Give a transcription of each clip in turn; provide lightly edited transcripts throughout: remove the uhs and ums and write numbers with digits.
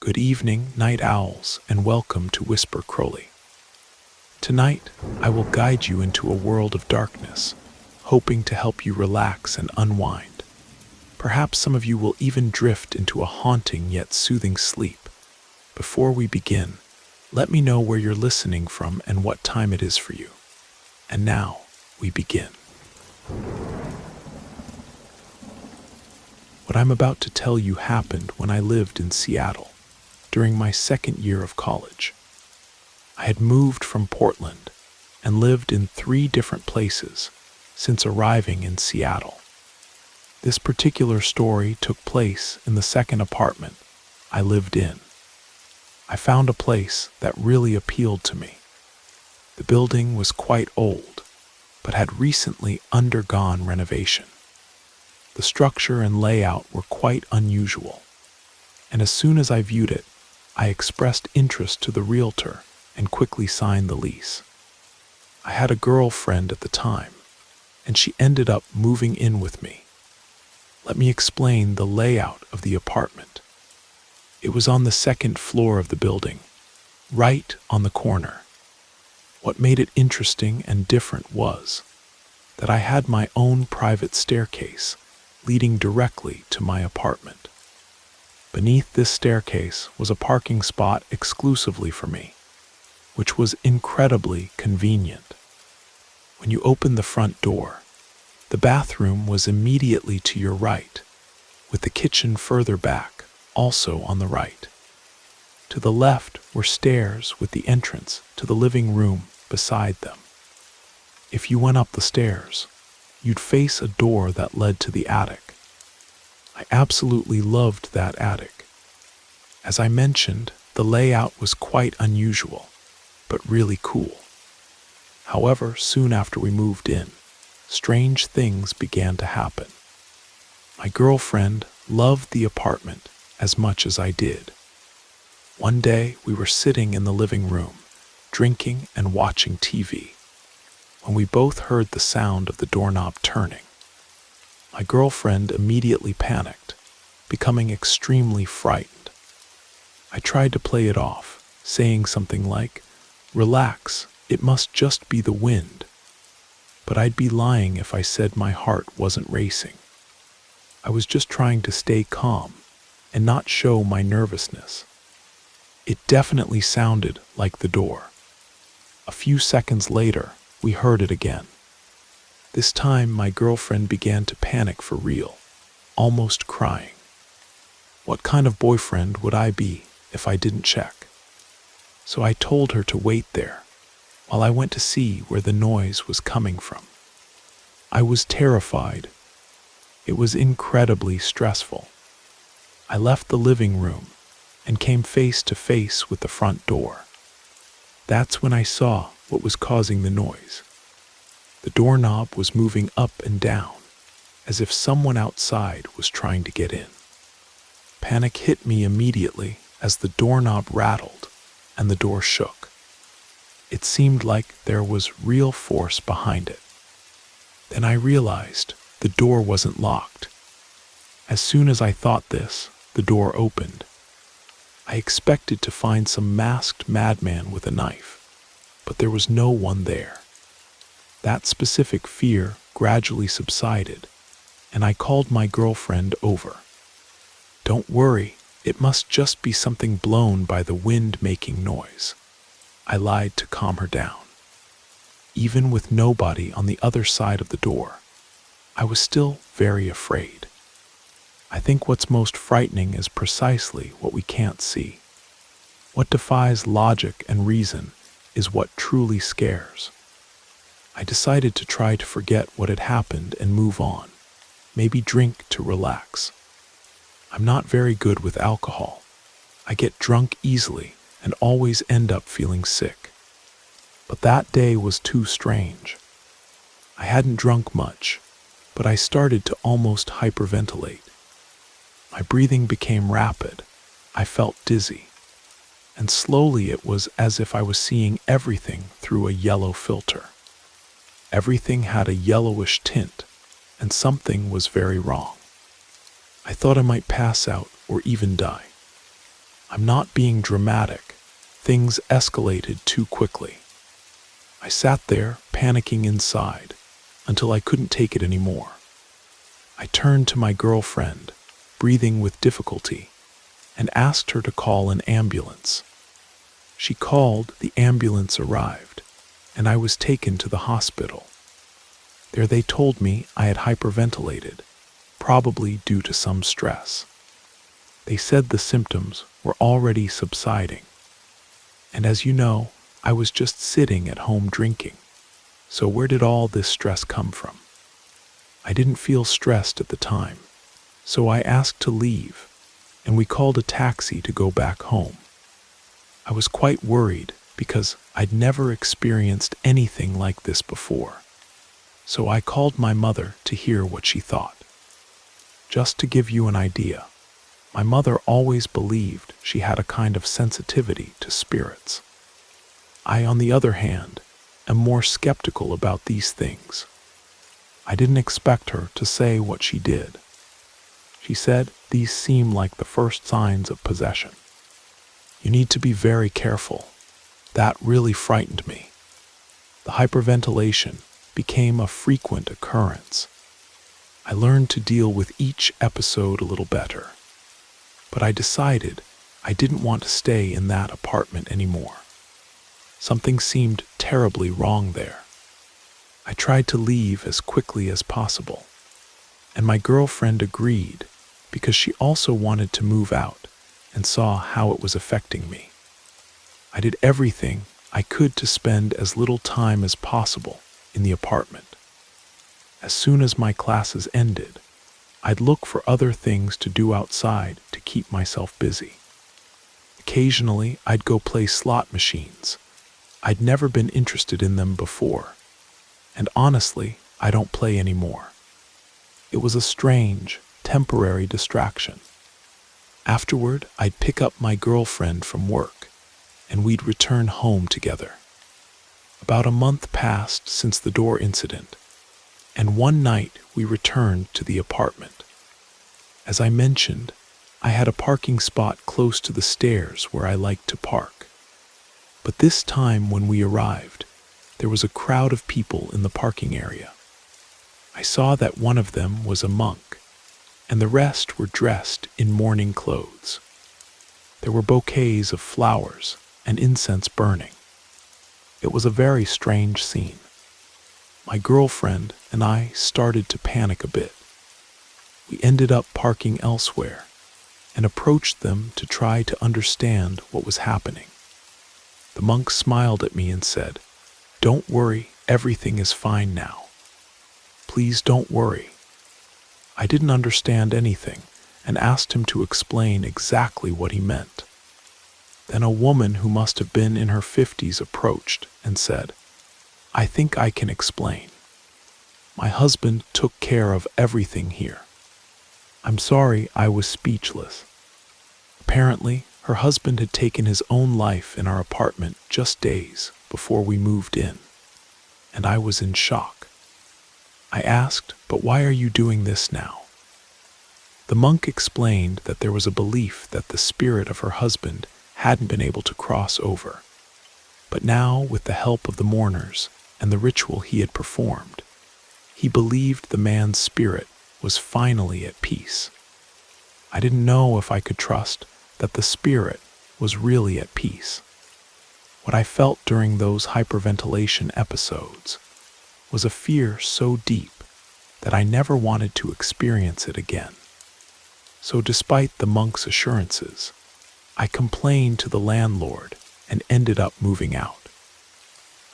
Good evening, night owls, and welcome to Whisper Crowley. Tonight, I will guide you into a world of darkness, hoping to help you relax and unwind. Perhaps some of you will even drift into a haunting yet soothing sleep. Before we begin, let me know where you're listening from and what time it is for you. And now, we begin. What I'm about to tell you happened when I lived in Seattle, during my second year of college. I had moved from Portland and lived in 3 different places since arriving in Seattle. This particular story took place in the second apartment I lived in. I found a place that really appealed to me. The building was quite old, but had recently undergone renovation. The structure and layout were quite unusual, and as soon as I viewed it, I expressed interest to the realtor and quickly signed the lease. I had a girlfriend at the time, and she ended up moving in with me. Let me explain the layout of the apartment. It was on the 2nd floor of the building, right on the corner. What made it interesting and different was that I had my own private staircase leading directly to my apartment. Beneath this staircase was a parking spot exclusively for me, which was incredibly convenient. When you opened the front door, the bathroom was immediately to your right, with the kitchen further back, also on the right. To the left were stairs with the entrance to the living room beside them. If you went up the stairs, you'd face a door that led to the attic. I absolutely loved that attic. As I mentioned, the layout was quite unusual, but really cool. However, soon after we moved in, strange things began to happen. My girlfriend loved the apartment as much as I did. One day, we were sitting in the living room, drinking and watching TV, when we both heard the sound of the doorknob turning. My girlfriend immediately panicked, becoming extremely frightened. I tried to play it off, saying something like, "Relax, it must just be the wind." But I'd be lying if I said my heart wasn't racing. I was just trying to stay calm and not show my nervousness. It definitely sounded like the door. A few seconds later, we heard it again. This time, my girlfriend began to panic for real, almost crying. What kind of boyfriend would I be if I didn't check? So I told her to wait there, while I went to see where the noise was coming from. I was terrified. It was incredibly stressful. I left the living room and came face to face with the front door. That's when I saw what was causing the noise. The doorknob was moving up and down, as if someone outside was trying to get in. Panic hit me immediately as the doorknob rattled and the door shook. It seemed like there was real force behind it. Then I realized the door wasn't locked. As soon as I thought this, the door opened. I expected to find some masked madman with a knife, but there was no one there. That specific fear gradually subsided, and I called my girlfriend over. "Don't worry, it must just be something blown by the wind making noise," I lied to calm her down. Even with nobody on the other side of the door, I was still very afraid. I think what's most frightening is precisely what we can't see. What defies logic and reason is what truly scares. I decided to try to forget what had happened and move on, maybe drink to relax. I'm not very good with alcohol. I get drunk easily and always end up feeling sick. But that day was too strange. I hadn't drunk much, but I started to almost hyperventilate. My breathing became rapid. I felt dizzy. And slowly it was as if I was seeing everything through a yellow filter. Everything had a yellowish tint, and something was very wrong. I thought I might pass out or even die. I'm not being dramatic. Things escalated too quickly. I sat there, panicking inside, until I couldn't take it anymore. I turned to my girlfriend, breathing with difficulty, and asked her to call an ambulance. She called, the ambulance arrived, and I was taken to the hospital. There they told me I had hyperventilated, probably due to some stress. They said the symptoms were already subsiding. And as you know, I was just sitting at home drinking. So where did all this stress come from? I didn't feel stressed at the time, so I asked to leave, and we called a taxi to go back home. I was quite worried because I'd never experienced anything like this before. So I called my mother to hear what she thought. Just to give you an idea, my mother always believed she had a kind of sensitivity to spirits. I, on the other hand, am more skeptical about these things. I didn't expect her to say what she did. She said these seem like the first signs of possession. You need to be very careful. That really frightened me. The hyperventilation became a frequent occurrence. I learned to deal with each episode a little better. But I decided I didn't want to stay in that apartment anymore. Something seemed terribly wrong there. I tried to leave as quickly as possible, and my girlfriend agreed because she also wanted to move out and saw how it was affecting me. I did everything I could to spend as little time as possible in the apartment. As soon as my classes ended, I'd look for other things to do outside to keep myself busy. Occasionally, I'd go play slot machines. I'd never been interested in them before, and honestly, I don't play anymore. It was a strange, temporary distraction. Afterward, I'd pick up my girlfriend from work, and we'd return home together. About a month passed since the door incident, and one night we returned to the apartment. As I mentioned, I had a parking spot close to the stairs where I liked to park. But this time when we arrived, there was a crowd of people in the parking area. I saw that one of them was a monk, and the rest were dressed in mourning clothes. There were bouquets of flowers and incense burning. It was a very strange scene. My girlfriend and I started to panic a bit. We ended up parking elsewhere and approached them to try to understand what was happening. The monk smiled at me and said, "Don't worry, everything is fine now. Please don't worry." I didn't understand anything and asked him to explain exactly what he meant. Then a woman who must have been in her 50s approached and said, "I think I can explain. My husband took care of everything here." I'm sorry I was speechless. Apparently, her husband had taken his own life in our apartment just days before we moved in, and I was in shock. I asked, "But why are you doing this now?" The monk explained that there was a belief that the spirit of her husband hadn't been able to cross over. But now, with the help of the mourners and the ritual he had performed, he believed the man's spirit was finally at peace. I didn't know if I could trust that the spirit was really at peace. What I felt during those hyperventilation episodes was a fear so deep that I never wanted to experience it again. So despite the monk's assurances, I complained to the landlord and ended up moving out.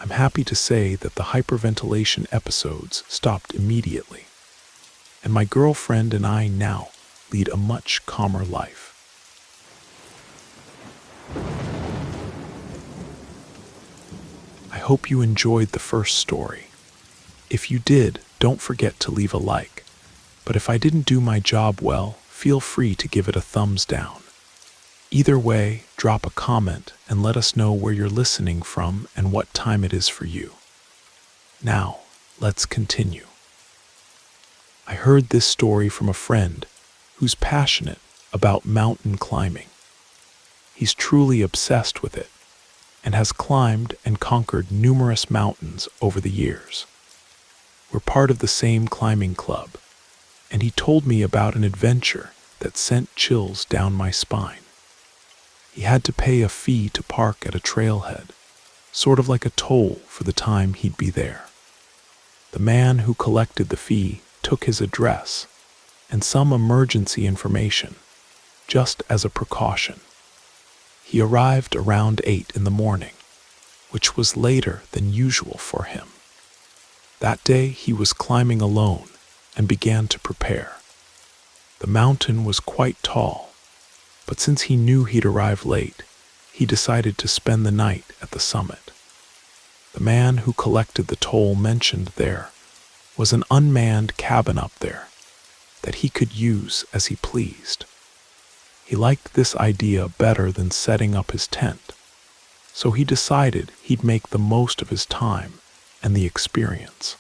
I'm happy to say that the hyperventilation episodes stopped immediately, and my girlfriend and I now lead a much calmer life. I hope you enjoyed the first story. If you did, don't forget to leave a like. But if I didn't do my job well, feel free to give it a thumbs down. Either way, drop a comment and let us know where you're listening from and what time it is for you. Now, let's continue. I heard this story from a friend who's passionate about mountain climbing. He's truly obsessed with it and has climbed and conquered numerous mountains over the years. We're part of the same climbing club, and he told me about an adventure that sent chills down my spine. He had to pay a fee to park at a trailhead, sort of like a toll for the time he'd be there. The man who collected the fee took his address and some emergency information, just as a precaution. He arrived around 8 in the morning, which was later than usual for him. That day he was climbing alone and began to prepare. The mountain was quite tall, but since he knew he'd arrive late, he decided to spend the night at the summit. The man who collected the toll mentioned there was an unmanned cabin up there that he could use as he pleased. He liked this idea better than setting up his tent, so he decided he'd make the most of his time and the experience.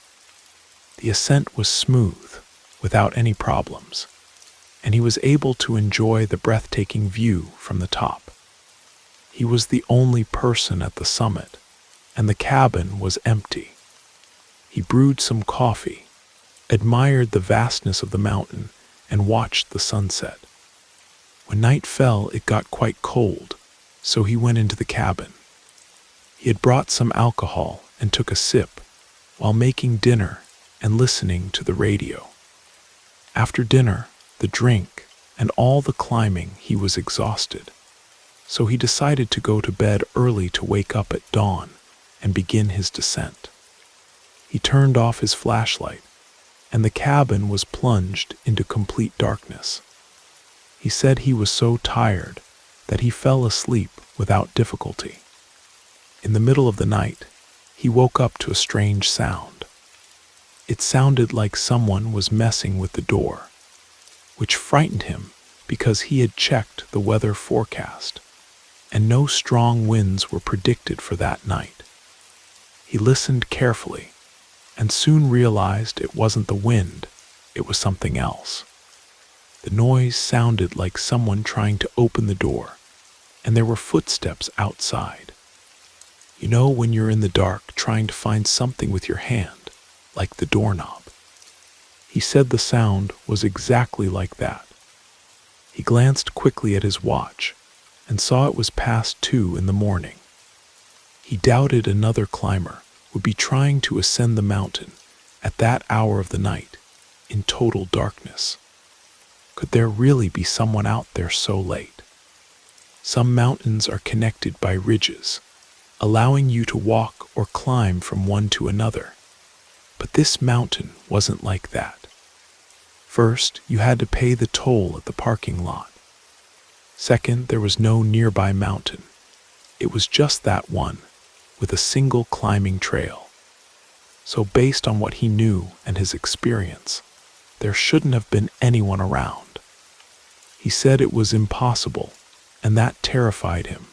The ascent was smooth, without any problems, and he was able to enjoy the breathtaking view from the top. He was the only person at the summit, and the cabin was empty. He brewed some coffee, admired the vastness of the mountain, and watched the sunset. When night fell, it got quite cold, so he went into the cabin. He had brought some alcohol and took a sip while making dinner and listening to the radio. After dinner, the drink, and all the climbing, he was exhausted, so he decided to go to bed early to wake up at dawn and begin his descent. He turned off his flashlight, and the cabin was plunged into complete darkness. He said he was so tired that he fell asleep without difficulty. In the middle of the night, he woke up to a strange sound. It sounded like someone was messing with the door, which frightened him because he had checked the weather forecast, and no strong winds were predicted for that night. He listened carefully, and soon realized it wasn't the wind, it was something else. The noise sounded like someone trying to open the door, and there were footsteps outside. You know when you're in the dark trying to find something with your hand, like the doorknob? He said the sound was exactly like that. He glanced quickly at his watch and saw it was past 2 in the morning. He doubted another climber would be trying to ascend the mountain at that hour of the night in total darkness. Could there really be someone out there so late? Some mountains are connected by ridges, allowing you to walk or climb from one to another. But this mountain wasn't like that. First, you had to pay the toll at the parking lot. Second, there was no nearby mountain. It was just that one, with a single climbing trail. So based on what he knew and his experience, there shouldn't have been anyone around. He said it was impossible, and that terrified him.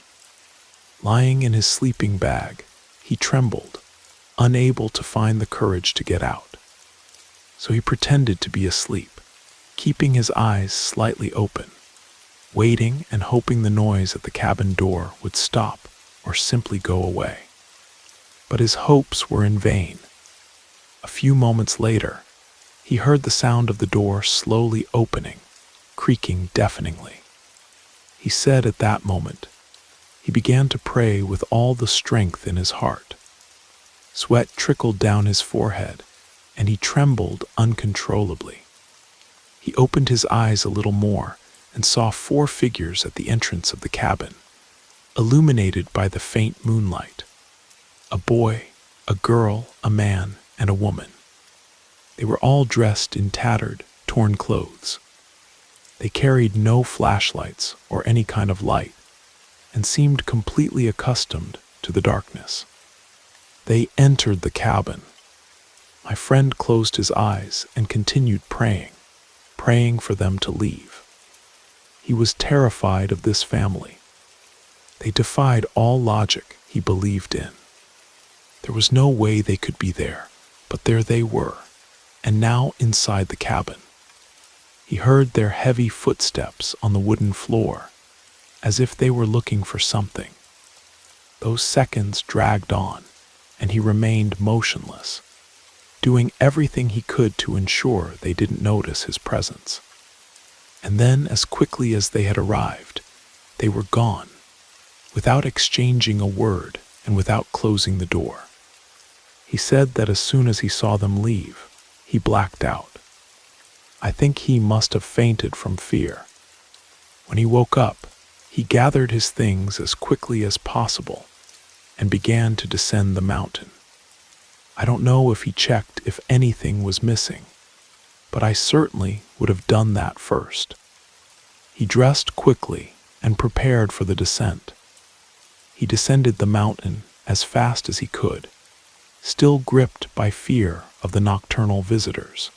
Lying in his sleeping bag, he trembled, unable to find the courage to get out. So he pretended to be asleep, keeping his eyes slightly open, waiting and hoping the noise at the cabin door would stop or simply go away. But his hopes were in vain. A few moments later, he heard the sound of the door slowly opening, creaking deafeningly. He said at that moment, he began to pray with all the strength in his heart. Sweat trickled down his forehead, and he trembled uncontrollably. He opened his eyes a little more and saw 4 figures at the entrance of the cabin, illuminated by the faint moonlight. A boy, a girl, a man, and a woman. They were all dressed in tattered, torn clothes. They carried no flashlights or any kind of light, and seemed completely accustomed to the darkness. They entered the cabin. My friend closed his eyes and continued praying for them to leave. He was terrified of this family. They defied all logic he believed in. There was no way they could be there, but there they were, and now inside the cabin. He heard their heavy footsteps on the wooden floor, as if they were looking for something. Those seconds dragged on, and he remained motionless, doing everything he could to ensure they didn't notice his presence. And then, as quickly as they had arrived, they were gone, without exchanging a word and without closing the door. He said that as soon as he saw them leave, he blacked out. I think he must have fainted from fear. When he woke up, he gathered his things as quickly as possible and began to descend the mountain. I don't know if he checked if anything was missing, but I certainly would have done that first. He dressed quickly and prepared for the descent. He descended the mountain as fast as he could, still gripped by fear of the nocturnal visitors.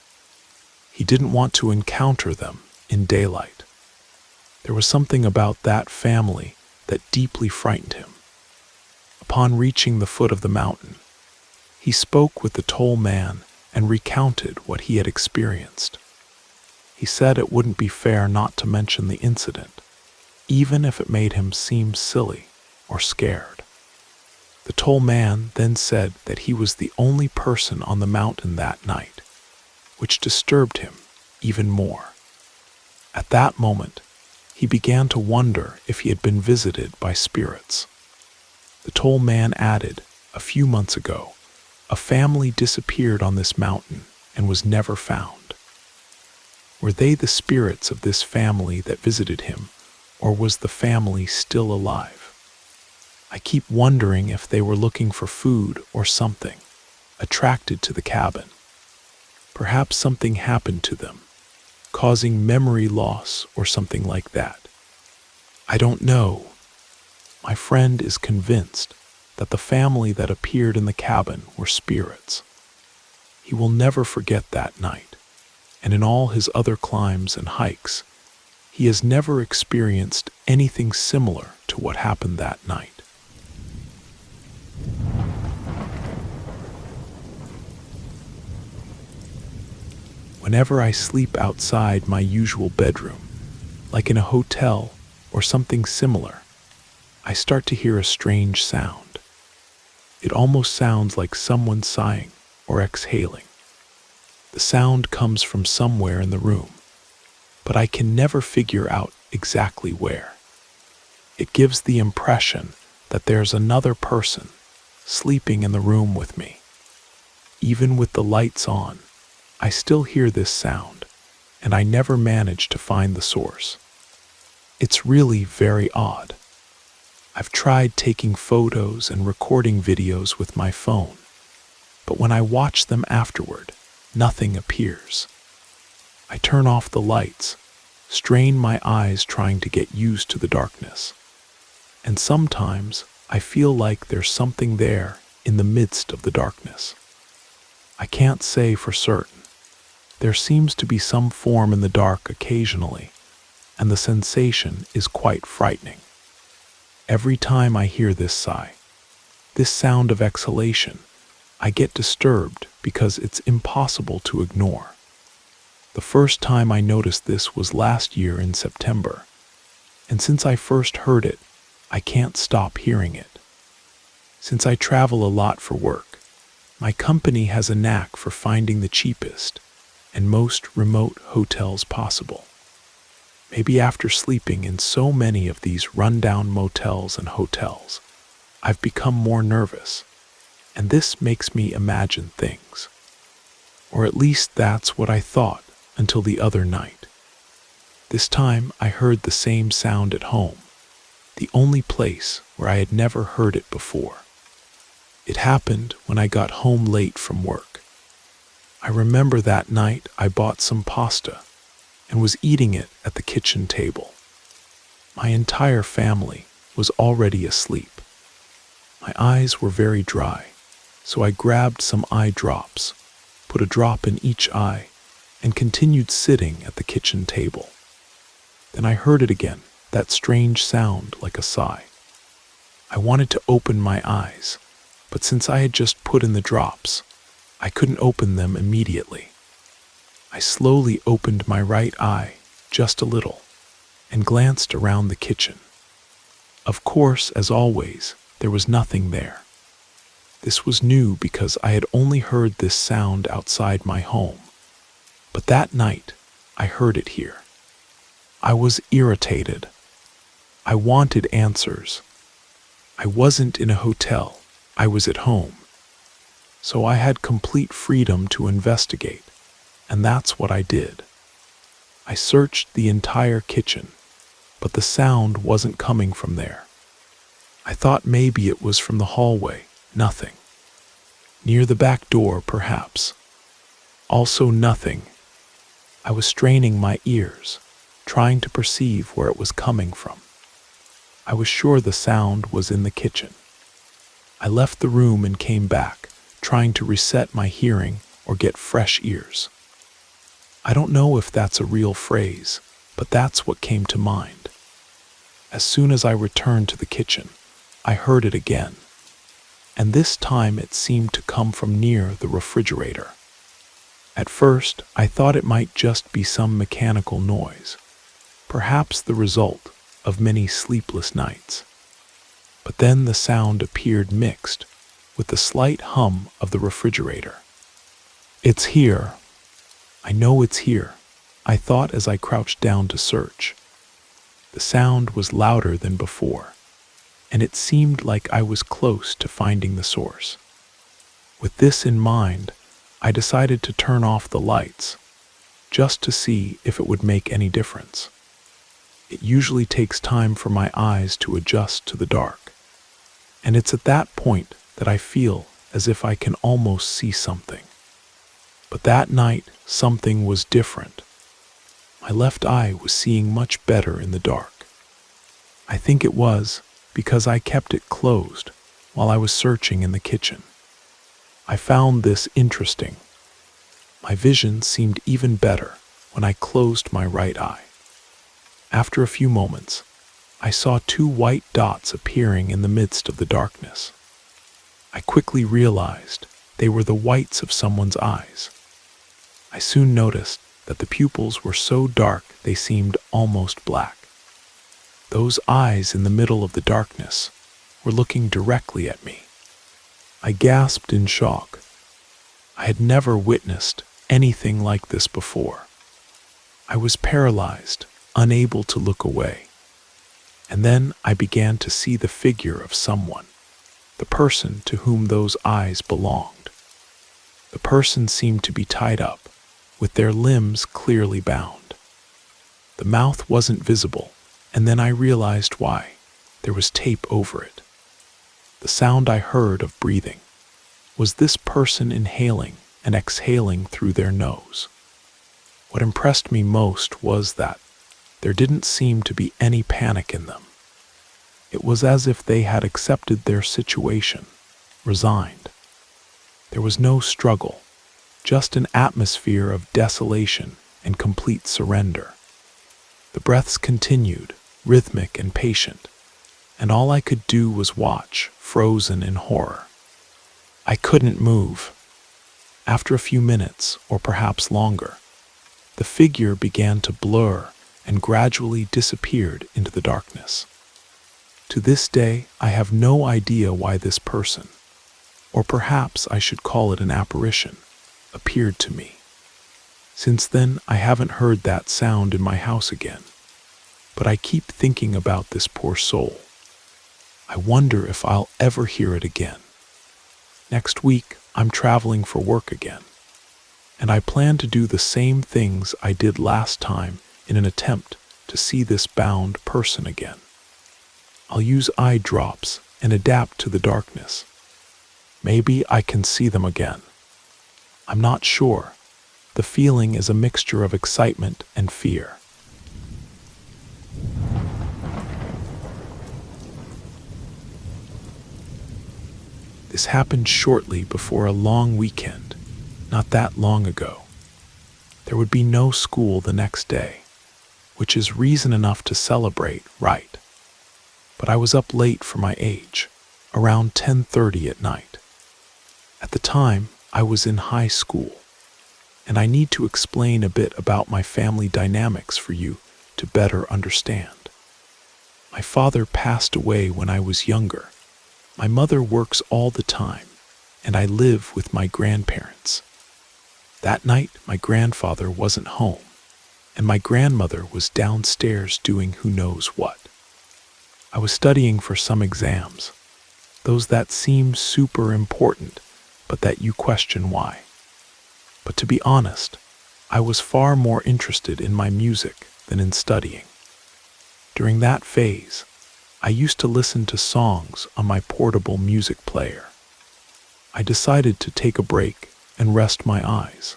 He didn't want to encounter them in daylight. There was something about that family that deeply frightened him. Upon reaching the foot of the mountain, he spoke with the toll man and recounted what he had experienced. He said it wouldn't be fair not to mention the incident, even if it made him seem silly or scared. The toll man then said that he was the only person on the mountain that night, which disturbed him even more. At that moment, he began to wonder if he had been visited by spirits. The toll man added, a few months ago, a family disappeared on this mountain and was never found. Were they the spirits of this family that visited him, or was the family still alive? I keep wondering if they were looking for food or something, attracted to the cabin. Perhaps something happened to them, causing memory loss or something like that. I don't know. My friend is convinced that the family that appeared in the cabin were spirits. He will never forget that night, and in all his other climbs and hikes, he has never experienced anything similar to what happened that night. Whenever I sleep outside my usual bedroom, like in a hotel or something similar, I start to hear a strange sound. It almost sounds like someone sighing or exhaling. The sound comes from somewhere in the room, but I can never figure out exactly where. It gives the impression that there's another person sleeping in the room with me. Even with the lights on, I still hear this sound, and I never manage to find the source. It's really very odd. I've tried taking photos and recording videos with my phone, but when I watch them afterward, nothing appears. I turn off the lights, strain my eyes trying to get used to the darkness, and sometimes I feel like there's something there in the midst of the darkness. I can't say for certain. There seems to be some form in the dark occasionally, and the sensation is quite frightening. Every time I hear this sigh, this sound of exhalation, I get disturbed because it's impossible to ignore. The first time I noticed this was last year in September, and since I first heard it, I can't stop hearing it. Since I travel a lot for work, my company has a knack for finding the cheapest and most remote hotels possible. Maybe after sleeping in so many of these rundown motels and hotels, I've become more nervous, and this makes me imagine things. Or at least that's what I thought until the other night. This time I heard the same sound at home, the only place where I had never heard it before. It happened when I got home late from work. I remember that night I bought some pasta and was eating it at the kitchen table. My entire family was already asleep. My eyes were very dry, so I grabbed some eye drops, put a drop in each eye, and continued sitting at the kitchen table. Then I heard it again, that strange sound like a sigh. I wanted to open my eyes, but since I had just put in the drops, I couldn't open them immediately. I slowly opened my right eye, just a little, and glanced around the kitchen. Of course, as always, there was nothing there. This was new because I had only heard this sound outside my home. But that night, I heard it here. I was irritated. I wanted answers. I wasn't in a hotel. I was at home. So I had complete freedom to investigate, and that's what I did. I searched the entire kitchen, but the sound wasn't coming from there. I thought maybe it was from the hallway. Nothing. Near the back door, perhaps. Also nothing. I was straining my ears, trying to perceive where it was coming from. I was sure the sound was in the kitchen. I left the room and came back, trying to reset my hearing or get fresh ears. I don't know if that's a real phrase, but that's what came to mind. As soon as I returned to the kitchen, I heard it again, and this time it seemed to come from near the refrigerator. At first, I thought it might just be some mechanical noise, perhaps the result of many sleepless nights. But then the sound appeared mixed with the slight hum of the refrigerator. It's here. I know it's here, I thought as I crouched down to search. The sound was louder than before, and it seemed like I was close to finding the source. With this in mind, I decided to turn off the lights, just to see if it would make any difference. It usually takes time for my eyes to adjust to the dark, and it's at that point that I feel as if I can almost see something. But that night, something was different. My left eye was seeing much better in the dark. I think it was because I kept it closed while I was searching in the kitchen. I found this interesting. My vision seemed even better when I closed my right eye. After a few moments, I saw two white dots appearing in the midst of the darkness. I quickly realized they were the whites of someone's eyes. I soon noticed that the pupils were so dark they seemed almost black. Those eyes in the middle of the darkness were looking directly at me. I gasped in shock. I had never witnessed anything like this before. I was paralyzed, unable to look away. And then I began to see the figure of someone, the person to whom those eyes belonged. The person seemed to be tied up, with their limbs clearly bound. The mouth wasn't visible, and then I realized why. There was tape over it. The sound I heard of breathing was this person inhaling and exhaling through their nose. What impressed me most was that there didn't seem to be any panic in them. It was as if they had accepted their situation, resigned. There was no struggle, just an atmosphere of desolation and complete surrender. The breaths continued, rhythmic and patient, and all I could do was watch, frozen in horror. I couldn't move. After a few minutes, or perhaps longer, the figure began to blur and gradually disappeared into the darkness. To this day, I have no idea why this person, or perhaps I should call it an apparition, appeared to me. Since then, I haven't heard that sound in my house again, but I keep thinking about this poor soul. I wonder if I'll ever hear it again. Next week, I'm traveling for work again, and I plan to do the same things I did last time in an attempt to see this bound person again. I'll use eye drops and adapt to the darkness. Maybe I can see them again. I'm not sure. The feeling is a mixture of excitement and fear. This happened shortly before a long weekend, not that long ago. There would be no school the next day, which is reason enough to celebrate, right? But I was up late for my age, around 10:30 at night. At the time, I was in high school, and I need to explain a bit about my family dynamics for you to better understand. My father passed away when I was younger. My mother works all the time, and I live with my grandparents. That night, my grandfather wasn't home, and my grandmother was downstairs doing who knows what. I was studying for some exams, those that seem super important, but that you question why. But to be honest, I was far more interested in my music than in studying. During that phase, I used to listen to songs on my portable music player. I decided to take a break and rest my eyes.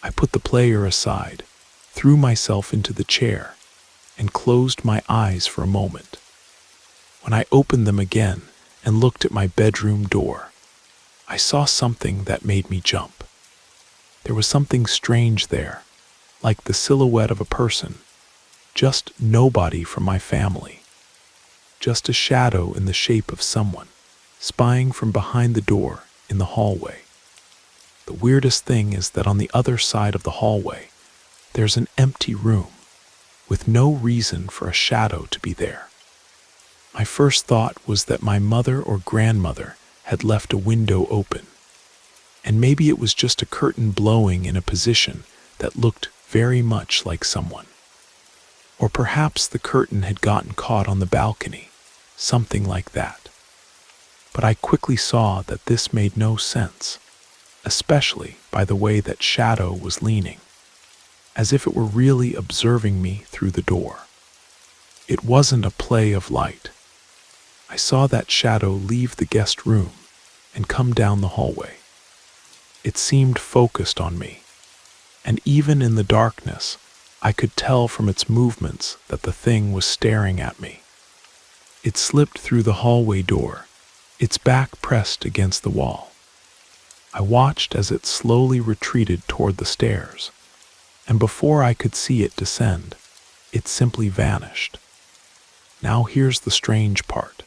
I put the player aside, threw myself into the chair, and closed my eyes for a moment. When I opened them again and looked at my bedroom door, I saw something that made me jump. There was something strange there, like the silhouette of a person, just nobody from my family. Just a shadow in the shape of someone, spying from behind the door in the hallway. The weirdest thing is that on the other side of the hallway, there's an empty room, with no reason for a shadow to be there. My first thought was that my mother or grandmother had left a window open, and maybe it was just a curtain blowing in a position that looked very much like someone. Or perhaps the curtain had gotten caught on the balcony, something like that. But I quickly saw that this made no sense, especially by the way that shadow was leaning, as if it were really observing me through the door. It wasn't a play of light. I saw that shadow leave the guest room and come down the hallway. It seemed focused on me, and even in the darkness, I could tell from its movements that the thing was staring at me. It slipped through the hallway door, its back pressed against the wall. I watched as it slowly retreated toward the stairs, and before I could see it descend, it simply vanished. Now here's the strange part.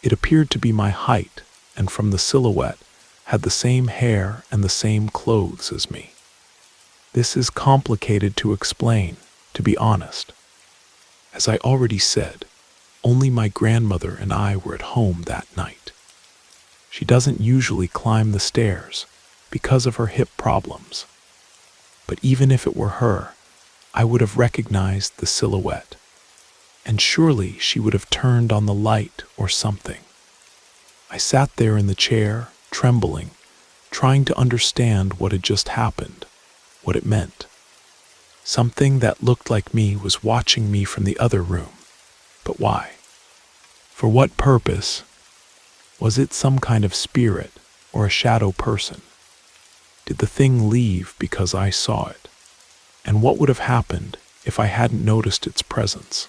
It appeared to be my height, and from the silhouette, had the same hair and the same clothes as me. This is complicated to explain, to be honest. As I already said, only my grandmother and I were at home that night. She doesn't usually climb the stairs because of her hip problems. But even if it were her, I would have recognized the silhouette. And surely she would have turned on the light or something. I sat there in the chair, trembling, trying to understand what had just happened, what it meant. Something that looked like me was watching me from the other room. But why? For what purpose? Was it some kind of spirit or a shadow person? Did the thing leave because I saw it? And what would have happened if I hadn't noticed its presence?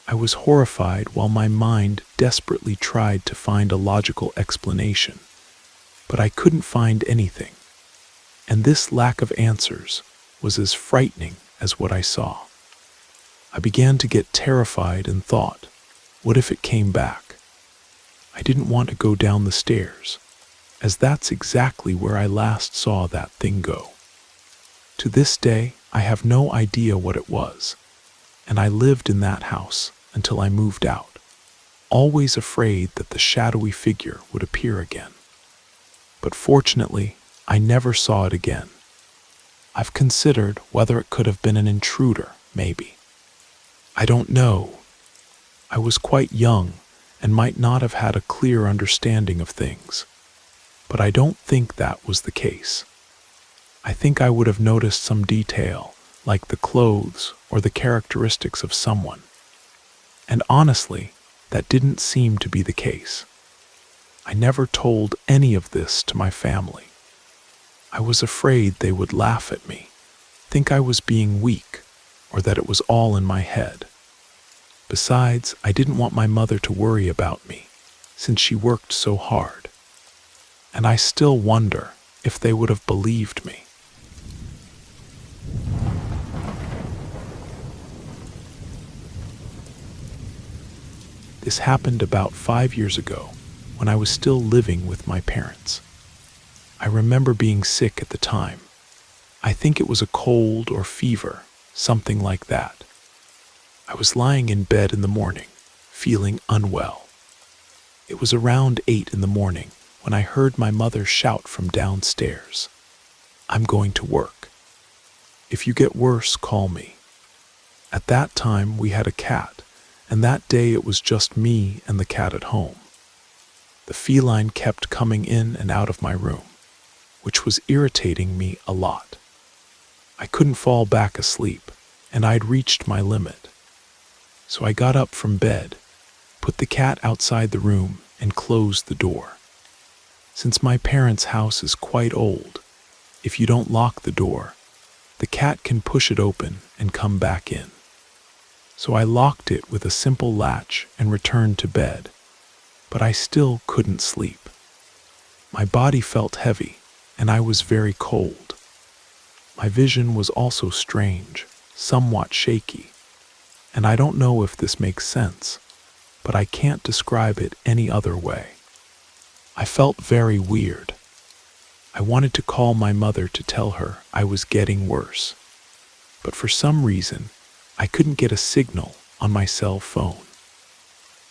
I was horrified while my mind desperately tried to find a logical explanation, but I couldn't find anything. And this lack of answers was as frightening as what I saw. I began to get terrified and thought, what if it came back? I didn't want to go down the stairs, as that's exactly where I last saw that thing go. To this day, I have no idea what it was, and I lived in that house until I moved out, always afraid that the shadowy figure would appear again. But fortunately, I never saw it again. I've considered whether it could have been an intruder, maybe. I don't know. I was quite young and might not have had a clear understanding of things, but I don't think that was the case. I think I would have noticed some detail, like the clothes or the characteristics of someone. And honestly, that didn't seem to be the case. I never told any of this to my family. I was afraid they would laugh at me, think I was being weak, or that it was all in my head. Besides, I didn't want my mother to worry about me, since she worked so hard. And I still wonder if they would have believed me. This happened about 5 years ago, when I was still living with my parents. I remember being sick at the time. I think it was a cold or fever, something like that. I was lying in bed in the morning, feeling unwell. It was around 8 in the morning when I heard my mother shout from downstairs, "I'm going to work. If you get worse, call me." At that time, we had a cat, and that day it was just me and the cat at home. The feline kept coming in and out of my room, which was irritating me a lot. I couldn't fall back asleep, and I'd reached my limit. So I got up from bed, put the cat outside the room, and closed the door. Since my parents' house is quite old, if you don't lock the door, the cat can push it open and come back in. So I locked it with a simple latch and returned to bed, but I still couldn't sleep. My body felt heavy, and I was very cold. My vision was also strange, somewhat shaky, and I don't know if this makes sense, but I can't describe it any other way. I felt very weird. I wanted to call my mother to tell her I was getting worse, but for some reason, I couldn't get a signal on my cell phone.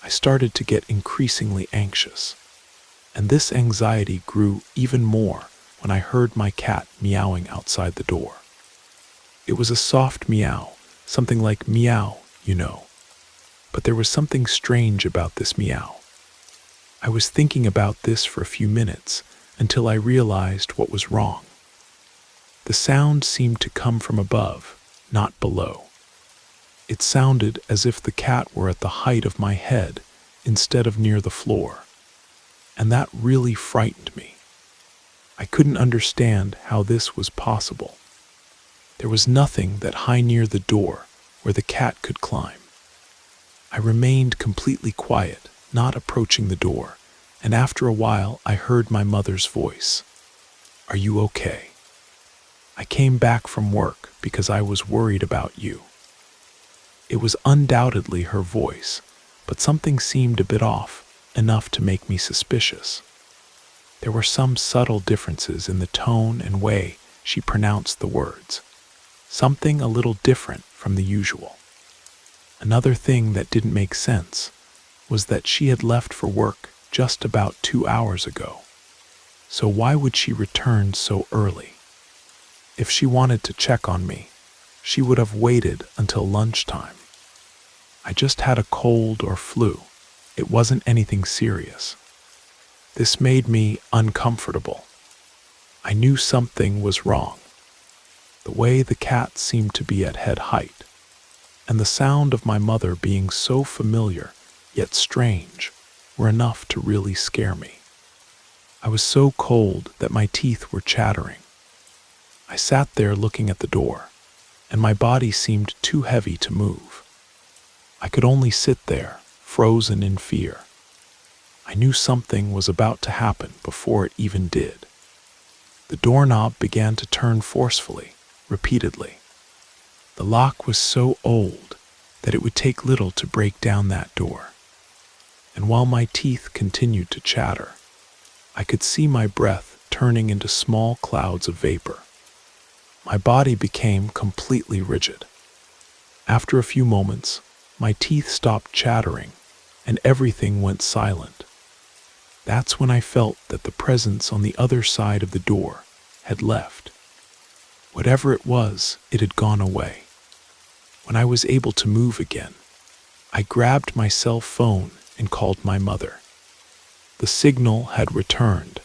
I started to get increasingly anxious, and this anxiety grew even more when I heard my cat meowing outside the door. It was a soft meow, something like meow, you know, but there was something strange about this meow. I was thinking about this for a few minutes until I realized what was wrong. The sound seemed to come from above, not below. It sounded as if the cat were at the height of my head instead of near the floor, and that really frightened me. I couldn't understand how this was possible. There was nothing that high near the door where the cat could climb. I remained completely quiet, not approaching the door, and after a while I heard my mother's voice. "Are you okay? I came back from work because I was worried about you." It was undoubtedly her voice, but something seemed a bit off, enough to make me suspicious. There were some subtle differences in the tone and way she pronounced the words, something a little different from the usual. Another thing that didn't make sense was that she had left for work just about 2 hours ago. So why would she return so early? If she wanted to check on me, she would have waited until lunchtime. I just had a cold or flu. It wasn't anything serious. This made me uncomfortable. I knew something was wrong. The way the cat seemed to be at head height, and the sound of my mother being so familiar yet strange were enough to really scare me. I was so cold that my teeth were chattering. I sat there looking at the door, and my body seemed too heavy to move. I could only sit there, frozen in fear. I knew something was about to happen before it even did. The doorknob began to turn forcefully, repeatedly. The lock was so old that it would take little to break down that door. And while my teeth continued to chatter, I could see my breath turning into small clouds of vapor. My body became completely rigid. After a few moments, my teeth stopped chattering, and everything went silent. That's when I felt that the presence on the other side of the door had left. Whatever it was, it had gone away. When I was able to move again, I grabbed my cell phone and called my mother. The signal had returned.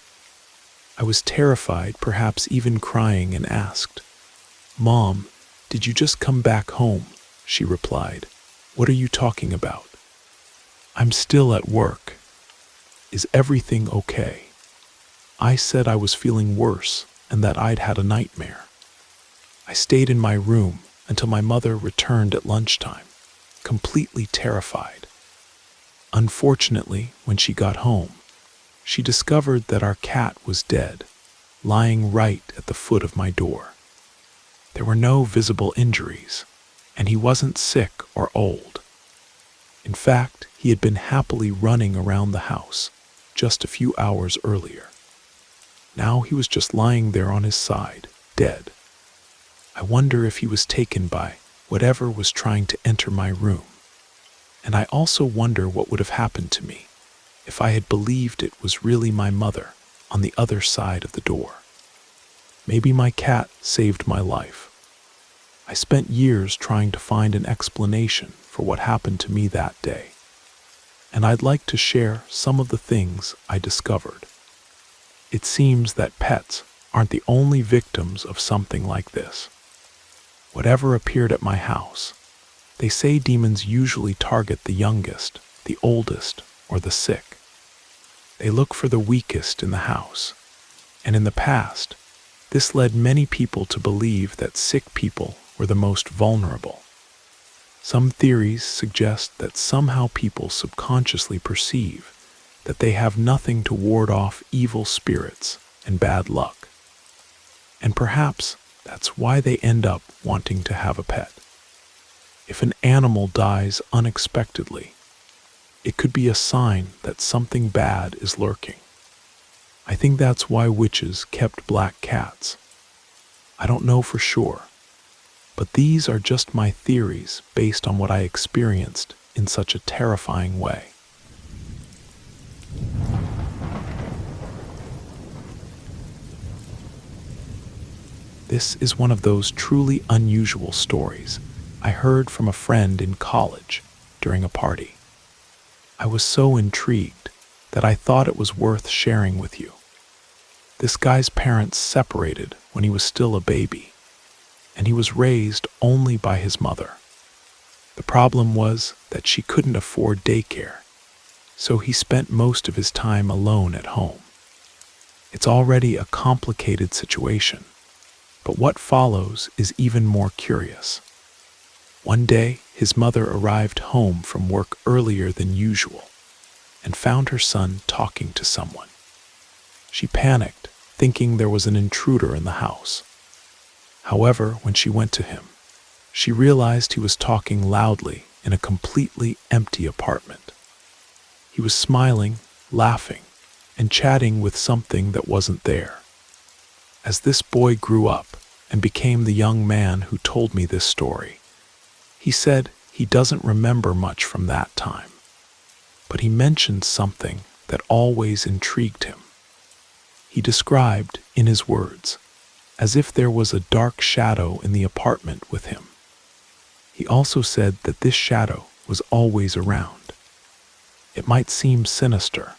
I was terrified, perhaps even crying, and asked, "Mom, did you just come back home?" She replied, "What are you talking about?" "I'm still at work. Is everything okay?" I said I was feeling worse and that I'd had a nightmare. I stayed in my room until my mother returned at lunchtime, completely terrified. Unfortunately, when she got home, she discovered that our cat was dead, lying right at the foot of my door. There were no visible injuries, and he wasn't sick or old. In fact, he had been happily running around the house just a few hours earlier. Now he was just lying there on his side, dead. I wonder if he was taken by whatever was trying to enter my room. And I also wonder what would have happened to me if I had believed it was really my mother on the other side of the door. Maybe my cat saved my life. I spent years trying to find an explanation for what happened to me that day, and I'd like to share some of the things I discovered. It seems that pets aren't the only victims of something like this. Whatever appeared at my house, they say demons usually target the youngest, the oldest, or the sick. They look for the weakest in the house, and in the past, this led many people to believe that sick people were the most vulnerable. Some theories suggest that somehow people subconsciously perceive that they have nothing to ward off evil spirits and bad luck. And perhaps that's why they end up wanting to have a pet. If an animal dies unexpectedly, it could be a sign that something bad is lurking. I think that's why witches kept black cats. I don't know for sure, but these are just my theories based on what I experienced in such a terrifying way. This is one of those truly unusual stories I heard from a friend in college during a party. I was so intrigued that I thought it was worth sharing with you. This guy's parents separated when he was still a baby, and he was raised only by his mother. The problem was that she couldn't afford daycare, so he spent most of his time alone at home. It's already a complicated situation, but what follows is even more curious. One day, his mother arrived home from work earlier than usual and found her son talking to someone. She panicked, thinking there was an intruder in the house. However, when she went to him, she realized he was talking loudly in a completely empty apartment. He was smiling, laughing, and chatting with something that wasn't there. As this boy grew up and became the young man who told me this story, he said he doesn't remember much from that time, but he mentioned something that always intrigued him. He described, in his words, as if there was a dark shadow in the apartment with him. He also said that this shadow was always around. It might seem sinister,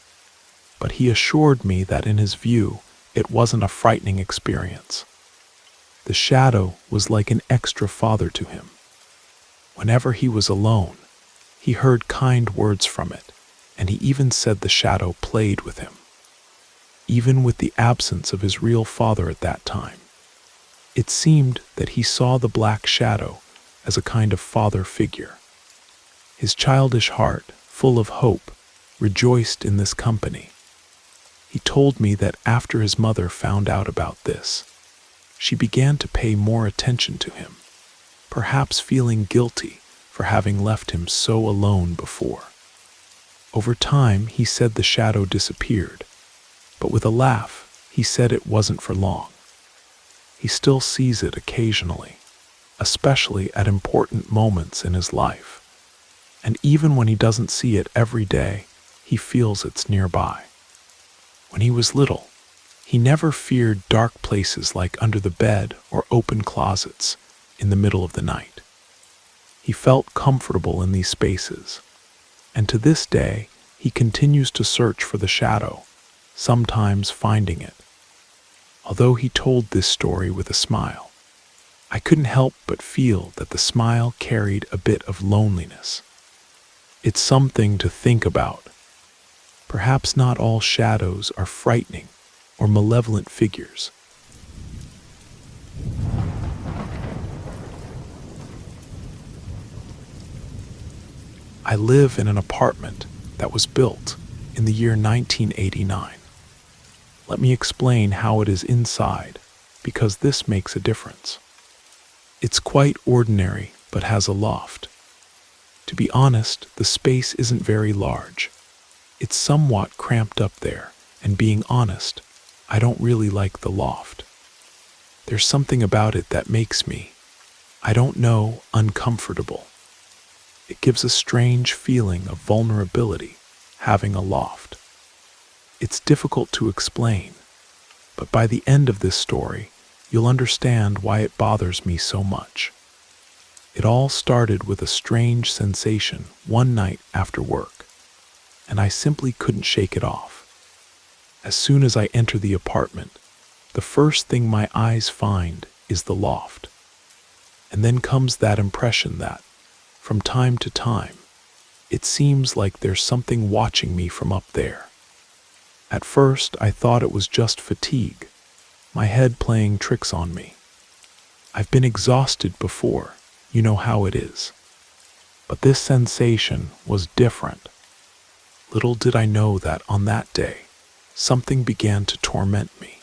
but he assured me that in his view, it wasn't a frightening experience. The shadow was like an extra father to him. Whenever he was alone, he heard kind words from it, and he even said the shadow played with him. Even with the absence of his real father at that time, it seemed that he saw the black shadow as a kind of father figure. His childish heart, full of hope, rejoiced in this company. He told me that after his mother found out about this, she began to pay more attention to him, perhaps feeling guilty for having left him so alone before. Over time, he said the shadow disappeared, but with a laugh, he said it wasn't for long. He still sees it occasionally, especially at important moments in his life. And even when he doesn't see it every day, he feels it's nearby. When he was little, he never feared dark places like under the bed or open closets in the middle of the night. He felt comfortable in these spaces, and to this day, he continues to search for the shadow, sometimes finding it. Although he told this story with a smile, I couldn't help but feel that the smile carried a bit of loneliness. It's something to think about. Perhaps not all shadows are frightening or malevolent figures. I live in an apartment that was built in the year 1989. Let me explain how it is inside, because this makes a difference. It's quite ordinary, but has a loft. To be honest, the space isn't very large. It's somewhat cramped up there, and being honest, I don't really like the loft. There's something about it that makes me, I don't know, uncomfortable. It gives a strange feeling of vulnerability, having a loft. It's difficult to explain, but by the end of this story, you'll understand why it bothers me so much. It all started with a strange sensation one night after work, and I simply couldn't shake it off. As soon as I enter the apartment, the first thing my eyes find is the loft. And then comes that impression that, from time to time, it seems like there's something watching me from up there. At first, I thought it was just fatigue, my head playing tricks on me. I've been exhausted before, you know how it is. But this sensation was different. Little did I know that on that day, something began to torment me.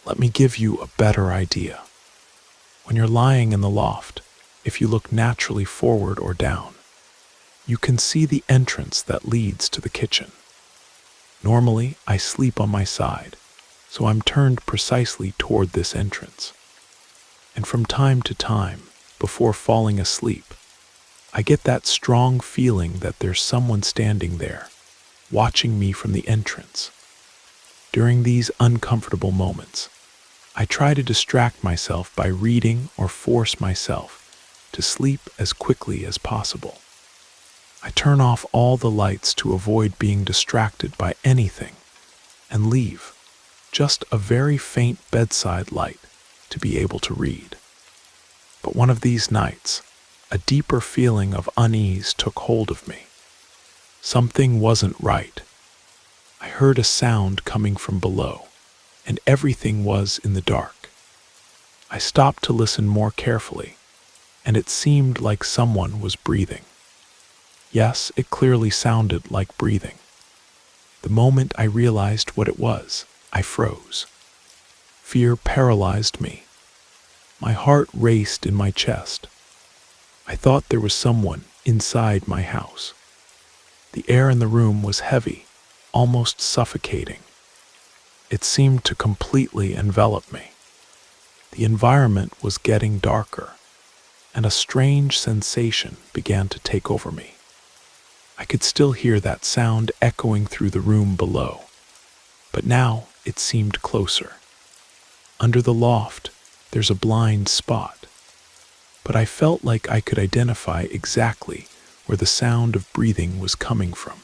Let me give you a better idea. When you're lying in the loft, if you look naturally forward or down, you can see the entrance that leads to the kitchen. Normally, I sleep on my side, so I'm turned precisely toward this entrance. And from time to time, before falling asleep, I get that strong feeling that there's someone standing there, watching me from the entrance. During these uncomfortable moments, I try to distract myself by reading or force myself to sleep as quickly as possible. I turn off all the lights to avoid being distracted by anything and leave just a very faint bedside light to be able to read. But one of these nights, a deeper feeling of unease took hold of me. Something wasn't right. I heard a sound coming from below, and everything was in the dark. I stopped to listen more carefully, and it seemed like someone was breathing. Yes, it clearly sounded like breathing. The moment I realized what it was, I froze. Fear paralyzed me. My heart raced in my chest. I thought there was someone inside my house. The air in the room was heavy, almost suffocating. It seemed to completely envelop me. The environment was getting darker, and a strange sensation began to take over me. I could still hear that sound echoing through the room below, but now it seemed closer. Under the loft, there's a blind spot, but I felt like I could identify exactly where the sound of breathing was coming from.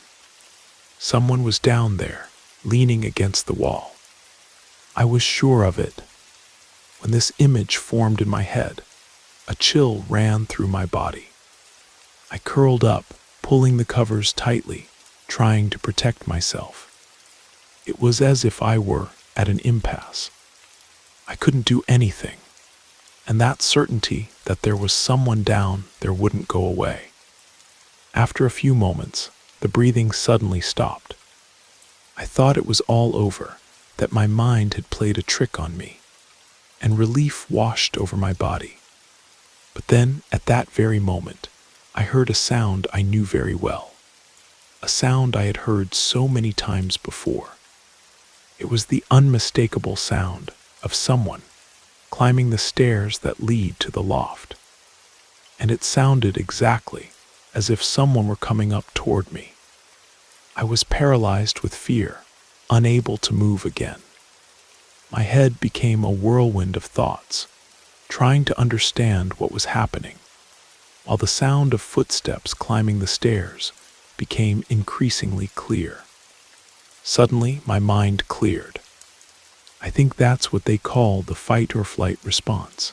Someone was down there, leaning against the wall. I was sure of it. When this image formed in my head, a chill ran through my body. I curled up, pulling the covers tightly, trying to protect myself. It was as if I were at an impasse. I couldn't do anything, and that certainty that there was someone down there wouldn't go away. After a few moments, the breathing suddenly stopped. I thought it was all over, that my mind had played a trick on me, and relief washed over my body. But then, at that very moment, I heard a sound I knew very well, a sound I had heard so many times before. It was the unmistakable sound of someone climbing the stairs that lead to the loft, and it sounded exactly as if someone were coming up toward me. I was paralyzed with fear, unable to move again. My head became a whirlwind of thoughts, trying to understand what was happening, while the sound of footsteps climbing the stairs became increasingly clear. Suddenly, my mind cleared. I think that's what they call the fight or flight response.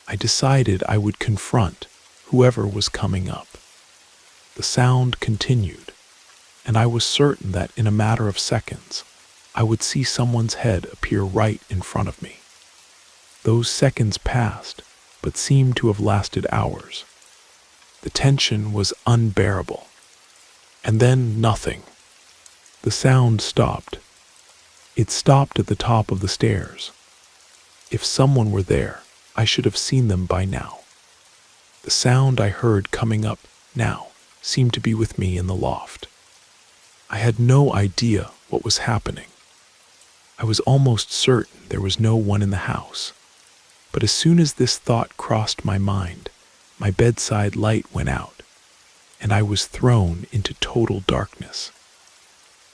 I decided I would confront whoever was coming up. The sound continued, and I was certain that in a matter of seconds, I would see someone's head appear right in front of me. Those seconds passed, but seemed to have lasted hours. The tension was unbearable. And then nothing. The sound stopped. It stopped at the top of the stairs. If someone were there, I should have seen them by now. The sound I heard coming up now seemed to be with me in the loft. I had no idea what was happening. I was almost certain there was no one in the house, But as soon as this thought crossed my mind, my bedside light went out, and I was thrown into total darkness.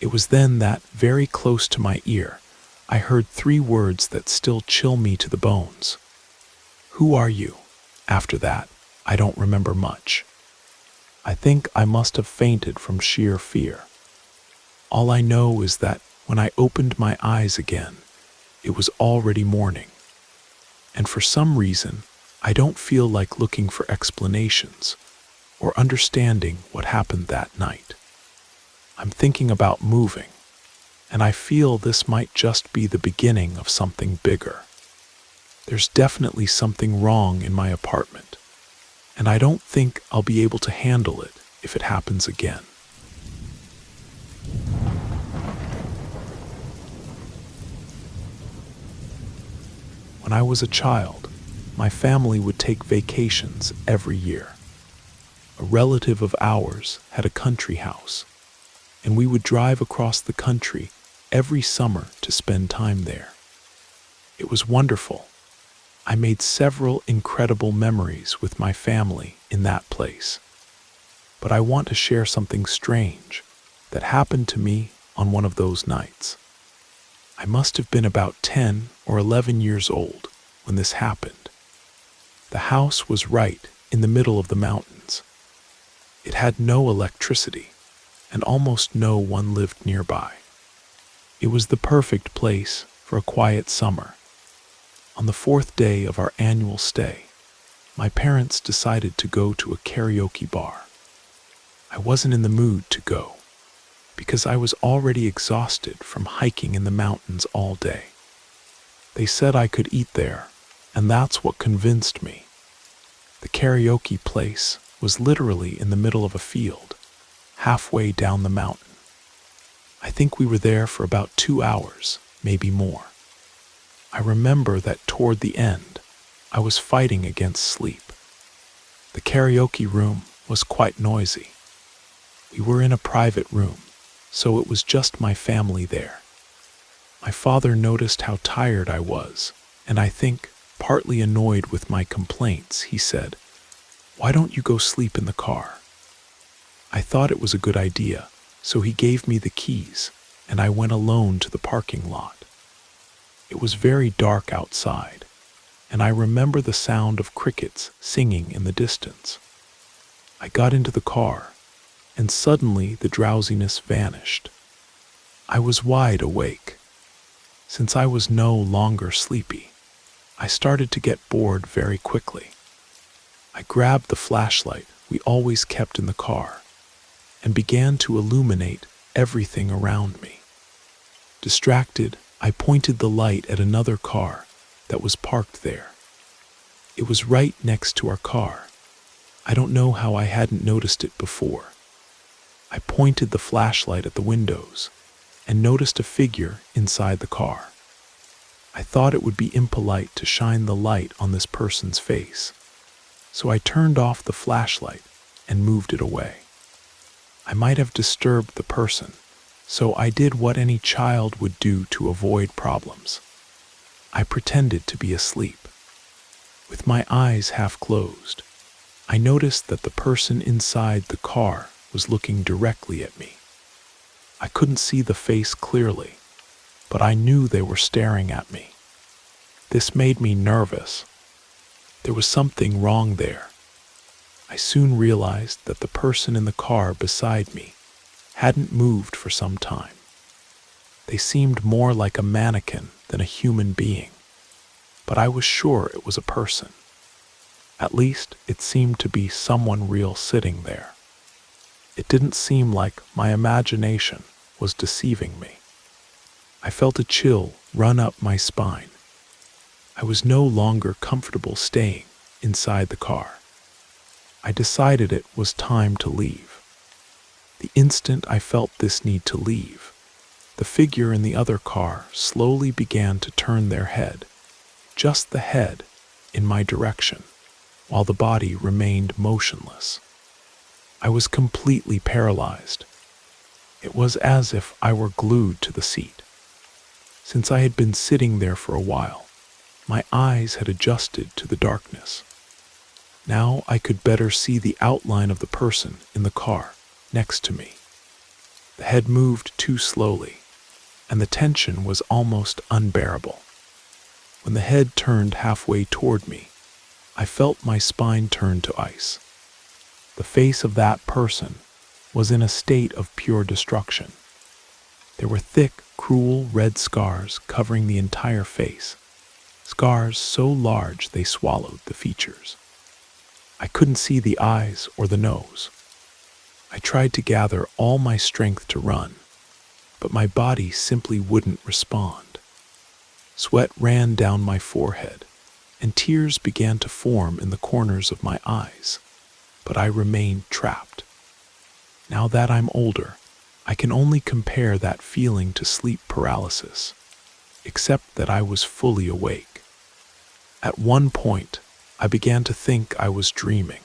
It was then that, very close to my ear, I heard three words that still chill me to the bones. "Who are you?" After that, I don't remember much. I think I must have fainted from sheer fear. All I know is that when I opened my eyes again, it was already morning. And for some reason, I don't feel like looking for explanations or understanding what happened that night. I'm thinking about moving, and I feel this might just be the beginning of something bigger. There's definitely something wrong in my apartment, and I don't think I'll be able to handle it if it happens again. When I was a child, my family would take vacations every year. A relative of ours had a country house, and we would drive across the country every summer to spend time there. It was wonderful. I made several incredible memories with my family in that place. But I want to share something strange that happened to me on one of those nights. I must have been about 10 or 11 years old when this happened. The house was right in the middle of the mountains. It had no electricity, and almost no one lived nearby. It was the perfect place for a quiet summer. On the 4th day of our annual stay, my parents decided to go to a karaoke bar. I wasn't in the mood to go, because I was already exhausted from hiking in the mountains all day. They said I could eat there, and that's what convinced me. The karaoke place was literally in the middle of a field, halfway down the mountain. I think we were there for about 2 hours, maybe more. I remember that toward the end, I was fighting against sleep. The karaoke room was quite noisy. We were in a private room, so it was just my family there. My father noticed how tired I was, and I think, partly annoyed with my complaints, he said, "Why don't you go sleep in the car?" I thought it was a good idea, so he gave me the keys, and I went alone to the parking lot. It was very dark outside, and I remember the sound of crickets singing in the distance. I got into the car, and suddenly the drowsiness vanished. I was wide awake. Since I was no longer sleepy, I started to get bored very quickly. I grabbed the flashlight we always kept in the car and began to illuminate everything around me. Distracted, I pointed the light at another car that was parked there. It was right next to our car. I don't know how I hadn't noticed it before. I pointed the flashlight at the windows and noticed a figure inside the car. I thought it would be impolite to shine the light on this person's face, so I turned off the flashlight and moved it away. I might have disturbed the person, so I did what any child would do to avoid problems. I pretended to be asleep. With my eyes half closed, I noticed that the person inside the car was looking directly at me. I couldn't see the face clearly, but I knew they were staring at me. This made me nervous. There was something wrong there. I soon realized that the person in the car beside me hadn't moved for some time. They seemed more like a mannequin than a human being, but I was sure it was a person. At least it seemed to be someone real sitting there. It didn't seem like my imagination was deceiving me. I felt a chill run up my spine. I was no longer comfortable staying inside the car. I decided it was time to leave. The instant I felt this need to leave, the figure in the other car slowly began to turn their head, just the head, in my direction, while the body remained motionless. I was completely paralyzed. It was as if I were glued to the seat. Since I had been sitting there for a while, My eyes had adjusted to the darkness. Now I could better see the outline of the person in the car next to me. The head moved too slowly, and the tension was almost unbearable. When the head turned halfway toward me, I felt my spine turn to ice. The face of that person was in a state of pure destruction. There were thick, cruel red scars covering the entire face, scars so large they swallowed the features. I couldn't see the eyes or the nose. I tried to gather all my strength to run, but my body simply wouldn't respond. Sweat ran down my forehead, and tears began to form in the corners of my eyes, but I remained trapped. Now that I'm older, I can only compare that feeling to sleep paralysis, except that I was fully awake. At one point, I began to think I was dreaming.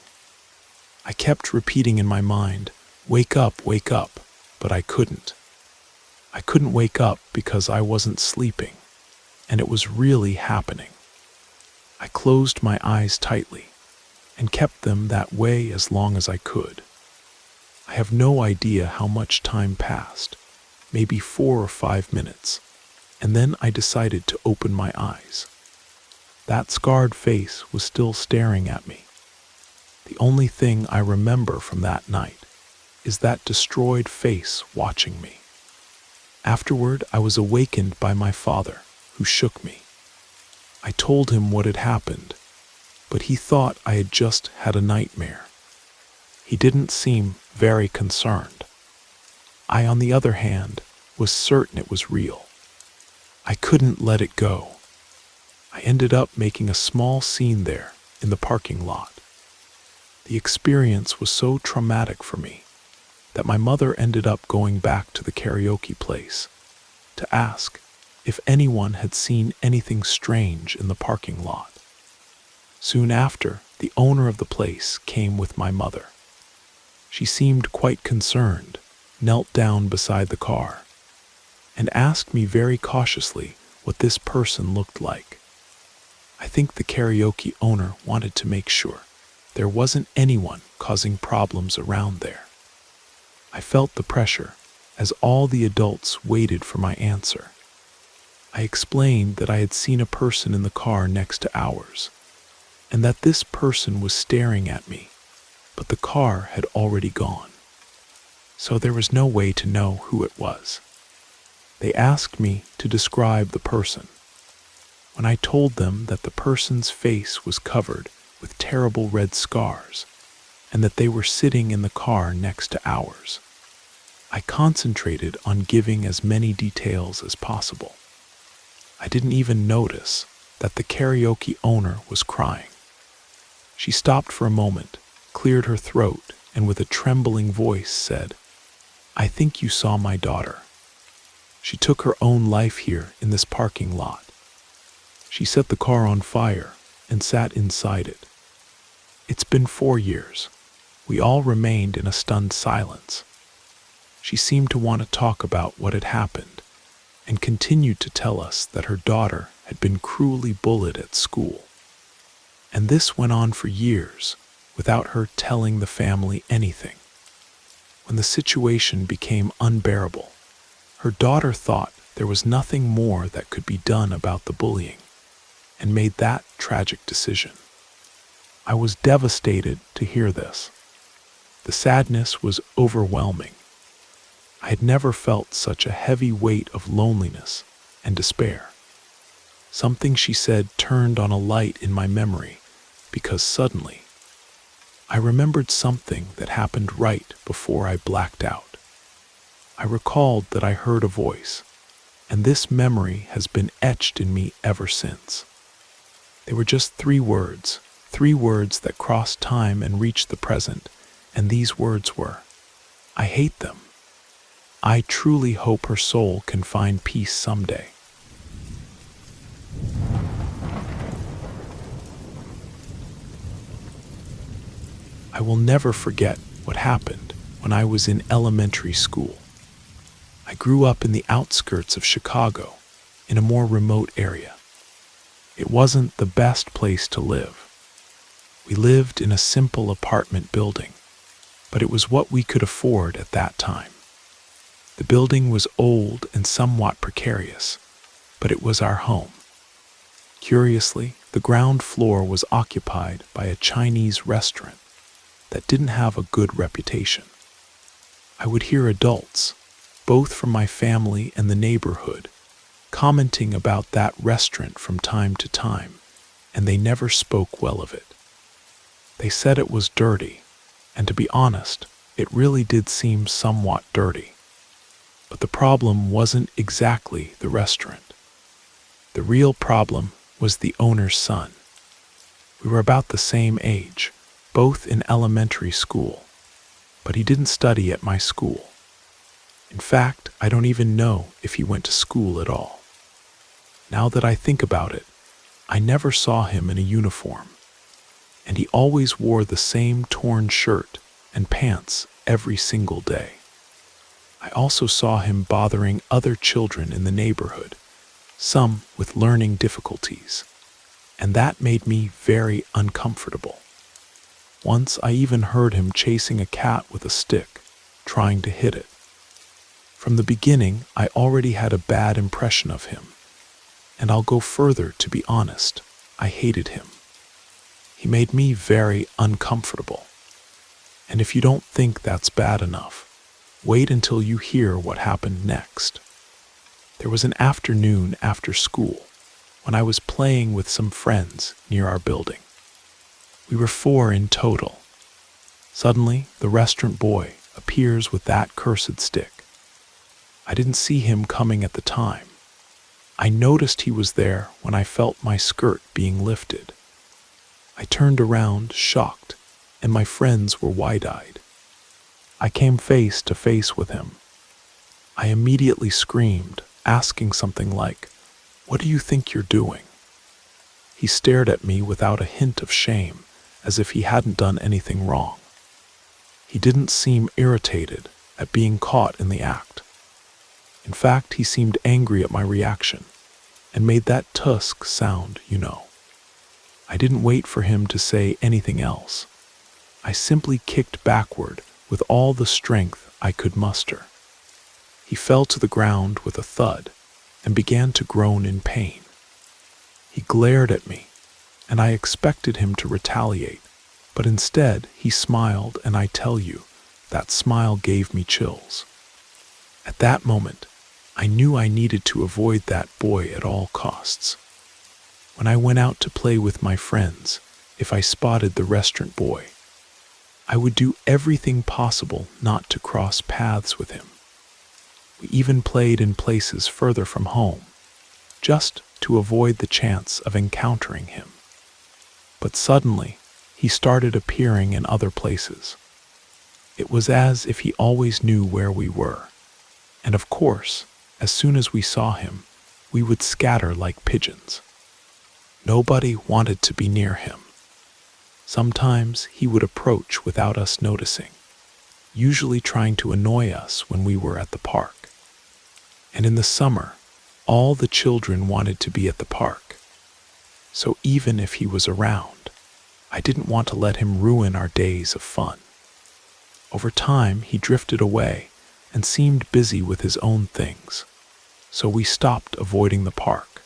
I kept repeating in my mind, wake up, but I couldn't. I couldn't wake up because I wasn't sleeping, and it was really happening. I closed my eyes tightly and kept them that way as long as I could. I have no idea how much time passed, maybe 4 or 5 minutes, and then I decided to open my eyes. That scarred face was still staring at me. The only thing I remember from that night is that destroyed face watching me. Afterward, I was awakened by my father, who shook me. I told him what had happened, but he thought I had just had a nightmare. He didn't seem very concerned. I, on the other hand, was certain it was real. I couldn't let it go. I ended up making a small scene there in the parking lot. The experience was so traumatic for me that my mother ended up going back to the karaoke place to ask if anyone had seen anything strange in the parking lot. Soon after, the owner of the place came with my mother. She seemed quite concerned, knelt down beside the car, and asked me very cautiously what this person looked like. I think the karaoke owner wanted to make sure there wasn't anyone causing problems around there. I felt the pressure as all the adults waited for my answer. I explained that I had seen a person in the car next to ours, and that this person was staring at me, but the car had already gone. So there was no way to know who it was. They asked me to describe the person. When I told them that the person's face was covered with terrible red scars, and that they were sitting in the car next to ours, I concentrated on giving as many details as possible. I didn't even notice that the karaoke owner was crying. She stopped for a moment, cleared her throat, and with a trembling voice said, "I think you saw my daughter. She took her own life here in this parking lot. She set the car on fire and sat inside it. It's been 4 years. We all remained in a stunned silence. She seemed to want to talk about what had happened and continued to tell us that her daughter had been cruelly bullied at school. And this went on for years without her telling the family anything. When the situation became unbearable, her daughter thought there was nothing more that could be done about the bullying and made that tragic decision. I was devastated to hear this. The sadness was overwhelming. I had never felt such a heavy weight of loneliness and despair. Something she said turned on a light in my memory because suddenly I remembered something that happened right before I blacked out. I recalled that I heard a voice, and this memory has been etched in me ever since. They were just 3 words that crossed time and reached the present, and these words were, "I hate them. I truly hope her soul can find peace someday." I will never forget what happened when I was in elementary school. I grew up in the outskirts of Chicago, in a more remote area. It wasn't the best place to live. We lived in a simple apartment building, but it was what we could afford at that time. The building was old and somewhat precarious, but it was our home. Curiously, the ground floor was occupied by a Chinese restaurant that didn't have a good reputation. I would hear adults, both from my family and the neighborhood, commenting about that restaurant from time to time, and they never spoke well of it. They said it was dirty, and to be honest, it really did seem somewhat dirty. But the problem wasn't exactly the restaurant. The real problem was the owner's son. We were about the same age, both in elementary school, but he didn't study at my school. In fact, I don't even know if he went to school at all. Now that I think about it, I never saw him in a uniform, and he always wore the same torn shirt and pants every single day. I also saw him bothering other children in the neighborhood, some with learning difficulties, and that made me very uncomfortable. Once I even heard him chasing a cat with a stick, trying to hit it. From the beginning, I already had a bad impression of him, and I'll go further to be honest, I hated him. He made me very uncomfortable. And if you don't think that's bad enough, wait until you hear what happened next. There was an afternoon after school when I was playing with some friends near our building. We were 4 in total. Suddenly, the restaurant boy appears with that cursed stick. I didn't see him coming at the time. I noticed he was there when I felt my skirt being lifted. I turned around, shocked, and my friends were wide-eyed. I came face to face with him. I immediately screamed, asking something like, "What do you think you're doing?" He stared at me without a hint of shame, as if he hadn't done anything wrong. He didn't seem irritated at being caught in the act. In fact, he seemed angry at my reaction, and made that tusk sound, you know. I didn't wait for him to say anything else. I simply kicked backward with all the strength I could muster. He fell to the ground with a thud and began to groan in pain. He glared at me, and I expected him to retaliate, but instead he smiled, and I tell you, that smile gave me chills. At that moment, I knew I needed to avoid that boy at all costs. When I went out to play with my friends, if I spotted the restaurant boy, I would do everything possible not to cross paths with him. We even played in places further from home, just to avoid the chance of encountering him. But suddenly, he started appearing in other places. It was as if he always knew where we were, and of course, as soon as we saw him, we would scatter like pigeons. Nobody wanted to be near him. Sometimes he would approach without us noticing, usually trying to annoy us when we were at the park. And in the summer, all the children wanted to be at the park. So even if he was around, I didn't want to let him ruin our days of fun. Over time, he drifted away and seemed busy with his own things, so we stopped avoiding the park.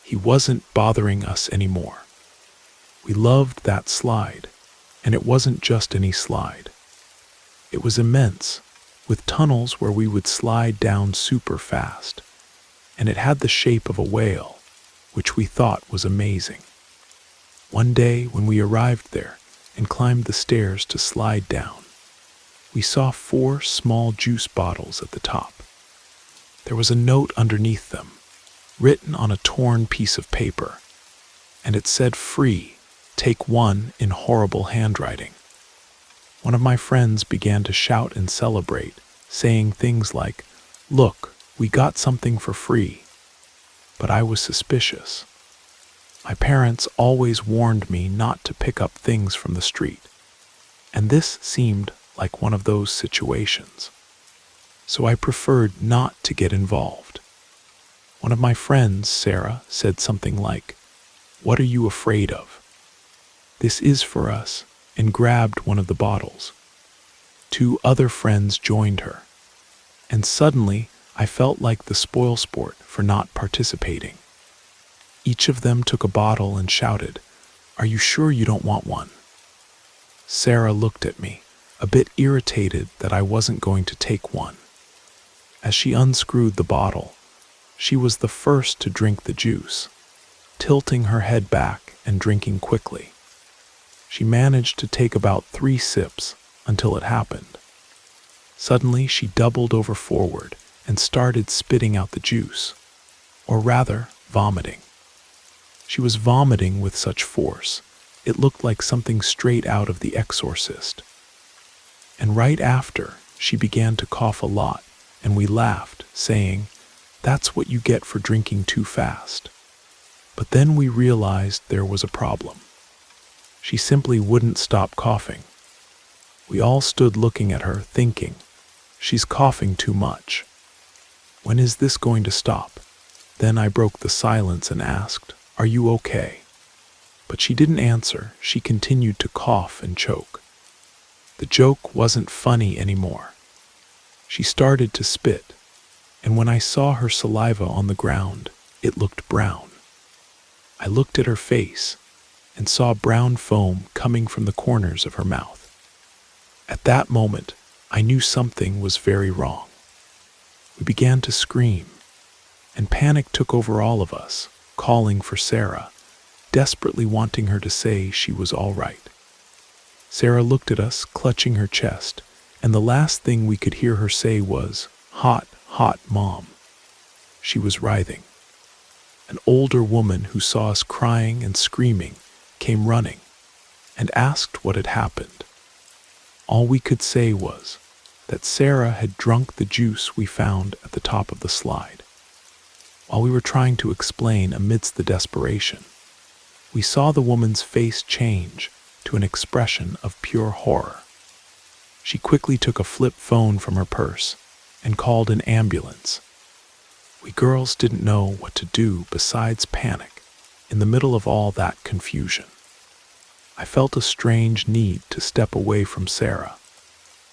He wasn't bothering us anymore. We loved that slide, and it wasn't just any slide. It was immense, with tunnels where we would slide down super fast, and it had the shape of a whale, which we thought was amazing. One day when we arrived there and climbed the stairs to slide down, we saw 4 small juice bottles at the top. There was a note underneath them, written on a torn piece of paper, and it said "Free, take 1" in horrible handwriting. One of my friends began to shout and celebrate, saying things like, "Look, we got something for free." But I was suspicious. My parents always warned me not to pick up things from the street, and this seemed like one of those situations. So I preferred not to get involved. One of my friends, Sarah, said something like, "What are you afraid of?" "This is for us," and grabbed one of the bottles. Two other friends joined her, and suddenly I felt like the spoilsport for not participating. Each of them took a bottle and shouted, "Are you sure you don't want one?" Sarah looked at me, a bit irritated that I wasn't going to take one. As she unscrewed the bottle, she was the first to drink the juice, tilting her head back and drinking quickly. She managed to take about 3 sips until it happened. Suddenly, she doubled over forward and started spitting out the juice, or rather, vomiting. She was vomiting with such force, it looked like something straight out of The Exorcist. And right after, she began to cough a lot, and we laughed, saying, "That's what you get for drinking too fast." But then we realized there was a problem. She simply wouldn't stop coughing. We all stood looking at her, thinking, "She's coughing too much. When is this going to stop?" Then I broke the silence and asked, "Are you okay?" But she didn't answer. She continued to cough and choke. The joke wasn't funny anymore. She started to spit, and when I saw her saliva on the ground, it looked brown. I looked at her face and saw brown foam coming from the corners of her mouth. At that moment, I knew something was very wrong. We began to scream, and panic took over all of us, calling for Sarah, desperately wanting her to say she was all right. Sarah looked at us, clutching her chest, and the last thing we could hear her say was, "Hot, hot, Mom." She was writhing. An older woman who saw us crying and screaming came running and asked what had happened. All we could say was that Sarah had drunk the juice we found at the top of the slide. While we were trying to explain amidst the desperation, we saw the woman's face change to an expression of pure horror. She quickly took a flip phone from her purse and called an ambulance. We girls didn't know what to do besides panic in the middle of all that confusion. I felt a strange need to step away from Sarah,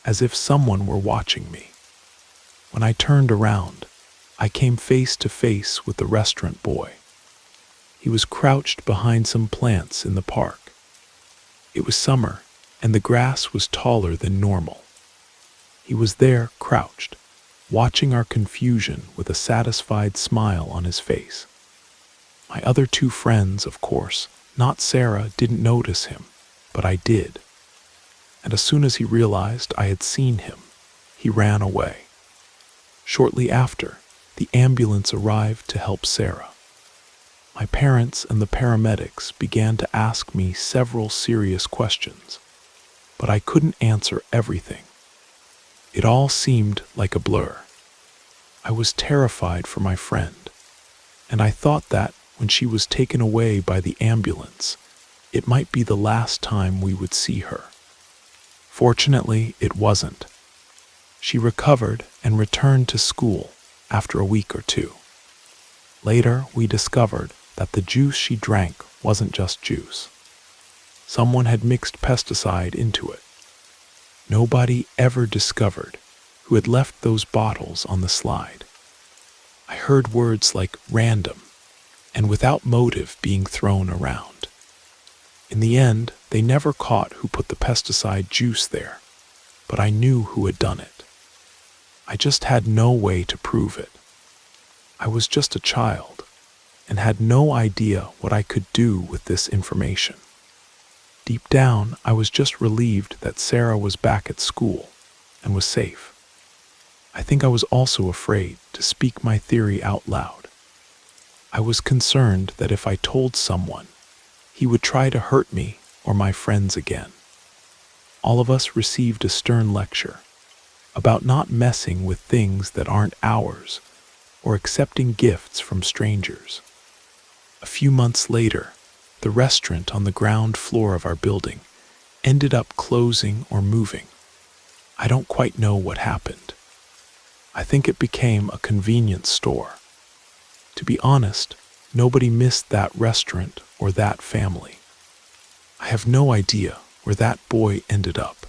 as if someone were watching me. When I turned around, I came face to face with the restaurant boy. He was crouched behind some plants in the park. It was summer, and the grass was taller than normal. He was there, crouched, watching our confusion with a satisfied smile on his face. My other two friends, of course, not Sarah, didn't notice him, but I did. And as soon as he realized I had seen him, he ran away. Shortly after, the ambulance arrived to help Sarah. My parents and the paramedics began to ask me several serious questions, but I couldn't answer everything. It all seemed like a blur. I was terrified for my friend, and I thought that when she was taken away by the ambulance, it might be the last time we would see her. Fortunately, it wasn't. She recovered and returned to school after a week or two. Later, we discovered that the juice she drank wasn't just juice. Someone had mixed pesticide into it. Nobody ever discovered who had left those bottles on the slide. I heard words like random and without motive being thrown around. In the end, they never caught who put the pesticide juice there, but I knew who had done it. I just had no way to prove it. I was just a child and had no idea what I could do with this information. Deep down, I was just relieved that Sarah was back at school and was safe. I think I was also afraid to speak my theory out loud. I was concerned that if I told someone, he would try to hurt me or my friends again. All of us received a stern lecture about not messing with things that aren't ours or accepting gifts from strangers. A few months later, the restaurant on the ground floor of our building ended up closing or moving. I don't quite know what happened. I think it became a convenience store. To be honest, Nobody missed that restaurant or that family. I have no idea where that boy ended up.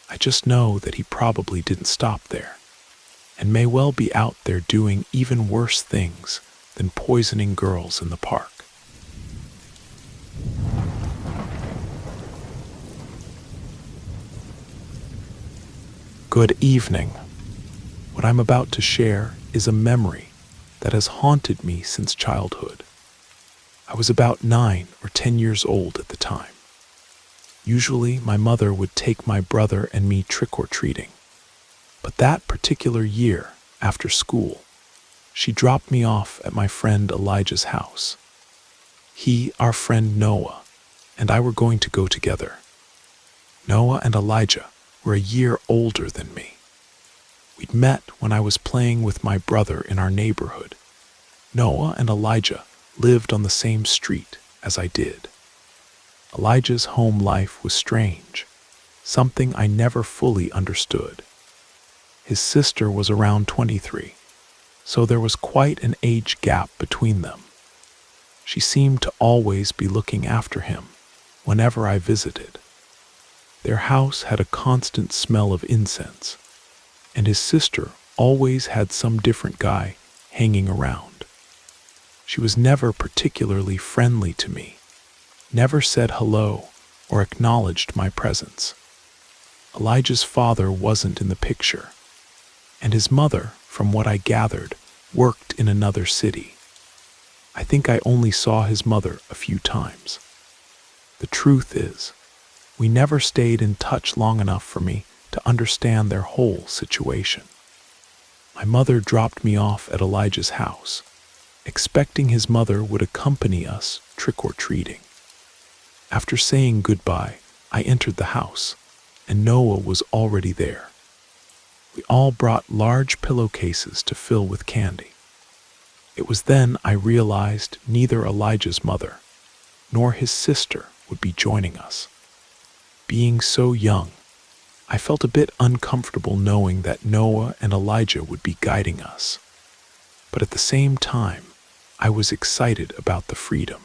I just know that he probably didn't stop there, and may well be out there doing even worse things than poisoning girls in the park. Good evening. What I'm about to share is a memory that has haunted me since childhood. I was about 9 or 10 years old at the time. Usually, my mother would take my brother and me trick-or-treating. But that particular year, after school, she dropped me off at my friend Elijah's house. He, our friend Noah, and I were going to go together. Noah and Elijah were a year older than me. We'd met when I was playing with my brother in our neighborhood. Noah and Elijah lived on the same street as I did. Elijah's home life was strange, something I never fully understood. His sister was around 23, so there was quite an age gap between them. She seemed to always be looking after him whenever I visited. Their house had a constant smell of incense, and his sister always had some different guy hanging around. She was never particularly friendly to me, never said hello or acknowledged my presence. Elijah's father wasn't in the picture, and his mother, from what I gathered, worked in another city. I think I only saw his mother a few times. The truth is, we never stayed in touch long enough for me to understand their whole situation. My mother dropped me off at Elijah's house, expecting his mother would accompany us trick-or-treating. After saying goodbye, I entered the house, and Noah was already there. We all brought large pillowcases to fill with candy. It was then I realized neither Elijah's mother nor his sister would be joining us. Being so young, I felt a bit uncomfortable knowing that Noah and Elijah would be guiding us. But at the same time, I was excited about the freedom.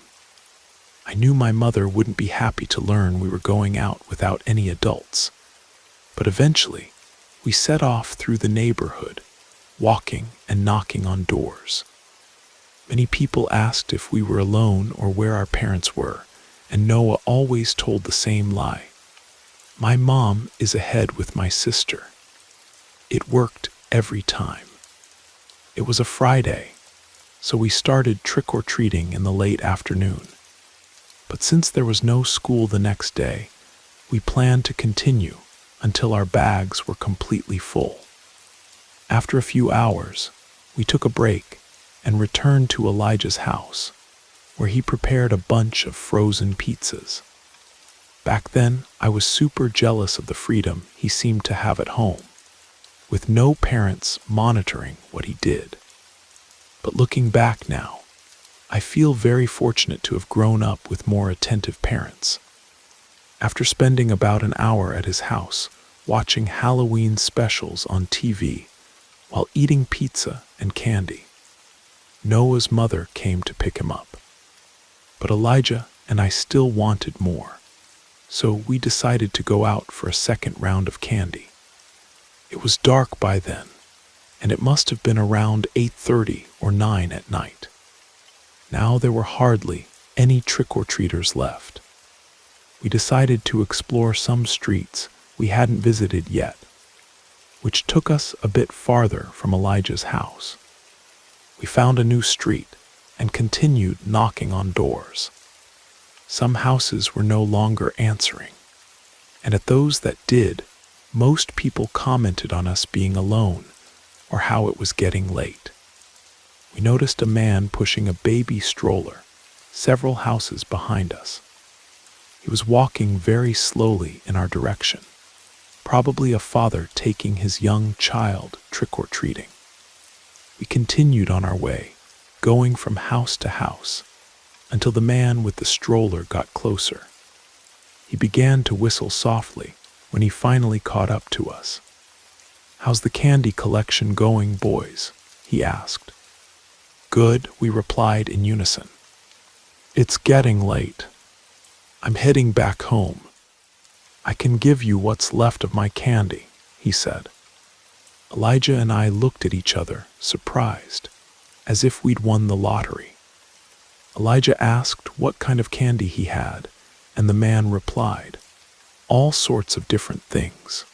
I knew my mother wouldn't be happy to learn we were going out without any adults. But eventually, we set off through the neighborhood, walking and knocking on doors. Many people asked if we were alone or where our parents were, and Noah always told the same lie. My mom is ahead with my sister. It worked every time. It was a Friday, so we started trick-or-treating in the late afternoon. But since there was no school the next day, we planned to continue until our bags were completely full. After a few hours, we took a break and returned to Elijah's house, where he prepared a bunch of frozen pizzas. Back then, I was super jealous of the freedom he seemed to have at home, with no parents monitoring what he did. But looking back now, I feel very fortunate to have grown up with more attentive parents. After spending about an hour at his house, watching Halloween specials on TV, while eating pizza and candy, Noah's mother came to pick him up. But Elijah and I still wanted more, so we decided to go out for a second round of candy. It was dark by then, and it must have been around 8:30 or 9 at night. Now there were hardly any trick-or-treaters left. We decided to explore some streets we hadn't visited yet, which took us a bit farther from Elijah's house. We found a new street and continued knocking on doors. Some houses were no longer answering, and at those that did, most people commented on us being alone or how it was getting late. We noticed a man pushing a baby stroller several houses behind us. He was walking very slowly in our direction, probably a father taking his young child trick-or-treating. We continued on our way, going from house to house, until the man with the stroller got closer. He began to whistle softly when he finally caught up to us. "How's the candy collection going, boys?" he asked. Good, we replied in unison. It's getting late. I'm heading back home. I can give you what's left of my candy, he said. Elijah and I looked at each other, surprised, as if we'd won the lottery. Elijah asked what kind of candy he had, and the man replied, all sorts of different things.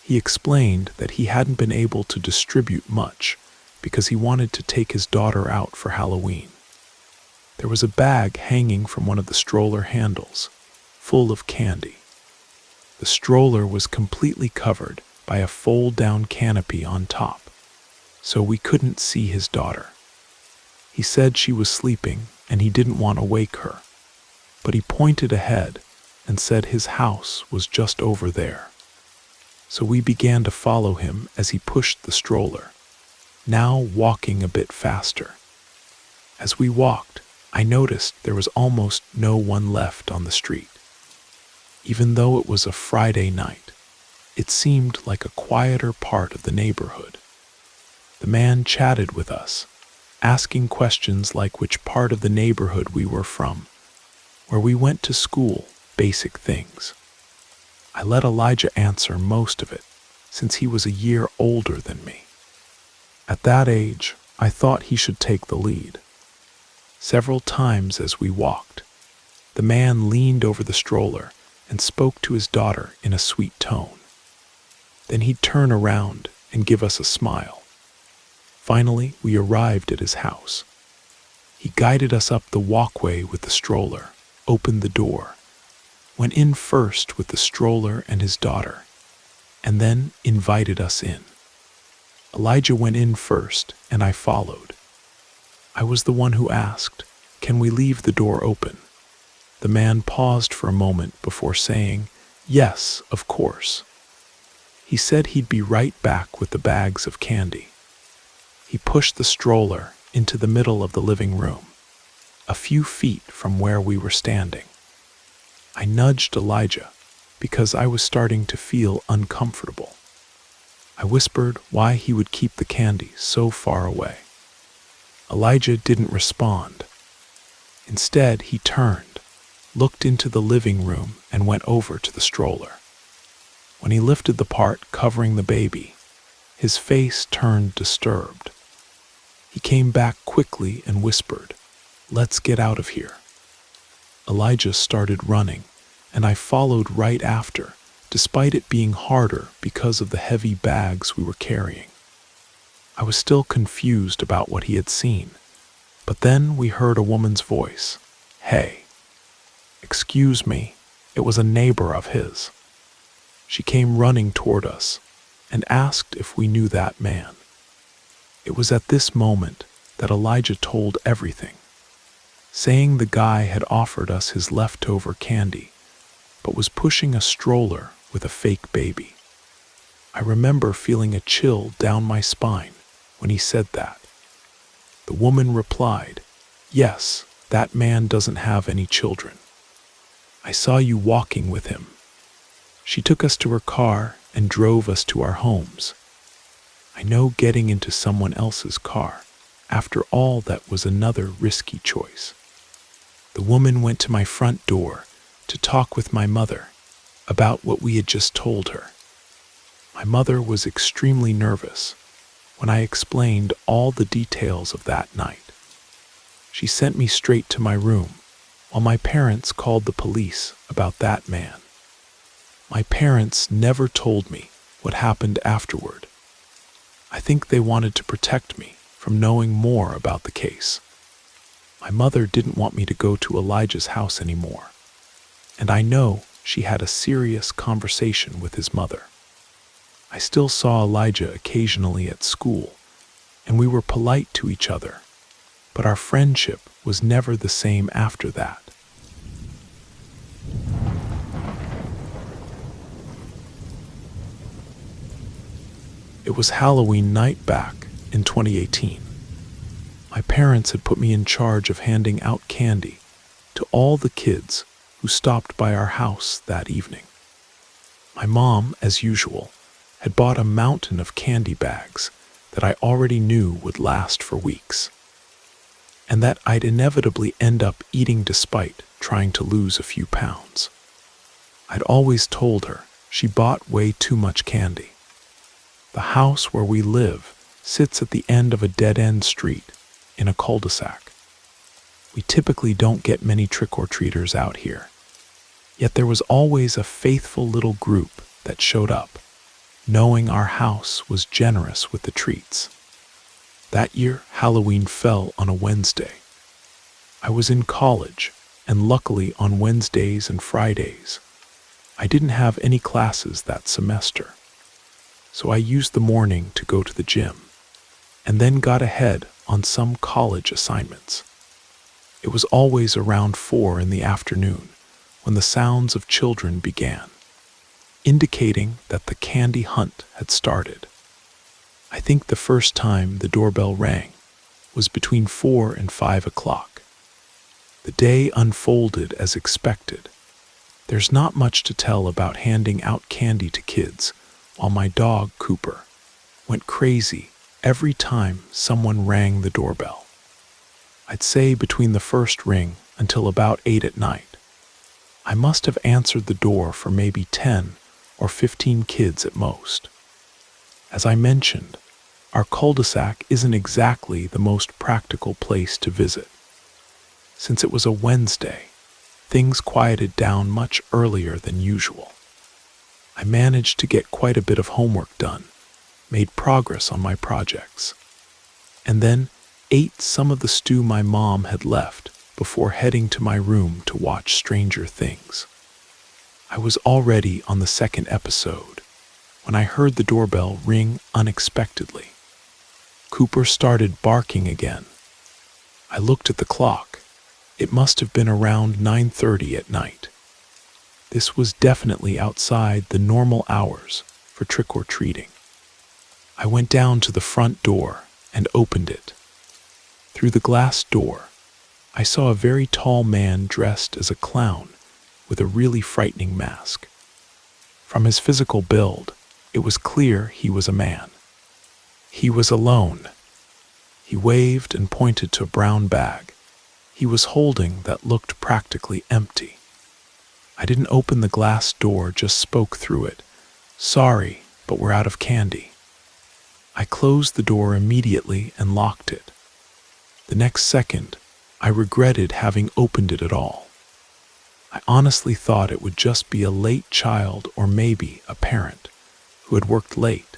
He explained that he hadn't been able to distribute much because he wanted to take his daughter out for Halloween. There was a bag hanging from one of the stroller handles, full of candy. The stroller was completely covered by a fold-down canopy on top, so we couldn't see his daughter. He said she was sleeping and he didn't want to wake her, but he pointed ahead and said his house was just over there. So we began to follow him as he pushed the stroller, now walking a bit faster. As we walked, I noticed there was almost no one left on the street. Even though it was a Friday night, it seemed like a quieter part of the neighborhood. The man chatted with us, asking questions like which part of the neighborhood we were from, where we went to school, basic things. I let Elijah answer most of it, since he was a year older than me. At that age, I thought he should take the lead. Several times as we walked, the man leaned over the stroller and spoke to his daughter in a sweet tone. Then he'd turn around and give us a smile. Finally, we arrived at his house. He guided us up the walkway with the stroller, opened the door, went in first with the stroller and his daughter, and then invited us in. Elijah went in first, and I followed. I was the one who asked, "Can we leave the door open?" The man paused for a moment before saying, "Yes, of course." He said he'd be right back with the bags of candy. He pushed the stroller into the middle of the living room, a few feet from where we were standing. I nudged Elijah because I was starting to feel uncomfortable. I whispered why he would keep the candy so far away. Elijah didn't respond. Instead, he turned, looked into the living room, and went over to the stroller. When he lifted the part covering the baby, his face turned disturbed. He came back quickly and whispered, "Let's get out of here." Elijah started running, and I followed right after, despite it being harder because of the heavy bags we were carrying. I was still confused about what he had seen, but then we heard a woman's voice. "Hey." "Excuse me," it was a neighbor of his. She came running toward us and asked if we knew that man. It was at this moment that Elijah told everything, saying the guy had offered us his leftover candy, but was pushing a stroller with a fake baby. I remember feeling a chill down my spine when he said that. The woman replied, "Yes, that man doesn't have any children. I saw you walking with him." She took us to her car and drove us to our homes. I know getting into someone else's car, after all, that was another risky choice. The woman went to my front door to talk with my mother about what we had just told her. My mother was extremely nervous when I explained all the details of that night. She sent me straight to my room, while my parents called the police about that man. My parents never told me what happened afterward. I think they wanted to protect me from knowing more about the case. My mother didn't want me to go to Elijah's house anymore, and I know she had a serious conversation with his mother. I still saw Elijah occasionally at school, and we were polite to each other, but our friendship was never the same after that. It was Halloween night back in 2018. My parents had put me in charge of handing out candy to all the kids who stopped by our house that evening. My mom, as usual, had bought a mountain of candy bags that I already knew would last for weeks. and that I'd inevitably end up eating despite trying to lose a few pounds. I'd always told her she bought way too much candy. The house where we live sits at the end of a dead-end street in a cul-de-sac. We typically don't get many trick-or-treaters out here. Yet there was always a faithful little group that showed up, knowing our house was generous with the treats. That year, Halloween fell on a Wednesday. I was in college, and luckily on Wednesdays and Fridays, I didn't have any classes that semester. So I used the morning to go to the gym, and then got ahead on some college assignments. It was always around 4 in the afternoon when the sounds of children began, indicating that the candy hunt had started. I think the first time the doorbell rang was between 4 and 5 o'clock. The day unfolded as expected. There's not much to tell about handing out candy to kids, while my dog, Cooper, went crazy every time someone rang the doorbell. I'd say between the first ring until about 8 at night. I must have answered the door for maybe 10 or 15 kids at most. As I mentioned, our cul-de-sac isn't exactly the most practical place to visit. Since it was a Wednesday, things quieted down much earlier than usual. I managed to get quite a bit of homework done, made progress on my projects, and then ate some of the stew my mom had left before heading to my room to watch Stranger Things. I was already on the second episode when I heard the doorbell ring unexpectedly. Cooper started barking again. I looked at the clock. It must have been around 9:30 at night. This was definitely outside the normal hours for trick-or-treating. I went down to the front door and opened it. Through the glass door, I saw a very tall man dressed as a clown with a really frightening mask. From his physical build, it was clear he was a man. He was alone. He waved and pointed to a brown bag he was holding that looked practically empty. I didn't open the glass door, just spoke through it. "Sorry, but we're out of candy." I closed the door immediately and locked it. The next second, I regretted having opened it at all. I honestly thought it would just be a late child or maybe a parent who had worked late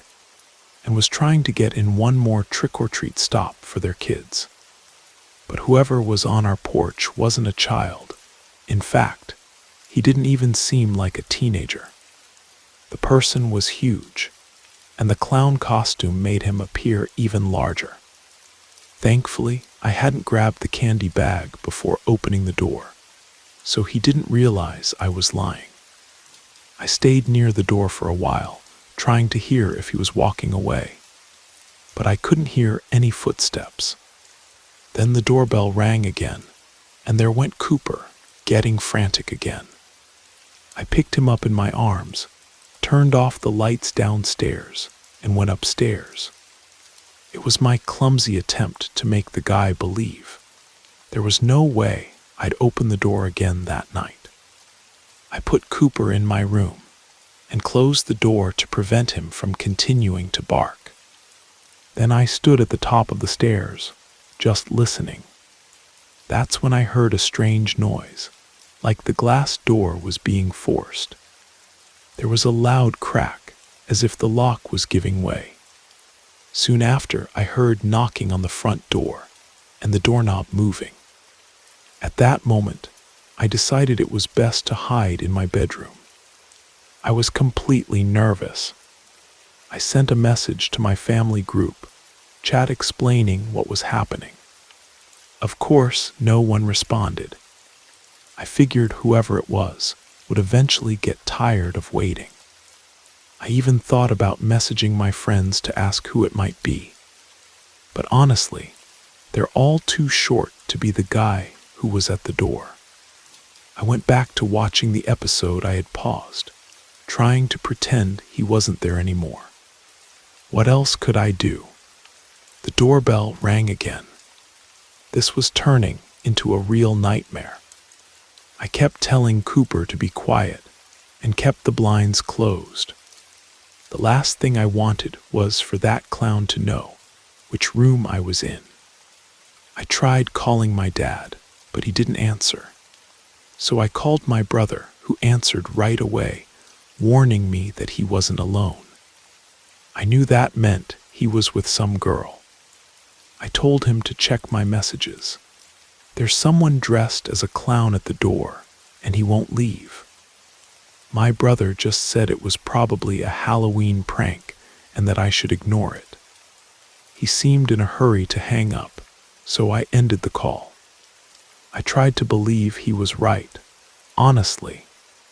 and was trying to get in one more trick-or-treat stop for their kids. But whoever was on our porch wasn't a child. In fact, he didn't even seem like a teenager. The person was huge, and the clown costume made him appear even larger. Thankfully, I hadn't grabbed the candy bag before opening the door, so he didn't realize I was lying. I stayed near the door for a while, trying to hear if he was walking away, but I couldn't hear any footsteps. Then the doorbell rang again, and there went Cooper, getting frantic again. I picked him up in my arms, turned off the lights downstairs, and went upstairs. It was my clumsy attempt to make the guy believe there was no way I'd open the door again that night. I put Cooper in my room and closed the door to prevent him from continuing to bark. Then I stood at the top of the stairs, just listening. That's when I heard a strange noise, like the glass door was being forced. There was a loud crack, as if the lock was giving way. Soon after, I heard knocking on the front door and the doorknob moving. At that moment, I decided it was best to hide in my bedroom. I was completely nervous. I sent a message to my family group chat explaining what was happening. Of course, no one responded. I figured whoever it was would eventually get tired of waiting. I even thought about messaging my friends to ask who it might be. But honestly, they're all too short to be the guy who was at the door. I went back to watching the episode I had paused, trying to pretend he wasn't there anymore. What else could I do? The doorbell rang again. This was turning into a real nightmare. I kept telling Cooper to be quiet and kept the blinds closed. The last thing I wanted was for that clown to know which room I was in. I tried calling my dad, but he didn't answer. So I called my brother, who answered right away, warning me that he wasn't alone. I knew that meant he was with some girl. I told him to check my messages. There's someone dressed as a clown at the door, and he won't leave. My brother just said it was probably a Halloween prank and that I should ignore it. He seemed in a hurry to hang up, so I ended the call. I tried to believe he was right. Honestly,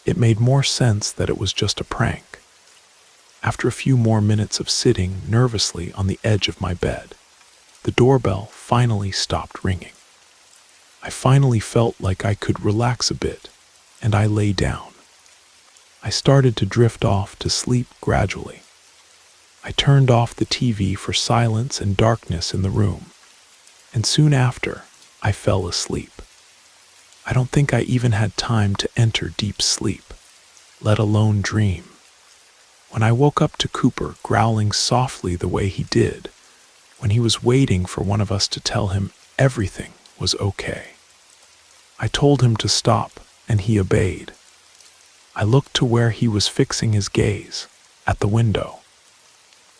it made more sense that it was just a prank. After a few more minutes of sitting nervously on the edge of my bed, the doorbell finally stopped ringing. I finally felt like I could relax a bit, and I lay down. I started to drift off to sleep gradually. I turned off the TV for silence and darkness in the room, and soon after, I fell asleep. I don't think I even had time to enter deep sleep, let alone dream. When I woke up to Cooper growling softly the way he did, when he was waiting for one of us to tell him everything was okay. I told him to stop, and he obeyed. I looked to where he was fixing his gaze, at the window.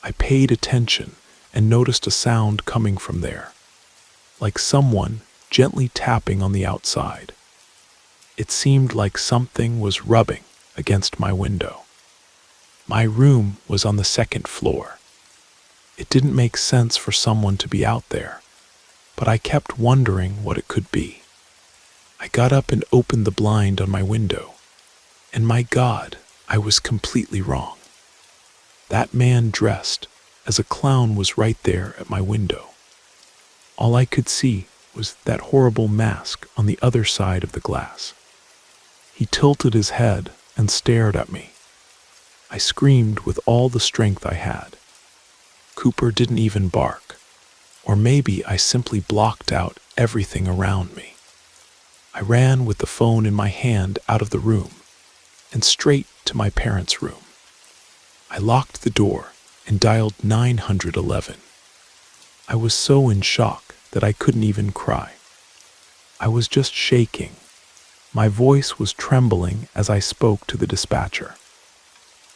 I paid attention and noticed a sound coming from there, like someone gently tapping on the outside. It seemed like something was rubbing against my window. My room was on the second floor. It didn't make sense for someone to be out there, but I kept wondering what it could be. I got up and opened the blind on my window, and my God, I was completely wrong. That man dressed as a clown was right there at my window. All I could see was that horrible mask on the other side of the glass. He tilted his head and stared at me. I screamed with all the strength I had. Cooper didn't even bark, or maybe I simply blocked out everything around me. I ran with the phone in my hand out of the room and straight to my parents' room. I locked the door and dialed 911. I was so in shock that I couldn't even cry. I was just shaking. My voice was trembling as I spoke to the dispatcher.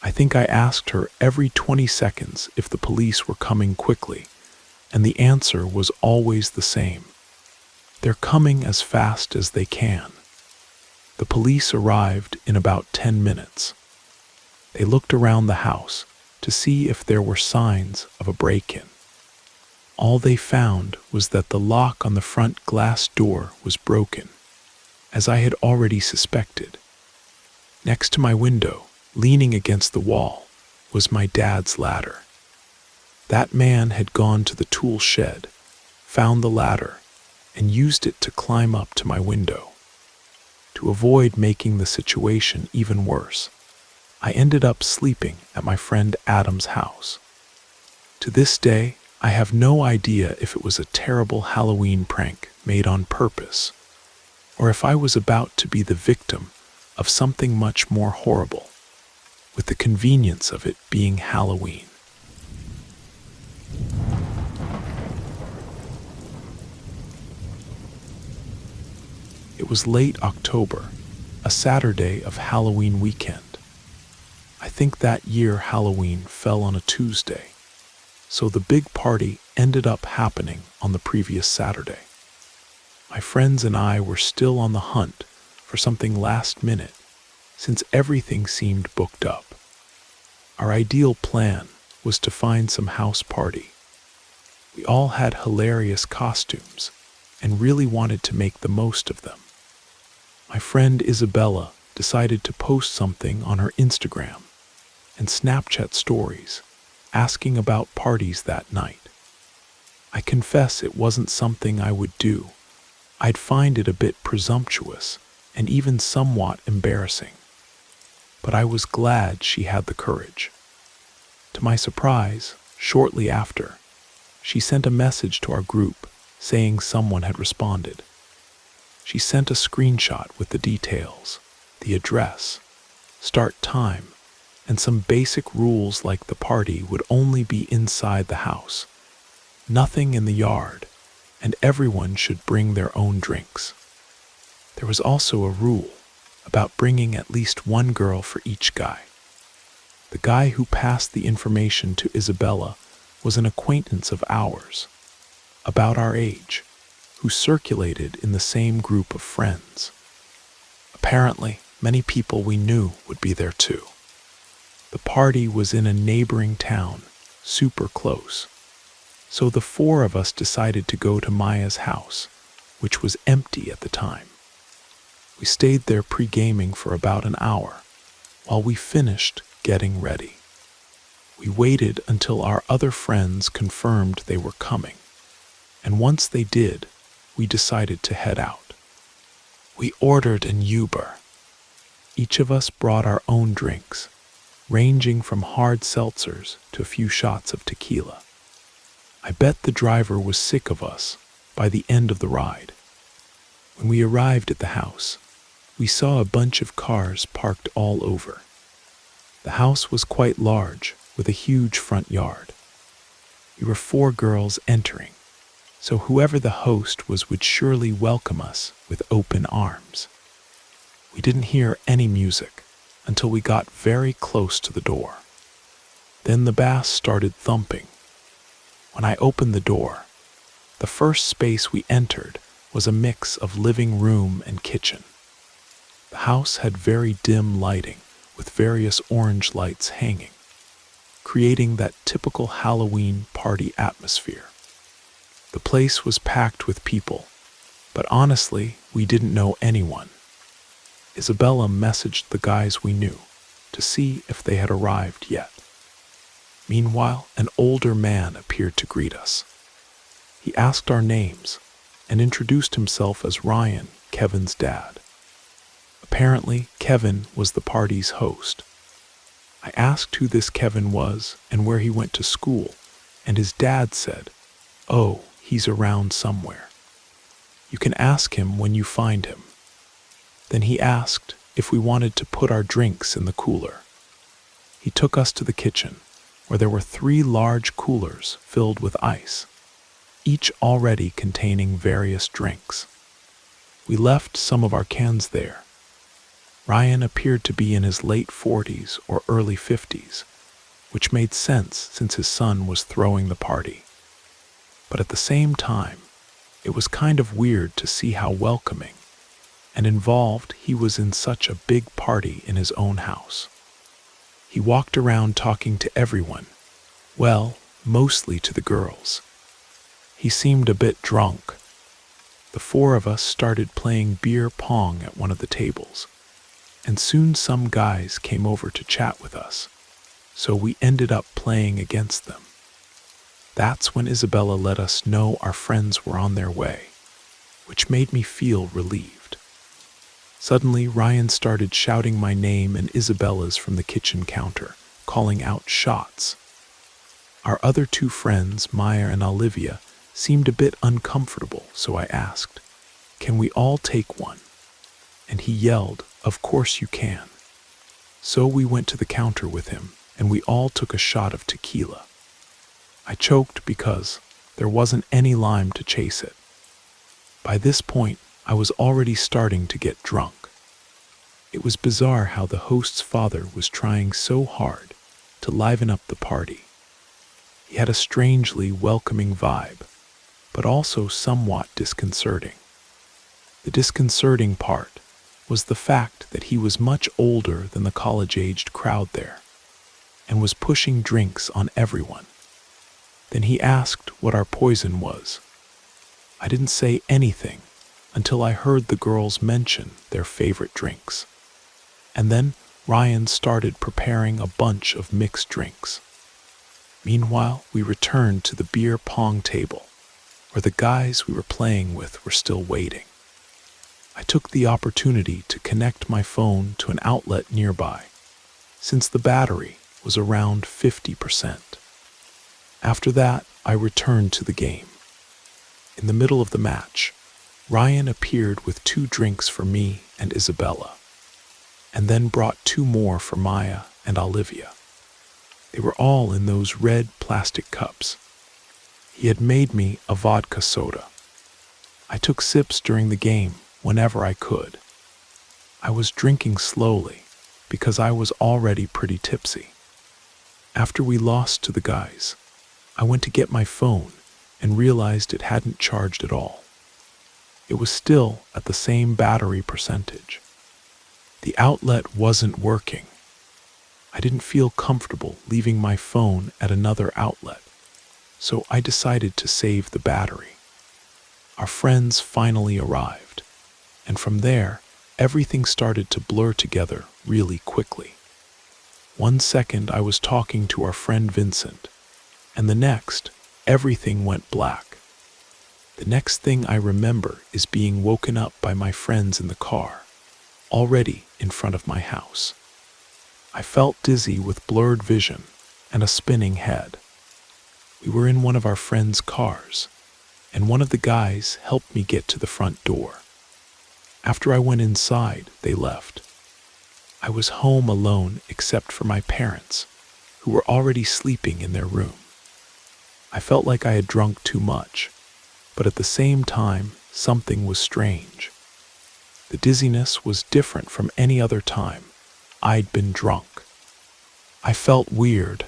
I think I asked her every 20 seconds if the police were coming quickly, and the answer was always the same. They're coming as fast as they can. The police arrived in about 10 minutes. They looked around the house to see if there were signs of a break-in. All they found was that the lock on the front glass door was broken, as I had already suspected. Next to my window, leaning against the wall, was my dad's ladder. That man had gone to the tool shed, found the ladder, and used it to climb up to my window. To avoid making the situation even worse, I ended up sleeping at my friend Adam's house. To this day, I have no idea if it was a terrible Halloween prank made on purpose, or if I was about to be the victim of something much more horrible, with the convenience of it being Halloween. It was late October, a Saturday of Halloween weekend. I think that year Halloween fell on a Tuesday, so the big party ended up happening on the previous Saturday. My friends and I were still on the hunt for something last minute, since everything seemed booked up. Our ideal plan was to find some house party. We all had hilarious costumes and really wanted to make the most of them. My friend Isabella decided to post something on her Instagram and Snapchat stories asking about parties that night. I confess it wasn't something I would do. I'd find it a bit presumptuous and even somewhat embarrassing. But I was glad she had the courage. To my surprise, shortly after, she sent a message to our group saying someone had responded. She sent a screenshot with the details, the address, start time, and some basic rules like the party would only be inside the house, nothing in the yard, and everyone should bring their own drinks. There was also a rule about bringing at least one girl for each guy. The guy who passed the information to Isabella was an acquaintance of ours, about our age, who circulated in the same group of friends. Apparently, many people we knew would be there too. The party was in a neighboring town, super close. So the four of us decided to go to Maya's house, which was empty at the time. We stayed there pre-gaming for about an hour, while we finished getting ready. We waited until our other friends confirmed they were coming, and once they did, we decided to head out. We ordered an Uber. Each of us brought our own drinks, ranging from hard seltzers to a few shots of tequila. I bet the driver was sick of us by the end of the ride. When we arrived at the house, we saw a bunch of cars parked all over. The house was quite large, with a huge front yard. We were 4 girls entering, so whoever the host was would surely welcome us with open arms. We didn't hear any music until we got very close to the door. Then the bass started thumping. When I opened the door, the first space we entered was a mix of living room and kitchen. The house had very dim lighting with various orange lights hanging, creating that typical Halloween party atmosphere. The place was packed with people, but honestly, we didn't know anyone. Isabella messaged the guys we knew to see if they had arrived yet. Meanwhile, an older man appeared to greet us. He asked our names and introduced himself as Ryan, Kevin's dad. Apparently, Kevin was the party's host. I asked who this Kevin was and where he went to school, and his dad said, "Oh, he's around somewhere. You can ask him when you find him." Then he asked if we wanted to put our drinks in the cooler. He took us to the kitchen, where there were 3 large coolers filled with ice, each already containing various drinks. We left some of our cans there. Ryan appeared to be in his late 40s or early 50s, which made sense since his son was throwing the party. But at the same time, it was kind of weird to see how welcoming and involved he was in such a big party in his own house. He walked around talking to everyone, well, mostly to the girls. He seemed a bit drunk. The 4 of us started playing beer pong at one of the tables, and soon some guys came over to chat with us, so we ended up playing against them. That's when Isabella let us know our friends were on their way, which made me feel relieved. Suddenly, Ryan started shouting my name and Isabella's from the kitchen counter, calling out shots. Our other 2 friends, Maya and Olivia, seemed a bit uncomfortable, so I asked, "Can we all take one?" And he yelled, "Of course you can." So we went to the counter with him, and we all took a shot of tequila. I choked because there wasn't any lime to chase it. By this point, I was already starting to get drunk. It was bizarre how the host's father was trying so hard to liven up the party. He had a strangely welcoming vibe, but also somewhat disconcerting. The disconcerting part was the fact that he was much older than the college-aged crowd there, and was pushing drinks on everyone. Then he asked what our poison was. I didn't say anything until I heard the girls mention their favorite drinks. And then Ryan started preparing a bunch of mixed drinks. Meanwhile, we returned to the beer pong table, where the guys we were playing with were still waiting. I took the opportunity to connect my phone to an outlet nearby, since the battery was around 50%. After that, I returned to the game. In In the middle of the match, Ryan appeared with 2 drinks for me and Isabella, and then brought 2 more for Maya and Olivia. They were all in those red plastic cups. He had made me a vodka soda. I took sips during the game whenever I could. I was drinking slowly because I was already pretty tipsy. After we lost to the guys, I went to get my phone and realized it hadn't charged at all. It was still at the same battery percentage. The outlet wasn't working. I didn't feel comfortable leaving my phone at another outlet, so I decided to save the battery. Our friends finally arrived, and from there, everything started to blur together really quickly. One second I was talking to our friend Vincent, and the next, everything went black. The next thing I remember is being woken up by my friends in the car, already in front of my house. I felt dizzy with blurred vision and a spinning head. We were in one of our friends' cars, and one of the guys helped me get to the front door. After I went inside, they left. I was home alone except for my parents, who were already sleeping in their room. I felt like I had drunk too much, but at the same time, something was strange. The dizziness was different from any other time I'd been drunk. I felt weird.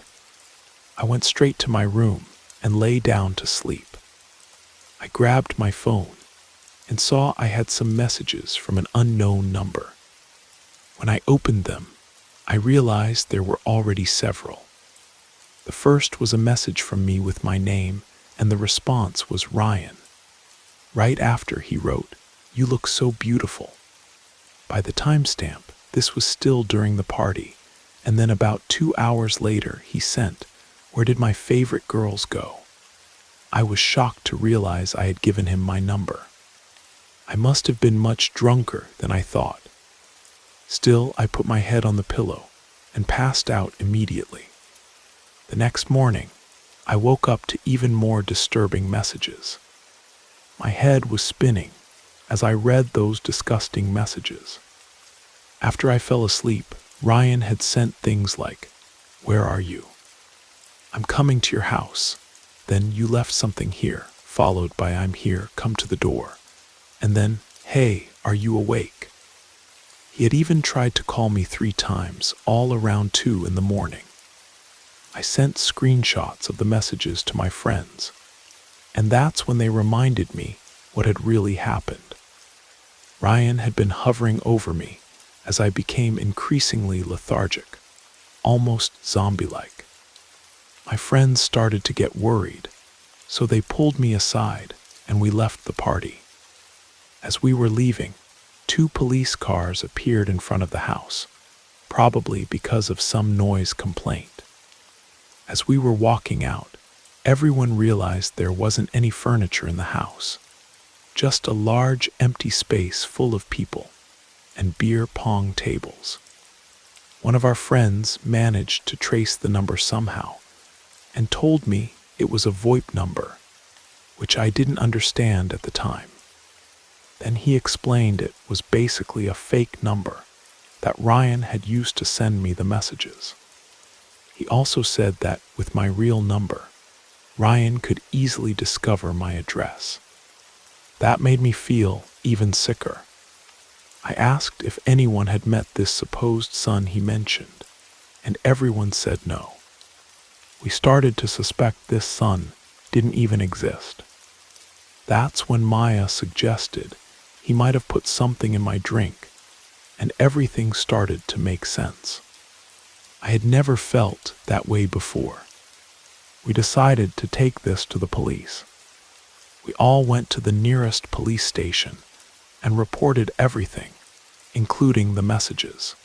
I went straight to my room and lay down to sleep. I grabbed my phone and saw I had some messages from an unknown number. When I opened them, I realized there were already several. The first was a message from me with my name, and the response was Ryan. Right after he wrote, "You look so beautiful." By the timestamp, this was still during the party, and then about 2 hours later he sent, "Where did my favorite girls go?" I was shocked to realize I had given him my number. I must have been much drunker than I thought. Still, I put my head on the pillow and passed out immediately. The next morning, I woke up to even more disturbing messages. My head was spinning as I read those disgusting messages. After I fell asleep, Ryan had sent things like, "Where are you? I'm coming to your house. Then you left something here," followed by "I'm here, come to the door." And then, "Hey, are you awake?" He had even tried to call me 3 times, all around 2 in the morning. I sent screenshots of the messages to my friends, and that's when they reminded me what had really happened. Ryan had been hovering over me as I became increasingly lethargic, almost zombie-like. My friends started to get worried, so they pulled me aside and we left the party. As we were leaving, 2 police cars appeared in front of the house, probably because of some noise complaint. As we were walking out, everyone realized there wasn't any furniture in the house, just a large empty space full of people and beer pong tables. One of our friends managed to trace the number somehow and told me it was a VoIP number, which I didn't understand at the time. Then he explained it was basically a fake number that Ryan had used to send me the messages. He also said that with my real number, Ryan could easily discover my address. That made me feel even sicker. I asked if anyone had met this supposed son he mentioned, and everyone said no. We started to suspect this son didn't even exist. That's when Maya suggested he might have put something in my drink, and everything started to make sense. I had never felt that way before. We decided to take this to the police. We all went to the nearest police station and reported everything, including the messages.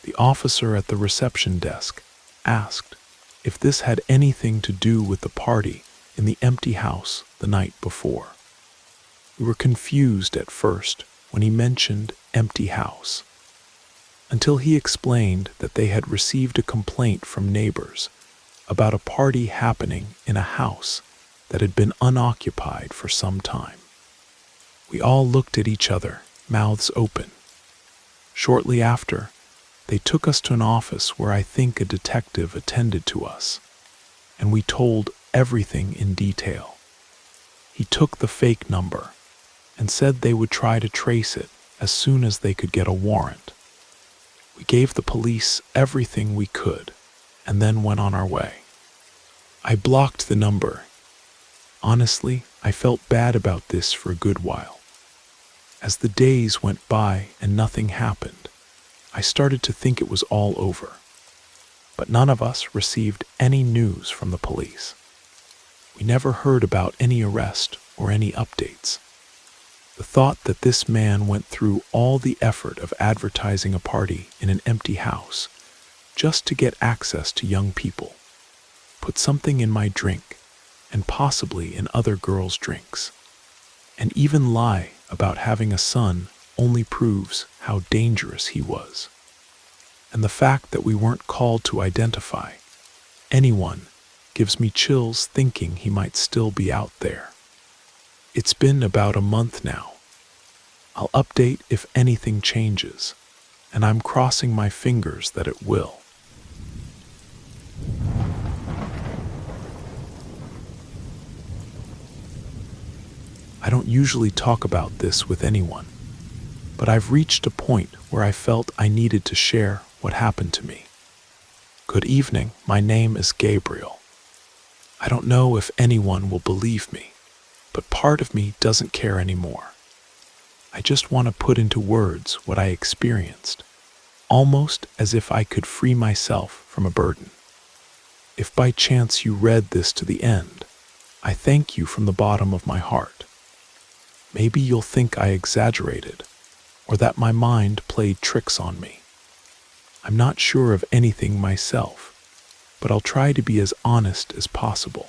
The officer at the reception desk asked if this had anything to do with the party in the empty house the night before. We were confused at first when he mentioned empty house, until he explained that they had received a complaint from neighbors about a party happening in a house that had been unoccupied for some time. We all looked at each other, mouths open. Shortly after, they took us to an office where I think a detective attended to us, and we told everything in detail. He took the fake number and said they would try to trace it as soon as they could get a warrant. We gave the police everything we could and then went on our way. I blocked the number. Honestly, I felt bad about this for a good while. As the days went by and nothing happened, I started to think it was all over. But none of us received any news from the police. We never heard about any arrest or any updates. The thought that this man went through all the effort of advertising a party in an empty house just to get access to young people, put something in my drink and possibly in other girls' drinks, and even lie about having a son only proves how dangerous he was. And the fact that we weren't called to identify anyone gives me chills thinking he might still be out there. It's been about a month now. I'll update if anything changes, and I'm crossing my fingers that it will. I don't usually talk about this with anyone, but I've reached a point where I felt I needed to share what happened to me. Good evening, my name is Gabriel. I don't know if anyone will believe me, but part of me doesn't care anymore. I just want to put into words what I experienced, almost as if I could free myself from a burden. If by chance you read this to the end, I thank you from the bottom of my heart. Maybe you'll think I exaggerated, or that my mind played tricks on me. I'm not sure of anything myself, but I'll try to be as honest as possible.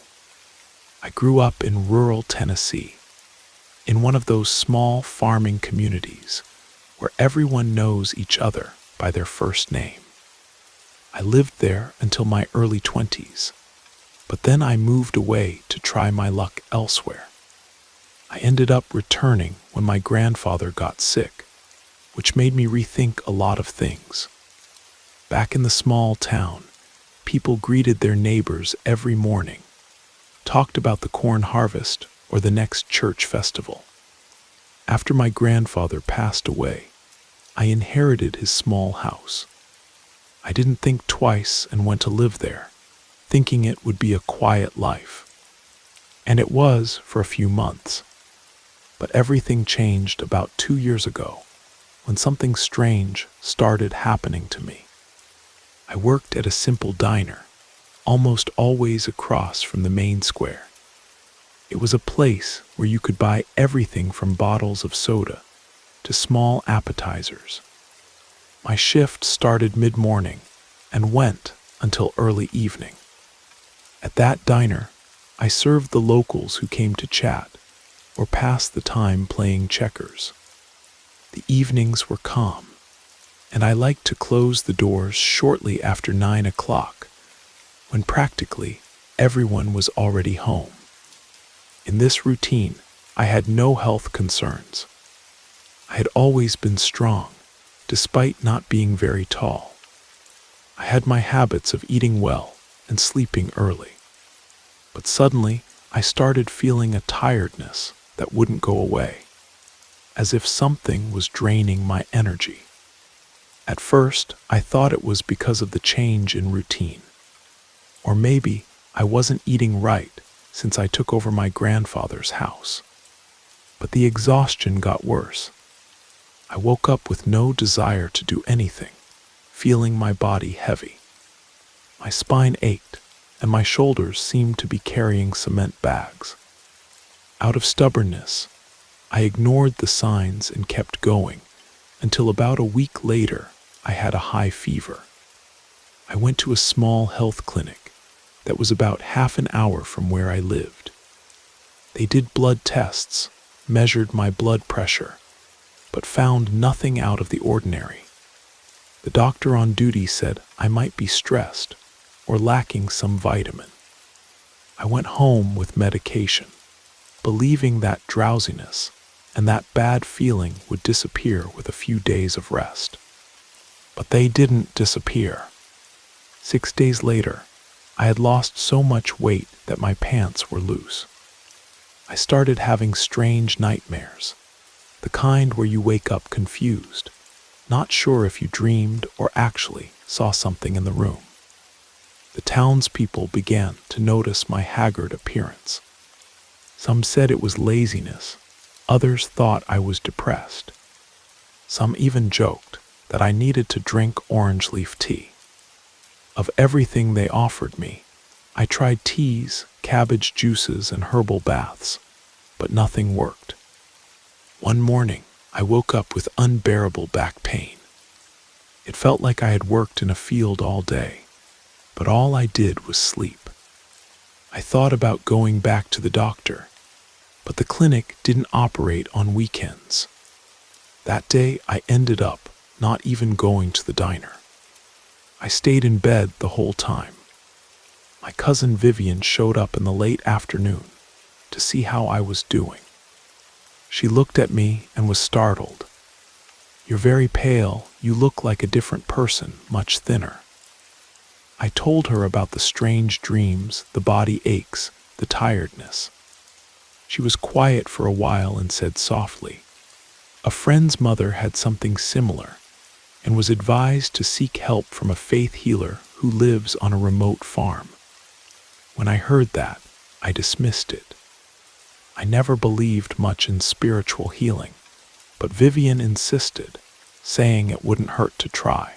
I grew up in rural Tennessee, in one of those small farming communities where everyone knows each other by their first name. I lived there until my early 20s, but then I moved away to try my luck elsewhere. I ended up returning when my grandfather got sick, which made me rethink a lot of things. Back in the small town, people greeted their neighbors every morning, talked about the corn harvest or the next church festival. After my grandfather passed away, I inherited his small house. I didn't think twice and went to live there, thinking it would be a quiet life. And it was for a few months. But everything changed about 2 years ago, when something strange started happening to me. I worked at a simple diner, almost always across from the main square. It was a place where you could buy everything from bottles of soda to small appetizers. My shift started mid-morning and went until early evening. At that diner, I served the locals who came to chat or pass the time playing checkers. The evenings were calm, and I liked to close the doors shortly after 9 o'clock, when practically everyone was already home. In this routine, I had no health concerns. I had always been strong, despite not being very tall. I had my habits of eating well and sleeping early. But suddenly, I started feeling a tiredness that wouldn't go away, as if something was draining my energy. At first, I thought it was because of the change in routine. Or maybe I wasn't eating right since I took over my grandfather's house. But the exhaustion got worse. I woke up with no desire to do anything, feeling my body heavy. My spine ached, and my shoulders seemed to be carrying cement bags. Out of stubbornness, I ignored the signs and kept going until about a week later I had a high fever. I went to a small health clinic that was about half an hour from where I lived. They did blood tests, measured my blood pressure, but found nothing out of the ordinary. The doctor on duty said I might be stressed or lacking some vitamin. I went home with medication, believing that drowsiness and that bad feeling would disappear with a few days of rest. But they didn't disappear. 6 days later, I had lost so much weight that my pants were loose. I started having strange nightmares, the kind where you wake up confused, not sure if you dreamed or actually saw something in the room. The townspeople began to notice my haggard appearance. Some said it was laziness, others thought I was depressed. Some even joked that I needed to drink orange leaf tea. Of everything they offered me, I tried teas, cabbage juices, and herbal baths, but nothing worked. One morning, I woke up with unbearable back pain. It felt like I had worked in a field all day, but all I did was sleep. I thought about going back to the doctor, but the clinic didn't operate on weekends. That day, I ended up not even going to the diner. I stayed in bed the whole time. My cousin Vivian showed up in the late afternoon to see how I was doing. She looked at me and was startled. "You're very pale. You look like a different person, much thinner." I told her about the strange dreams, the body aches, the tiredness. She was quiet for a while and said softly, "A friend's mother had something similar and was advised to seek help from a faith healer who lives on a remote farm." When I heard that, I dismissed it. I never believed much in spiritual healing, but Vivian insisted, saying it wouldn't hurt to try.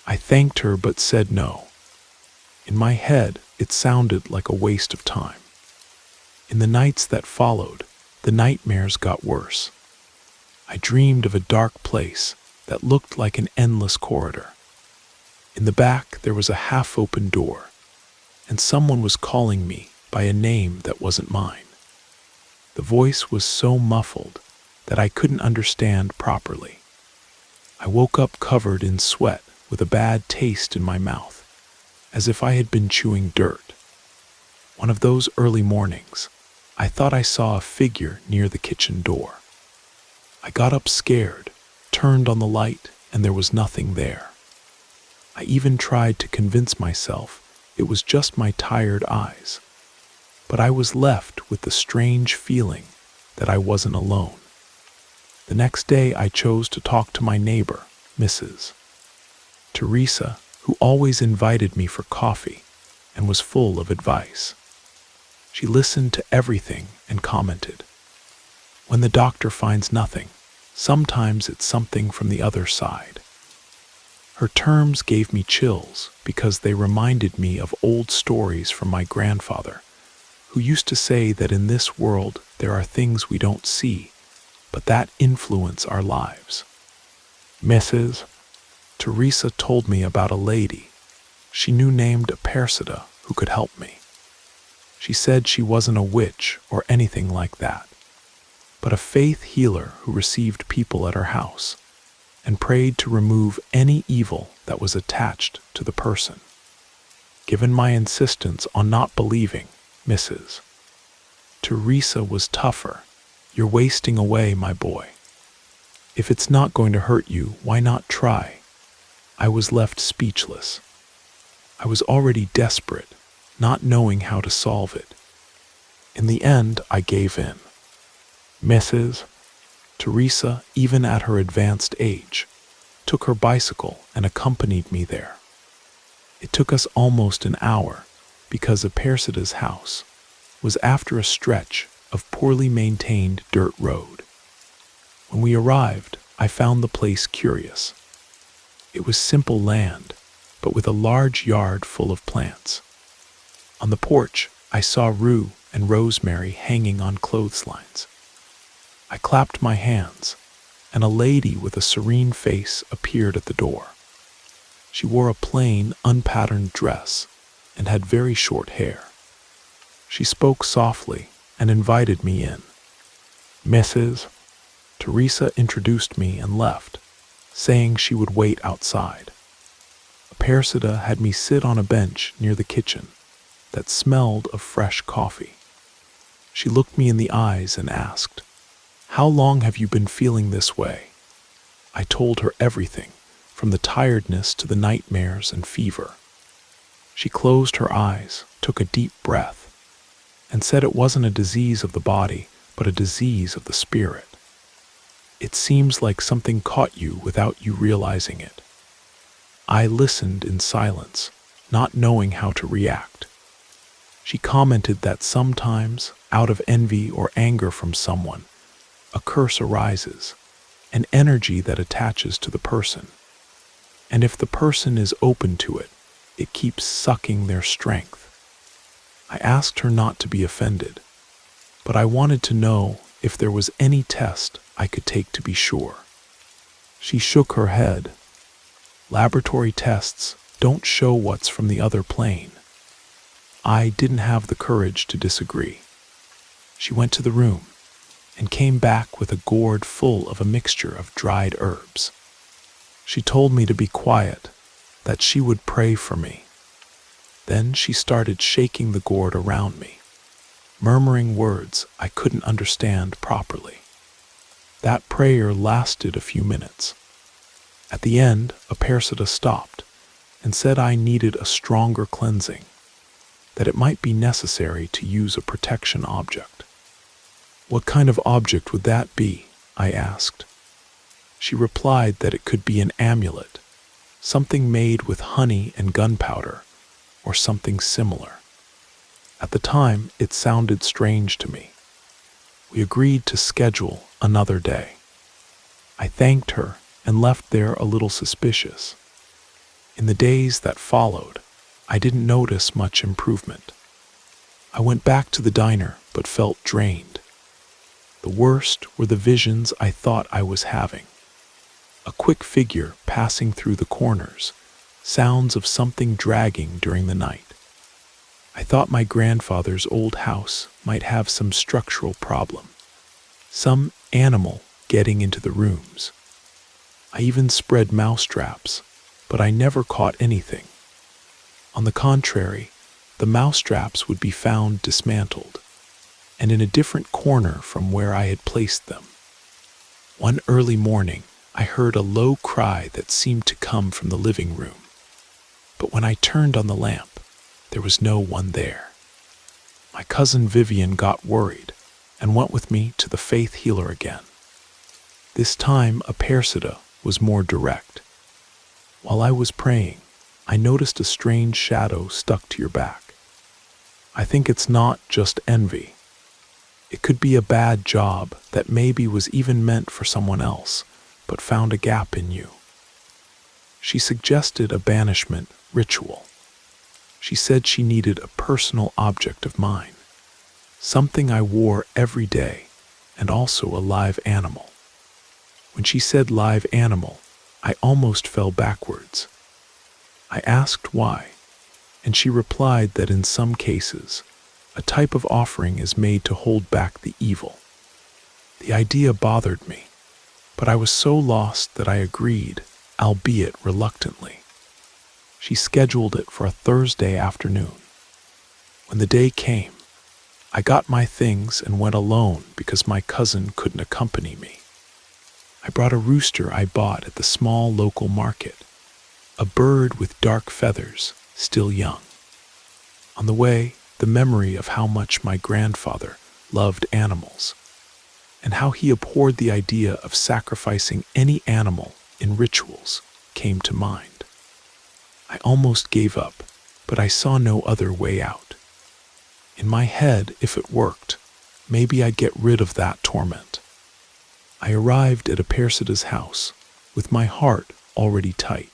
I thanked her but said no. In my head, it sounded like a waste of time. In the nights that followed, the nightmares got worse. I dreamed of a dark place that looked like an endless corridor. In the back, there was a half-open door, and someone was calling me by a name that wasn't mine. The voice was so muffled that I couldn't understand properly. I woke up covered in sweat with a bad taste in my mouth, as if I had been chewing dirt. One of those early mornings, I thought I saw a figure near the kitchen door. I got up scared, turned on the light, and there was nothing there. I even tried to convince myself it was just my tired eyes, but I was left with the strange feeling that I wasn't alone. The next day, I chose to talk to my neighbor, Mrs. Teresa, who always invited me for coffee and was full of advice. She listened to everything and commented, "When the doctor finds nothing, sometimes it's something from the other side." Her terms gave me chills because they reminded me of old stories from my grandfather, who used to say that in this world there are things we don't see, but that influence our lives. Mrs. Teresa told me about a lady she knew named Persida who could help me. She said she wasn't a witch or anything like that, but a faith healer who received people at her house and prayed to remove any evil that was attached to the person. Given my insistence on not believing, Mrs. Teresa was tougher. "You're wasting away, my boy. If it's not going to hurt you, why not try?" I was left speechless. I was already desperate, not knowing how to solve it. In the end, I gave in. Mrs. Teresa, even at her advanced age, took her bicycle and accompanied me there. It took us almost an hour because Persida's house was after a stretch of poorly maintained dirt road. When we arrived, I found the place curious. It was simple land, but with a large yard full of plants. On the porch, I saw rue and rosemary hanging on clotheslines. I clapped my hands, and a lady with a serene face appeared at the door. She wore a plain, unpatterned dress and had very short hair. She spoke softly and invited me in. Mrs. Teresa introduced me and left, saying she would wait outside. Persida had me sit on a bench near the kitchen, that smelled of fresh coffee. She looked me in the eyes and asked, "How long have you been feeling this way?" I told her everything, from the tiredness to the nightmares and fever. She closed her eyes, took a deep breath, and said it wasn't a disease of the body, but a disease of the spirit. "It seems like something caught you without you realizing it." I listened in silence, not knowing how to react. She commented that sometimes, out of envy or anger from someone, a curse arises, an energy that attaches to the person. And if the person is open to it, it keeps sucking their strength. I asked her not to be offended, but I wanted to know if there was any test I could take to be sure. She shook her head. "Laboratory tests don't show what's from the other plane." I didn't have the courage to disagree. She went to the room and came back with a gourd full of a mixture of dried herbs. She told me to be quiet, that she would pray for me. Then she started shaking the gourd around me, murmuring words I couldn't understand properly. That prayer lasted a few minutes. At the end, Apersita stopped and said I needed a stronger cleansing, that it might be necessary to use a protection object. "What kind of object would that be?" I asked. She replied that it could be an amulet, something made with honey and gunpowder, or something similar. At the time, it sounded strange to me. We agreed to schedule another day. I thanked her and left there a little suspicious. In the days that followed, I didn't notice much improvement. I went back to the diner but felt drained. The worst were the visions I thought I was having. A quick figure passing through the corners, sounds of something dragging during the night. I thought my grandfather's old house might have some structural problem, some animal getting into the rooms. I even spread mouse traps, but I never caught anything. On the contrary, the mouse traps would be found dismantled, and in a different corner from where I had placed them. One early morning, I heard a low cry that seemed to come from the living room. But when I turned on the lamp, there was no one there. My cousin Vivian got worried and went with me to the faith healer again. This time, Apersita was more direct. "While I was praying, I noticed a strange shadow stuck to your back. I think it's not just envy. It could be a bad job that maybe was even meant for someone else, but found a gap in you." She suggested a banishment ritual. She said she needed a personal object of mine, something I wore every day, and also a live animal. When she said live animal, I almost fell backwards. I asked why, and she replied that in some cases, a type of offering is made to hold back the evil. The idea bothered me, but I was so lost that I agreed, albeit reluctantly. She scheduled it for a Thursday afternoon. When the day came, I got my things and went alone because my cousin couldn't accompany me. I brought a rooster I bought at the small local market, a bird with dark feathers, still young. On the way, the memory of how much my grandfather loved animals, and how he abhorred the idea of sacrificing any animal in rituals, came to mind. I almost gave up, but I saw no other way out. In my head, if it worked, maybe I'd get rid of that torment. I arrived at Apersita's house, with my heart already tight.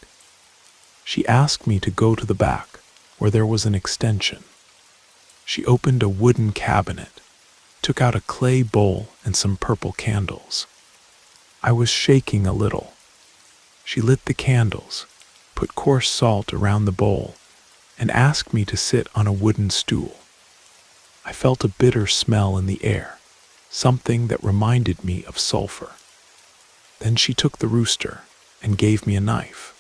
She asked me to go to the back, where there was an extension. She opened a wooden cabinet, took out a clay bowl and some purple candles. I was shaking a little. She lit the candles, put coarse salt around the bowl, and asked me to sit on a wooden stool. I felt a bitter smell in the air, something that reminded me of sulfur. Then she took the rooster and gave me a knife,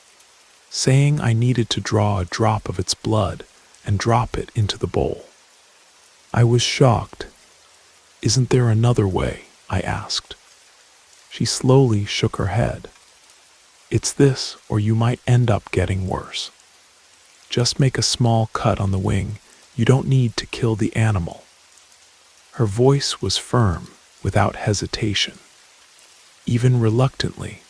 saying I needed to draw a drop of its blood and drop it into the bowl. I was shocked. "Isn't there another way?" I asked. She slowly shook her head. "It's this, or you might end up getting worse. Just make a small cut on the wing. You don't need to kill the animal." Her voice was firm, without hesitation. Even reluctantly,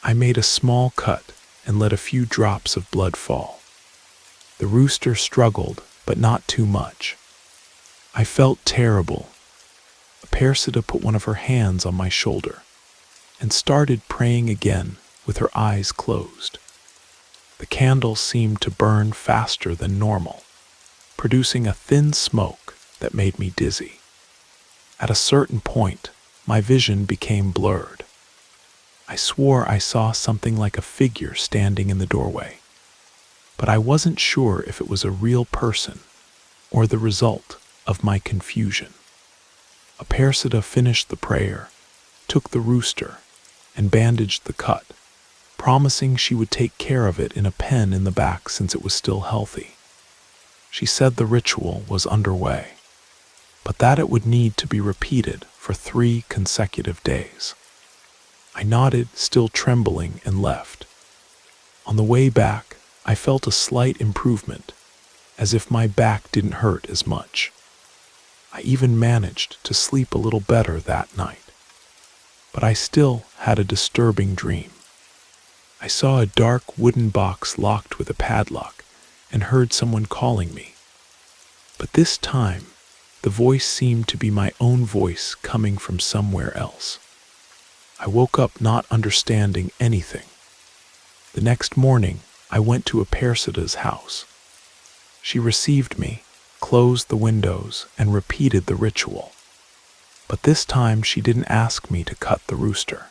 I made a small cut and let a few drops of blood fall. The rooster struggled, but not too much. I felt terrible. Apersida put one of her hands on my shoulder and started praying again with her eyes closed. The candle seemed to burn faster than normal, producing a thin smoke that made me dizzy. At a certain point, my vision became blurred. I swore I saw something like a figure standing in the doorway, but I wasn't sure if it was a real person or the result of my confusion. Apersida finished the prayer, took the rooster, and bandaged the cut, promising she would take care of it in a pen in the back since it was still healthy. She said the ritual was underway, but that it would need to be repeated for 3 consecutive days. I nodded, still trembling, and left. On the way back, I felt a slight improvement, as if my back didn't hurt as much. I even managed to sleep a little better that night. But I still had a disturbing dream. I saw a dark wooden box locked with a padlock and heard someone calling me. But this time, the voice seemed to be my own voice coming from somewhere else. I woke up not understanding anything. The next morning, I went to Apersida's house. She received me, closed the windows, and repeated the ritual. But this time she didn't ask me to cut the rooster.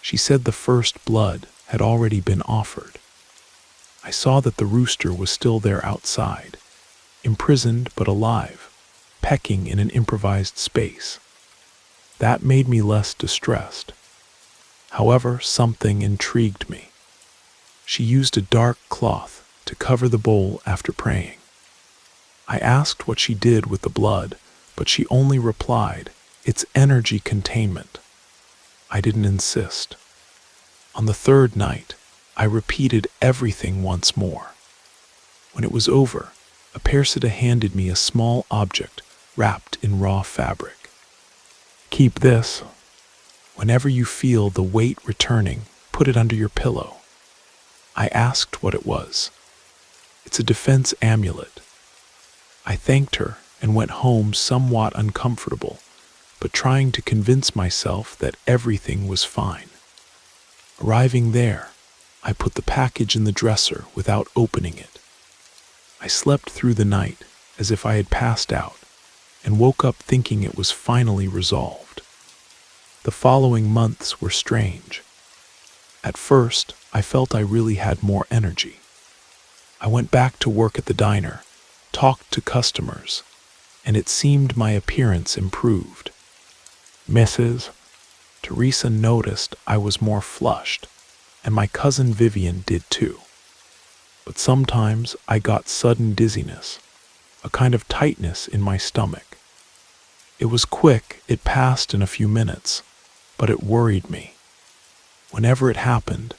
She said the first blood had already been offered. I saw that the rooster was still there outside, imprisoned but alive, pecking in an improvised space. That made me less distressed. However, something intrigued me. She used a dark cloth to cover the bowl after praying. I asked what she did with the blood, but she only replied, "It's energy containment." I didn't insist. On the 3rd night, I repeated everything once more. When it was over, Apersida handed me a small object wrapped in raw fabric. "Keep this. Whenever you feel the weight returning, put it under your pillow." I asked what it was. "It's a defense amulet." I thanked her and went home somewhat uncomfortable, but trying to convince myself that everything was fine. Arriving there, I put the package in the dresser without opening it. I slept through the night as if I had passed out, and woke up thinking it was finally resolved. The following months were strange. At first, I felt I really had more energy. I went back to work at the diner, talked to customers, and it seemed my appearance improved. Mrs. Teresa noticed I was more flushed, and my cousin Vivian did too. But sometimes I got sudden dizziness, a kind of tightness in my stomach. It was quick, it passed in a few minutes, but it worried me. Whenever it happened,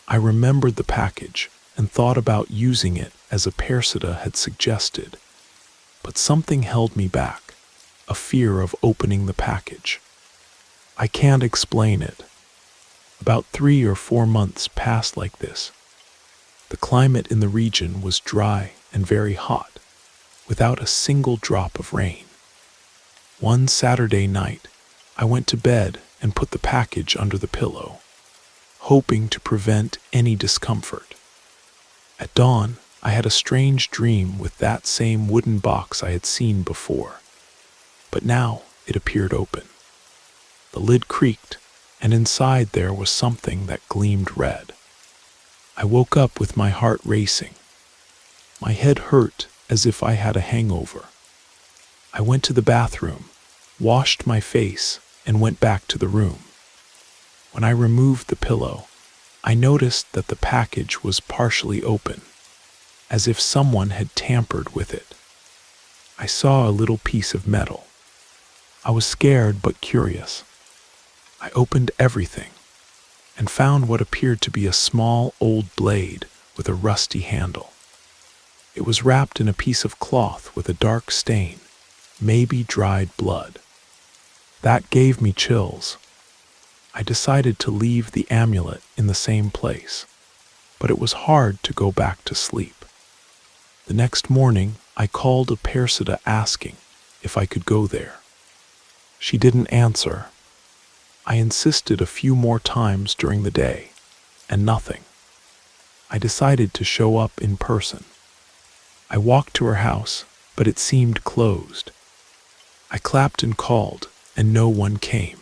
I remembered the package and thought about using it as Apersida had suggested. But something held me back, a fear of opening the package. I can't explain it. About 3 or 4 months passed like this. The climate in the region was dry and very hot, without a single drop of rain. One Saturday night, I went to bed and put the package under the pillow, hoping to prevent any discomfort. At dawn, I had a strange dream with that same wooden box I had seen before, but now it appeared open. The lid creaked, and inside there was something that gleamed red. I woke up with my heart racing. My head hurt as if I had a hangover. I went to the bathroom, washed my face, and went back to the room. When I removed the pillow, I noticed that the package was partially open, as if someone had tampered with it. I saw a little piece of metal. I was scared but curious. I opened everything and found what appeared to be a small old blade with a rusty handle. It was wrapped in a piece of cloth with a dark stain, maybe dried blood. That gave me chills. I decided to leave the amulet in the same place, but it was hard to go back to sleep. The next morning, I called a Persida asking if I could go there. She didn't answer. I insisted a few more times during the day, and nothing. I decided to show up in person. I walked to her house, but it seemed closed. I clapped and called, and no one came.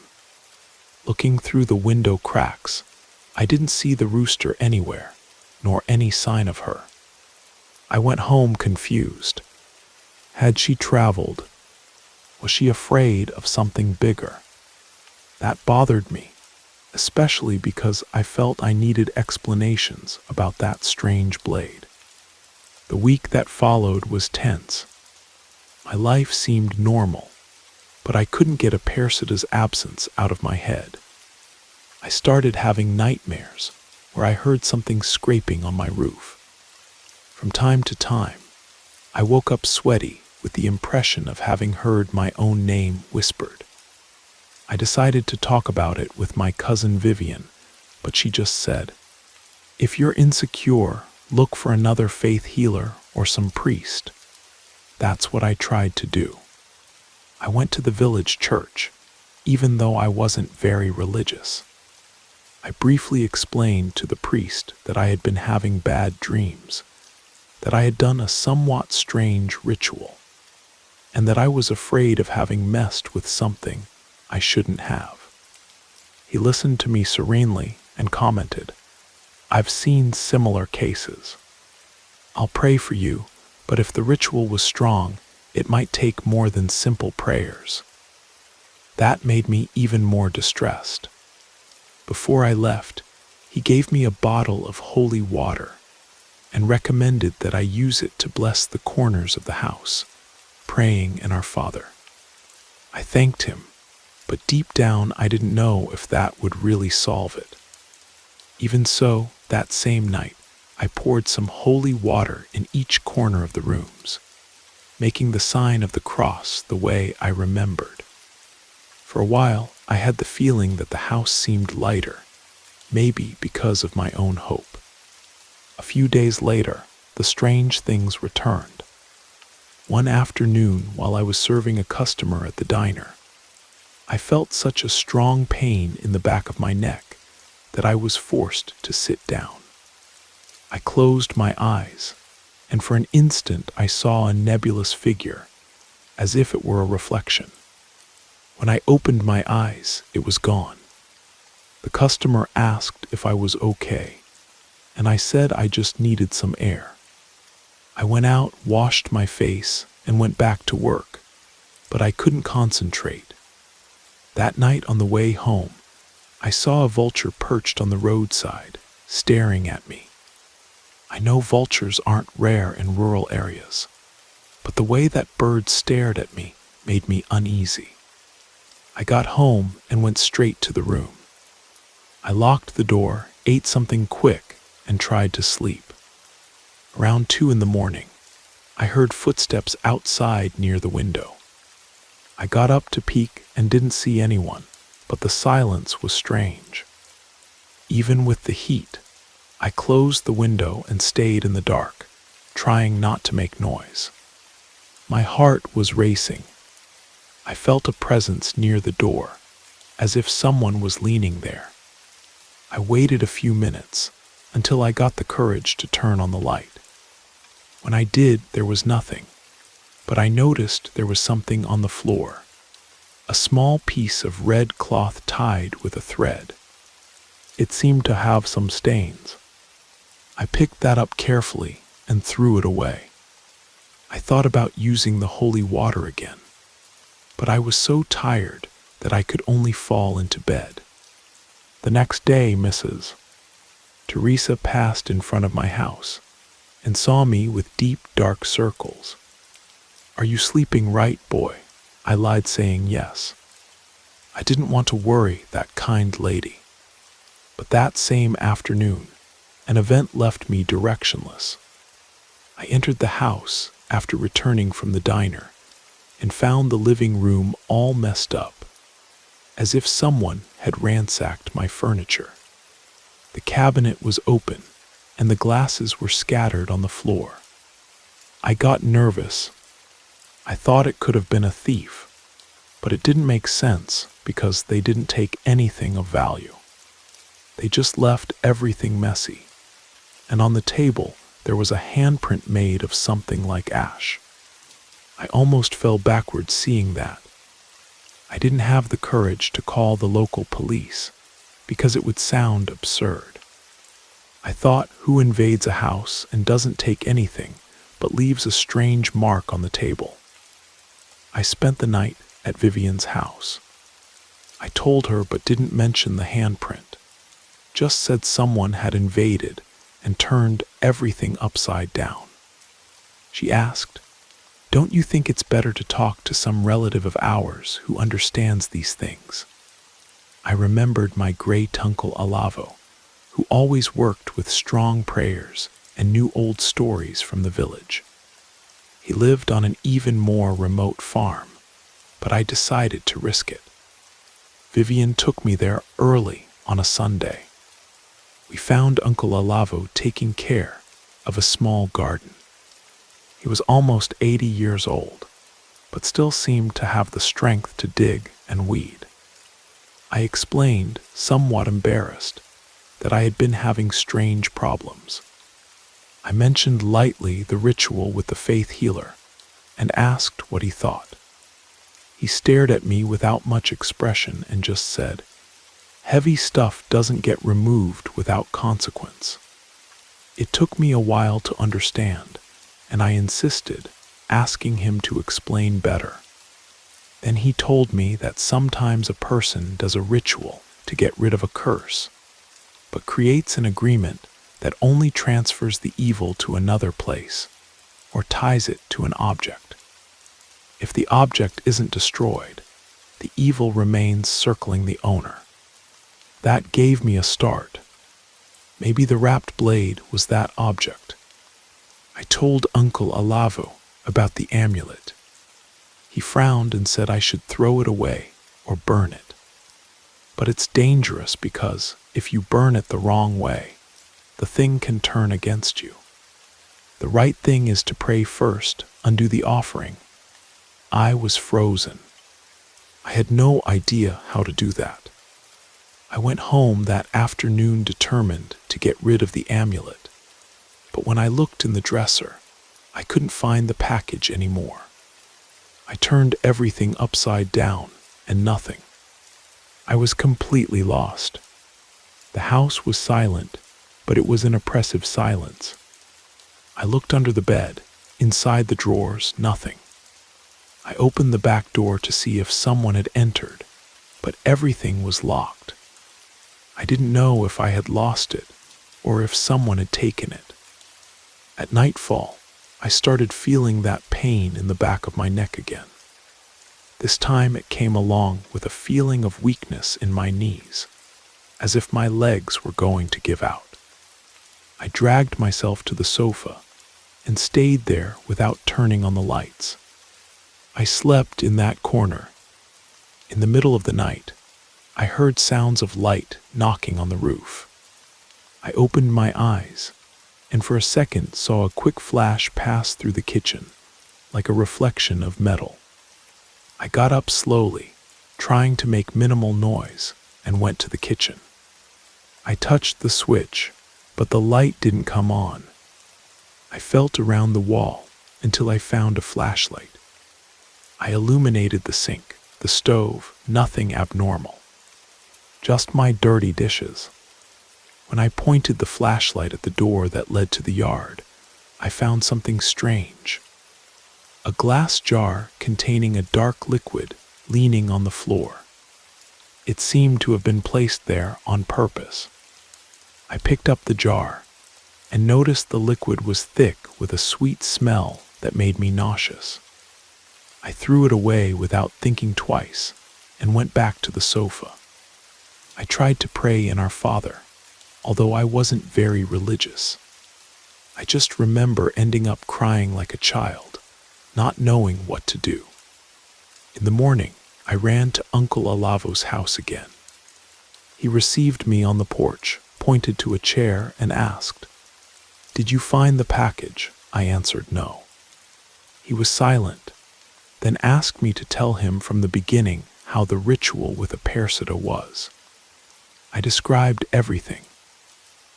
Looking through the window cracks, I didn't see the rooster anywhere, nor any sign of her. I went home confused. Had she traveled? Was she afraid of something bigger? That bothered me, especially because I felt I needed explanations about that strange blade. The week that followed was tense. My life seemed normal, but I couldn't get a Persida's absence out of my head. I started having nightmares where I heard something scraping on my roof. From time to time, I woke up sweaty with the impression of having heard my own name whispered. I decided to talk about it with my cousin Vivian, but she just said, "If you're insecure, look for another faith healer or some priest." That's what I tried to do. I went to the village church, even though I wasn't very religious. I briefly explained to the priest that I had been having bad dreams, that I had done a somewhat strange ritual, and that I was afraid of having messed with something I shouldn't have. He listened to me serenely and commented, "I've seen similar cases. I'll pray for you, but if the ritual was strong, it might take more than simple prayers." That made me even more distressed. Before I left, he gave me a bottle of holy water and recommended that I use it to bless the corners of the house, praying in Our Father. I thanked him, but deep down I didn't know if that would really solve it. Even so, that same night, I poured some holy water in each corner of the rooms, making the sign of the cross the way I remembered. For a while, I had the feeling that the house seemed lighter, maybe because of my own hope. A few days later, the strange things returned. One afternoon, while I was serving a customer at the diner, I felt such a strong pain in the back of my neck that I was forced to sit down. I closed my eyes, and for an instant I saw a nebulous figure, as if it were a reflection. When I opened my eyes, it was gone. The customer asked if I was okay, and I said I just needed some air. I went out, washed my face, and went back to work, but I couldn't concentrate. That night on the way home, I saw a vulture perched on the roadside, staring at me. I know vultures aren't rare in rural areas, but the way that bird stared at me made me uneasy. I got home and went straight to the room. I locked the door, ate something quick, and tried to sleep. Around 2 in the morning, I heard footsteps outside near the window. I got up to peek and didn't see anyone, but the silence was strange. Even with the heat, I closed the window and stayed in the dark, trying not to make noise. My heart was racing. I felt a presence near the door, as if someone was leaning there. I waited a few minutes until I got the courage to turn on the light. When I did, there was nothing, but I noticed there was something on the floor, a small piece of red cloth tied with a thread. It seemed to have some stains. I picked that up carefully and threw it away. I thought about using the holy water again, but I was so tired that I could only fall into bed. The next day, Mrs. Teresa passed in front of my house. and saw me with deep, dark circles. "Are you sleeping right, boy?" I lied, saying yes. I didn't want to worry that kind lady. But that same afternoon, an event left me directionless. I entered the house after returning from the diner and found the living room all messed up, as if someone had ransacked my furniture. The cabinet was open, and the glasses were scattered on the floor. I got nervous. I thought it could have been a thief, but it didn't make sense because they didn't take anything of value. They just left everything messy, and on the table there was a handprint made of something like ash. I almost fell backwards seeing that. I didn't have the courage to call the local police because it would sound absurd. I thought, who invades a house and doesn't take anything but leaves a strange mark on the table? I spent the night at Vivian's house. I told her but didn't mention the handprint, just said someone had invaded and turned everything upside down. She asked, "Don't you think it's better to talk to some relative of ours who understands these things?" I remembered my great uncle Alavo, who always worked with strong prayers and knew old stories from the village. He lived on an even more remote farm, but I decided to risk it. Vivian took me there early on a Sunday. We found Uncle Alavo taking care of a small garden. He was almost 80 years old, but still seemed to have the strength to dig and weed. I explained, somewhat embarrassed, that I had been having strange problems. I mentioned lightly the ritual with the faith healer and asked what he thought. He stared at me without much expression and just said, "Heavy stuff doesn't get removed without consequence." It took me a while to understand, and I insisted, asking him to explain better. Then he told me that sometimes a person does a ritual to get rid of a curse, but creates an agreement that only transfers the evil to another place or ties it to an object. If the object isn't destroyed, the evil remains circling the owner. That gave me a start. Maybe the wrapped blade was that object. I told Uncle Alavo about the amulet. He frowned and said I should throw it away or burn it. But it's dangerous because if you burn it the wrong way, the thing can turn against you. The right thing is to pray first, undo the offering. I was frozen. I had no idea how to do that. I went home that afternoon determined to get rid of the amulet, but when I looked in the dresser, I couldn't find the package anymore. I turned everything upside down and nothing. I was completely lost. The house was silent, but it was an oppressive silence. I looked under the bed, inside the drawers, nothing. I opened the back door to see if someone had entered, but everything was locked. I didn't know if I had lost it or if someone had taken it. At nightfall, I started feeling that pain in the back of my neck again. This time it came along with a feeling of weakness in my knees, as if my legs were going to give out. I dragged myself to the sofa and stayed there without turning on the lights. I slept in that corner. In the middle of the night, I heard sounds of light knocking on the roof. I opened my eyes, and for a second saw a quick flash pass through the kitchen, like a reflection of metal. I got up slowly, trying to make minimal noise, and went to the kitchen. I touched the switch, but the light didn't come on. I felt around the wall until I found a flashlight. I illuminated the sink, the stove, nothing abnormal. Just my dirty dishes. When I pointed the flashlight at the door that led to the yard, I found something strange. A glass jar containing a dark liquid leaning on the floor. It seemed to have been placed there on purpose. I picked up the jar. and noticed the liquid was thick with a sweet smell that made me nauseous. I threw it away without thinking twice and went back to the sofa. I tried to pray in Our Father, although I wasn't very religious. I just remember ending up crying like a child, not knowing what to do. In the morning, I ran to Uncle Olavo's house again. He received me on the porch, pointed to a chair, and asked, "Did you find the package?" I answered no. He was silent, then asked me to tell him from the beginning how the ritual with a persida was. I described everything.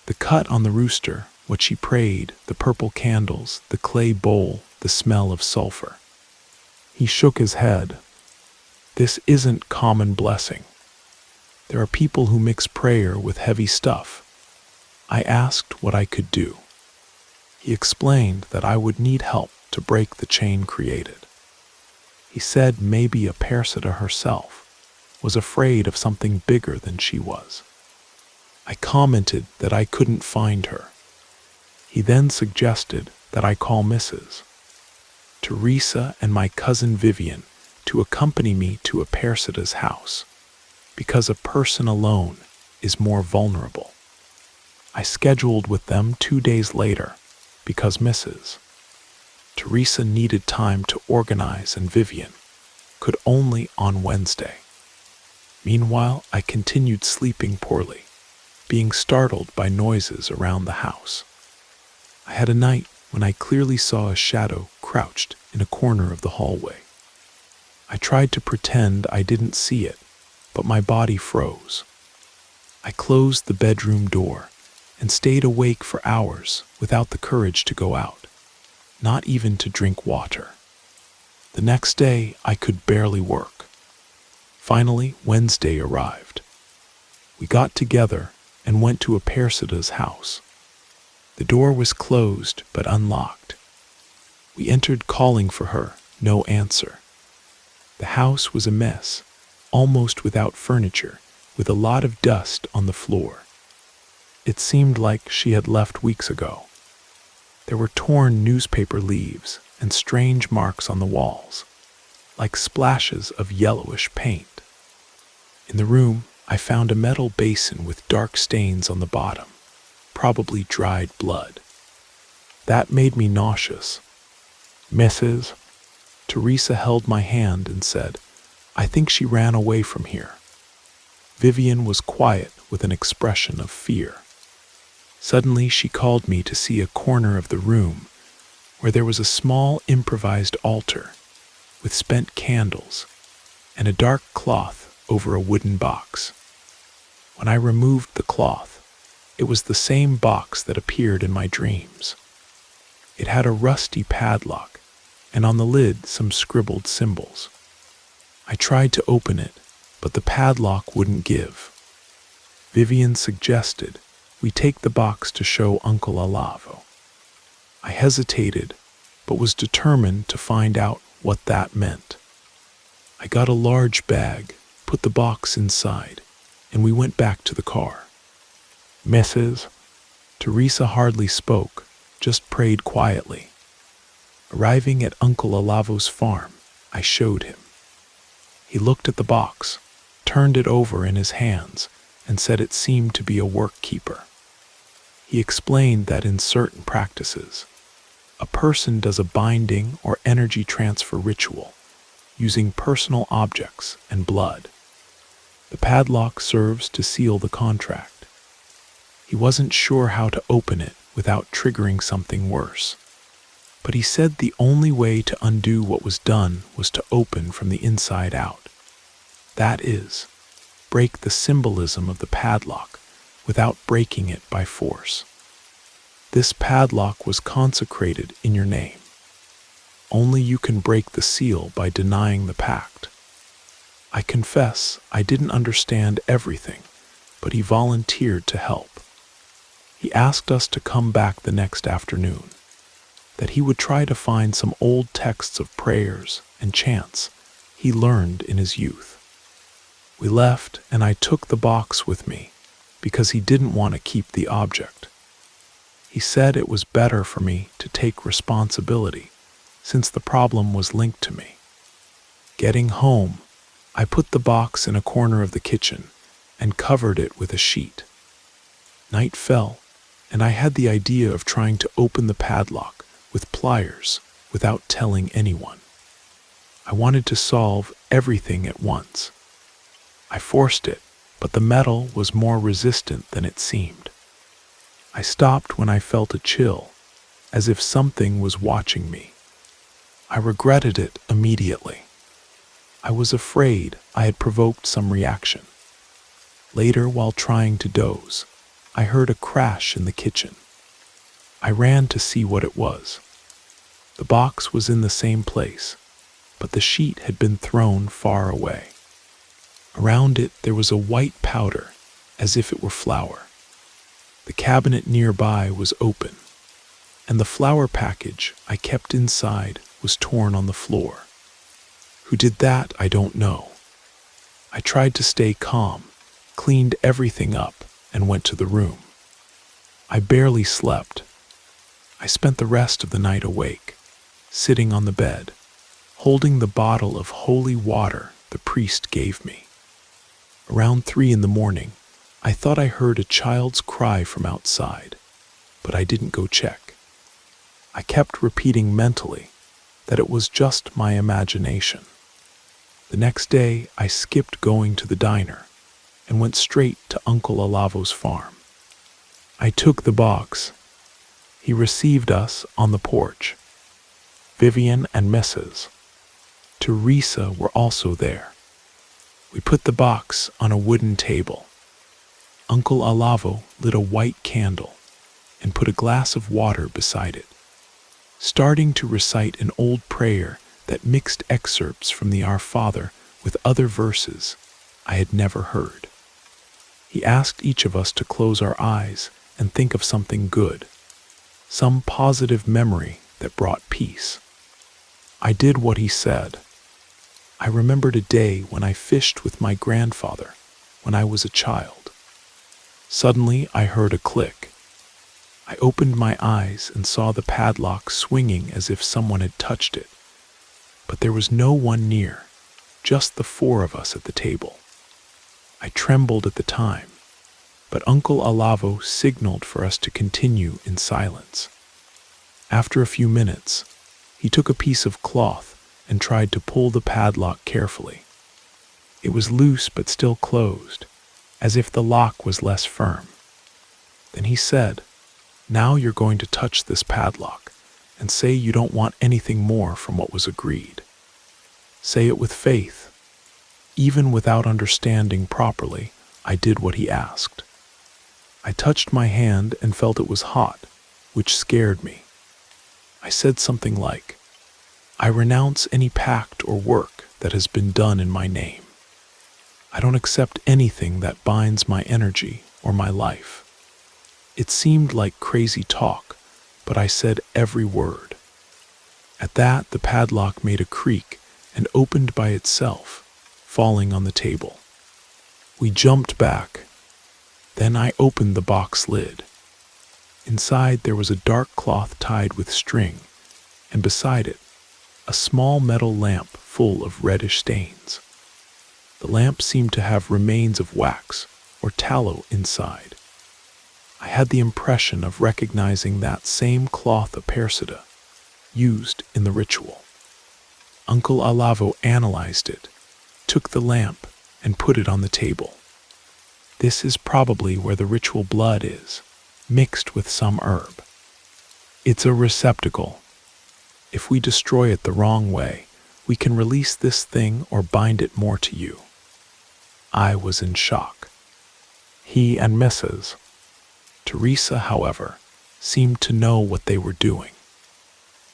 The cut on the rooster, what she prayed, the purple candles, the clay bowl, the smell of sulfur. He shook his head. This isn't common blessing. There are people who mix prayer with heavy stuff. I asked what I could do. He explained that I would need help to break the chain created. He said maybe a persida herself was afraid of something bigger than she was. I commented that I couldn't find her. He then suggested that I call Mrs. Teresa and my cousin Vivian to accompany me to a persida's house, because a person alone is more vulnerable. I scheduled with them 2 days later because Mrs. Teresa needed time to organize and Vivian could only on Wednesday. Meanwhile, I continued sleeping poorly, being startled by noises around the house. I had a night when I clearly saw a shadow crouched in a corner of the hallway. I tried to pretend I didn't see it, but my body froze. I closed the bedroom door and stayed awake for hours without the courage to go out, not even to drink water. The next day, I could barely work. Finally, Wednesday arrived. We got together and went to a persida's house. The door was closed but unlocked. We entered calling for her, no answer. The house was a mess, almost without furniture, with a lot of dust on the floor. It seemed like she had left weeks ago. There were torn newspaper leaves and strange marks on the walls, like splashes of yellowish paint. In the room, I found a metal basin with dark stains on the bottom, probably dried blood. That made me nauseous. Mrs. Teresa held my hand and said, "I think she ran away from here." Vivian was quiet with an expression of fear. Suddenly she called me to see a corner of the room where there was a small improvised altar with spent candles and a dark cloth over a wooden box. When I removed the cloth, it was the same box that appeared in my dreams. It had a rusty padlock, and on the lid some scribbled symbols. I tried to open it, but the padlock wouldn't give. Vivian suggested we take the box to show Uncle Olavo. I hesitated, but was determined to find out what that meant. I got a large bag, put the box inside, and we went back to the car. Mrs. Teresa hardly spoke, just prayed quietly. Arriving at Uncle Olavo's farm, I showed him. He looked at the box, turned it over in his hands, and said it seemed to be a work keeper. He explained that in certain practices, a person does a binding or energy transfer ritual using personal objects and blood. The padlock serves to seal the contract. He wasn't sure how to open it without triggering something worse, but he said the only way to undo what was done was to open from the inside out. That is, break the symbolism of the padlock without breaking it by force. This padlock was consecrated in your name. Only you can break the seal by denying the pact. I confess I didn't understand everything, but he volunteered to help. He asked us to come back the next afternoon, that he would try to find some old texts of prayers and chants he learned in his youth. We left, and I took the box with me because he didn't want to keep the object. He said it was better for me to take responsibility, since the problem was linked to me. Getting home, I put the box in a corner of the kitchen and covered it with a sheet. Night fell, and I had the idea of trying to open the padlock with pliers without telling anyone. I wanted to solve everything at once. I forced it, but the metal was more resistant than it seemed. I stopped when I felt a chill, as if something was watching me. I regretted it immediately. I was afraid I had provoked some reaction. Later, while trying to doze, I heard a crash in the kitchen. I ran to see what it was. The box was in the same place, but the sheet had been thrown far away. Around it there was a white powder, as if it were flour. The cabinet nearby was open, and the flour package I kept inside was torn on the floor. Who did that, I don't know. I tried to stay calm, cleaned everything up, and went to the room. I barely slept. I spent the rest of the night awake, sitting on the bed, holding the bottle of holy water the priest gave me. Around 3 a.m, I thought I heard a child's cry from outside, but I didn't go check. I kept repeating mentally that it was just my imagination. The next day, I skipped going to the diner and went straight to Uncle Olavo's farm. I took the box. He received us on the porch. Vivian and Mrs. Teresa were also there. We put the box on a wooden table. Uncle Olavo lit a white candle and put a glass of water beside it, starting to recite an old prayer that mixed excerpts from the Our Father with other verses I had never heard. He asked each of us to close our eyes and think of something good, some positive memory that brought peace. I did what he said. I remembered a day when I fished with my grandfather when I was a child. Suddenly, I heard a click. I opened my eyes and saw the padlock swinging as if someone had touched it. But there was no one near, just the 4 of us at the table. I trembled at the time, but Uncle Olavo signaled for us to continue in silence. After a few minutes, he took a piece of cloth and tried to pull the padlock carefully. It was loose but still closed, as if the lock was less firm. Then he said, "Now you're going to touch this padlock and say you don't want anything more from what was agreed. Say it with faith." Even without understanding properly, I did what he asked. I touched my hand and felt it was hot, which scared me. I said something like, "I renounce any pact or work that has been done in my name. I don't accept anything that binds my energy or my life." It seemed like crazy talk, but I said every word. At that, the padlock made a creak and opened by itself, falling on the table. We jumped back. Then I opened the box lid. Inside there was a dark cloth tied with string, and beside it, a small metal lamp full of reddish stains. The lamp seemed to have remains of wax or tallow inside. I had the impression of recognizing that same cloth apersida used in the ritual. Uncle Olavo analyzed it, took the lamp, and put it on the table. This is probably where the ritual blood is, mixed with some herb. It's a receptacle. If we destroy it the wrong way, we can release this thing or bind it more to you. I was in shock. He and Mrs. Teresa, however, seemed to know what they were doing.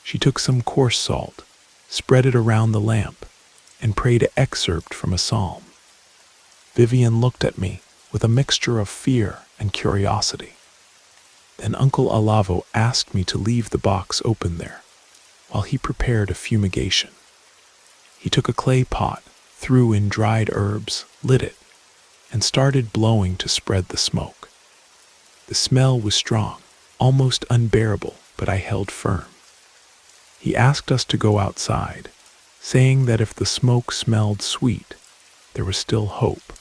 She took some coarse salt, spread it around the lamp, and prayed an excerpt from a psalm. Vivian looked at me with a mixture of fear and curiosity. Then Uncle Olavo asked me to leave the box open there, while he prepared a fumigation. He took a clay pot, threw in dried herbs, lit it, and started blowing to spread the smoke. The smell was strong, almost unbearable, but I held firm. He asked us to go outside, saying that if the smoke smelled sweet, there was still hope.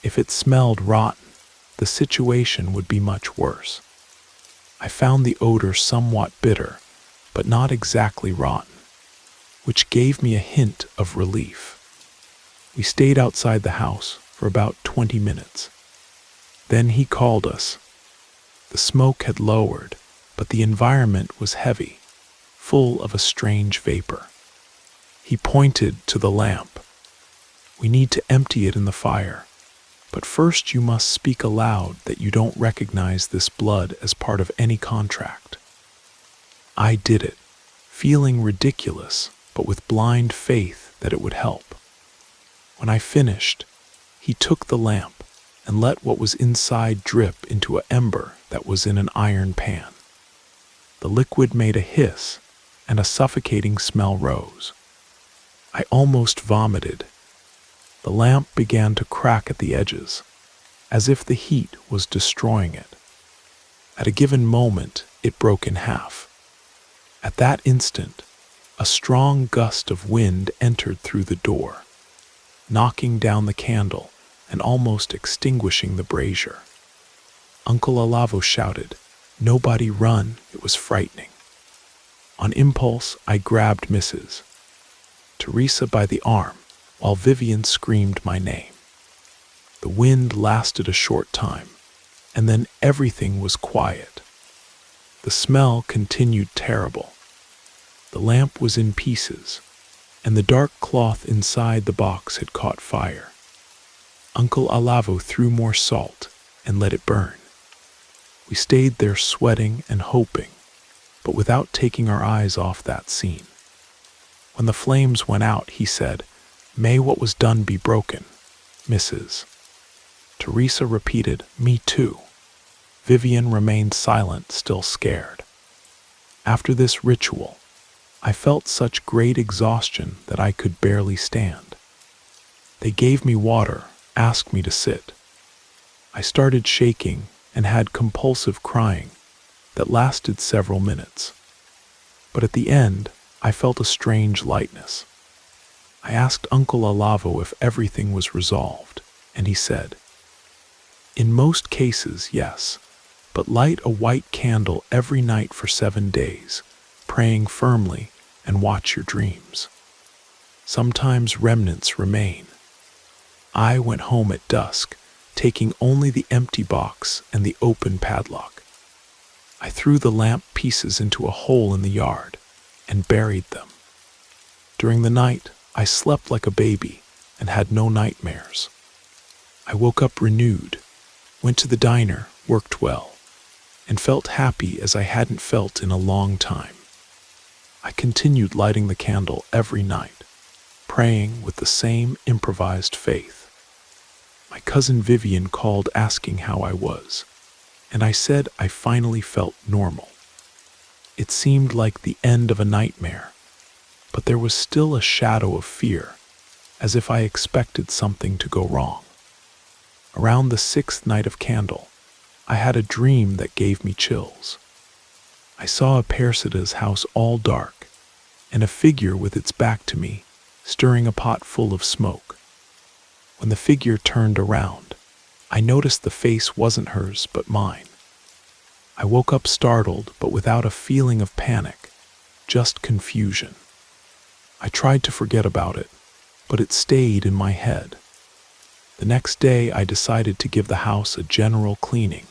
If it smelled rotten, the situation would be much worse. I found the odor somewhat bitter, but not exactly rotten, which gave me a hint of relief. We stayed outside the house for about 20 minutes. Then he called us. The smoke had lowered, but the environment was heavy, full of a strange vapor. He pointed to the lamp. "We need to empty it in the fire, but first you must speak aloud that you don't recognize this blood as part of any contract." I did it, feeling ridiculous, but with blind faith that it would help. When I finished, he took the lamp and let what was inside drip into an ember that was in an iron pan. The liquid made a hiss, and a suffocating smell rose. I almost vomited. The lamp began to crack at the edges, as if the heat was destroying it. At a given moment, it broke in half. At that instant, a strong gust of wind entered through the door, knocking down the candle and almost extinguishing the brazier. Uncle Alavo shouted, "Nobody run," it was frightening. On impulse, I grabbed Mrs. Teresa by the arm, while Vivian screamed my name. The wind lasted a short time, and then everything was quiet. The smell continued terrible. The lamp was in pieces, and the dark cloth inside the box had caught fire. Uncle Alavo threw more salt and let it burn. We stayed there sweating and hoping, but without taking our eyes off that scene. When the flames went out, he said, "May what was done be broken." Mrs. Teresa repeated, "Me too." Vivian remained silent, still scared. After this ritual, I felt such great exhaustion that I could barely stand. They gave me water, asked me to sit. I started shaking and had compulsive crying that lasted several minutes. But at the end, I felt a strange lightness. I asked Uncle Alavo if everything was resolved, and he said, "In most cases, yes, but light a white candle every night for 7 days, praying firmly, and watch your dreams. Sometimes remnants remain." I went home at dusk, taking only the empty box and the open padlock. I threw the lamp pieces into a hole in the yard and buried them. During the night, I slept like a baby and had no nightmares. I woke up renewed, went to the diner, worked well, and felt happy as I hadn't felt in a long time. I continued lighting the candle every night, praying with the same improvised faith. My cousin Vivian called asking how I was, and I said I finally felt normal. It seemed like the end of a nightmare, but there was still a shadow of fear, as if I expected something to go wrong. Around the 6th night of candle, I had a dream that gave me chills. I saw a Persita's house all dark, and a figure with its back to me, stirring a pot full of smoke. When the figure turned around, I noticed the face wasn't hers but mine. I woke up startled but without a feeling of panic, just confusion. I tried to forget about it, but it stayed in my head. The next day I decided to give the house a general cleaning,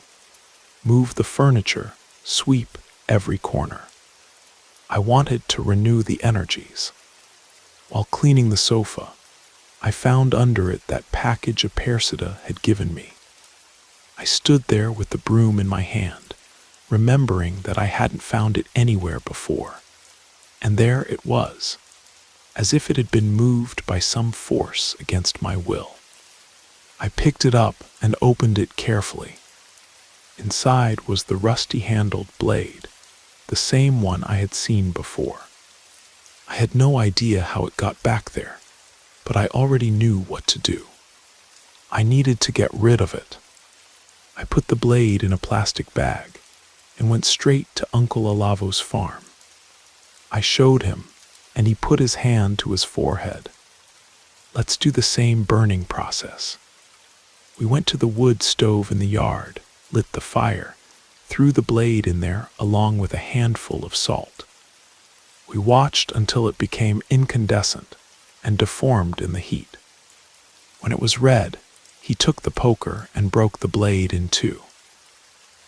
move the furniture, sweep every corner. I wanted to renew the energies. While cleaning the sofa, I found under it that package a Persita had given me. I stood there with the broom in my hand, remembering that I hadn't found it anywhere before. And there it was, as if it had been moved by some force against my will. I picked it up and opened it carefully. Inside was the rusty-handled blade, the same one I had seen before. I had no idea how it got back there, but I already knew what to do. I needed to get rid of it. I put the blade in a plastic bag and went straight to Uncle Alavo's farm. I showed him, and he put his hand to his forehead. Let's do the same burning process. We went to the wood stove in the yard, lit the fire, threw the blade in there along with a handful of salt. We watched until it became incandescent and deformed in the heat. When it was red, he took the poker and broke the blade in two.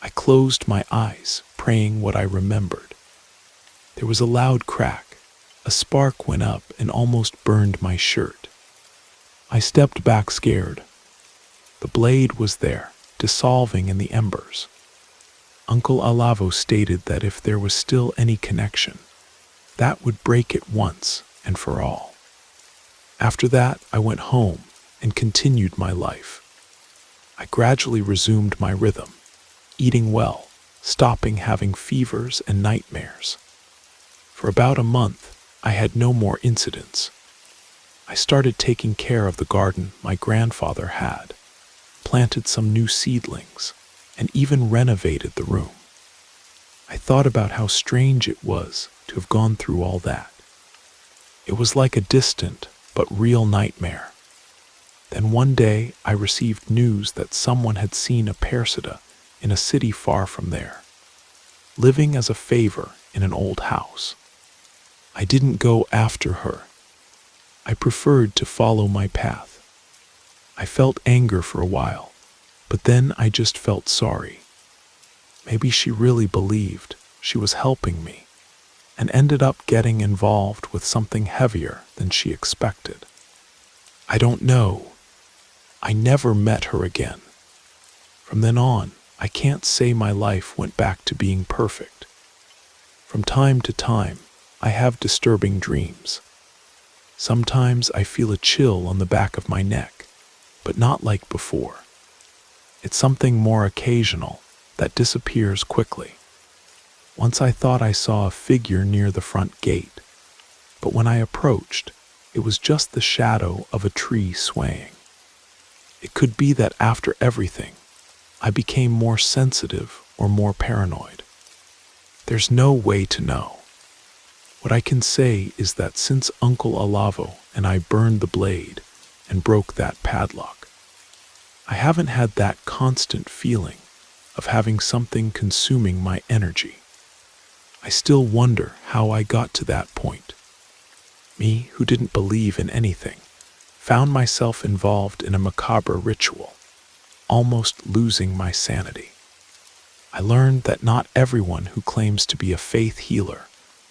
I closed my eyes, praying what I remembered. There was a loud crack. A spark went up and almost burned my shirt. I stepped back scared. The blade was there, dissolving in the embers. Uncle Alavo stated that if there was still any connection, that would break it once and for all. After that, I went home and continued my life. I gradually resumed my rhythm, eating well, stopping having fevers and nightmares. For about a month, I had no more incidents. I started taking care of the garden my grandfather had, planted some new seedlings, and even renovated the room. I thought about how strange it was to have gone through all that. It was like a distant but real nightmare. Then one day I received news that someone had seen a Persida in a city far from there, living as a favor in an old house. I didn't go after her. I preferred to follow my path. I felt anger for a while, but then I just felt sorry. Maybe she really believed she was helping me and ended up getting involved with something heavier than she expected. I don't know. I never met her again. From then on, I can't say my life went back to being perfect. From time to time, I have disturbing dreams. Sometimes I feel a chill on the back of my neck, but not like before. It's something more occasional that disappears quickly. Once I thought I saw a figure near the front gate, but when I approached, it was just the shadow of a tree swaying. It could be that after everything, I became more sensitive or more paranoid. There's no way to know. What I can say is that since Uncle Alavo and I burned the blade and broke that padlock, I haven't had that constant feeling of having something consuming my energy. I still wonder how I got to that point. Me, who didn't believe in anything, found myself involved in a macabre ritual, almost losing my sanity. I learned that not everyone who claims to be a faith healer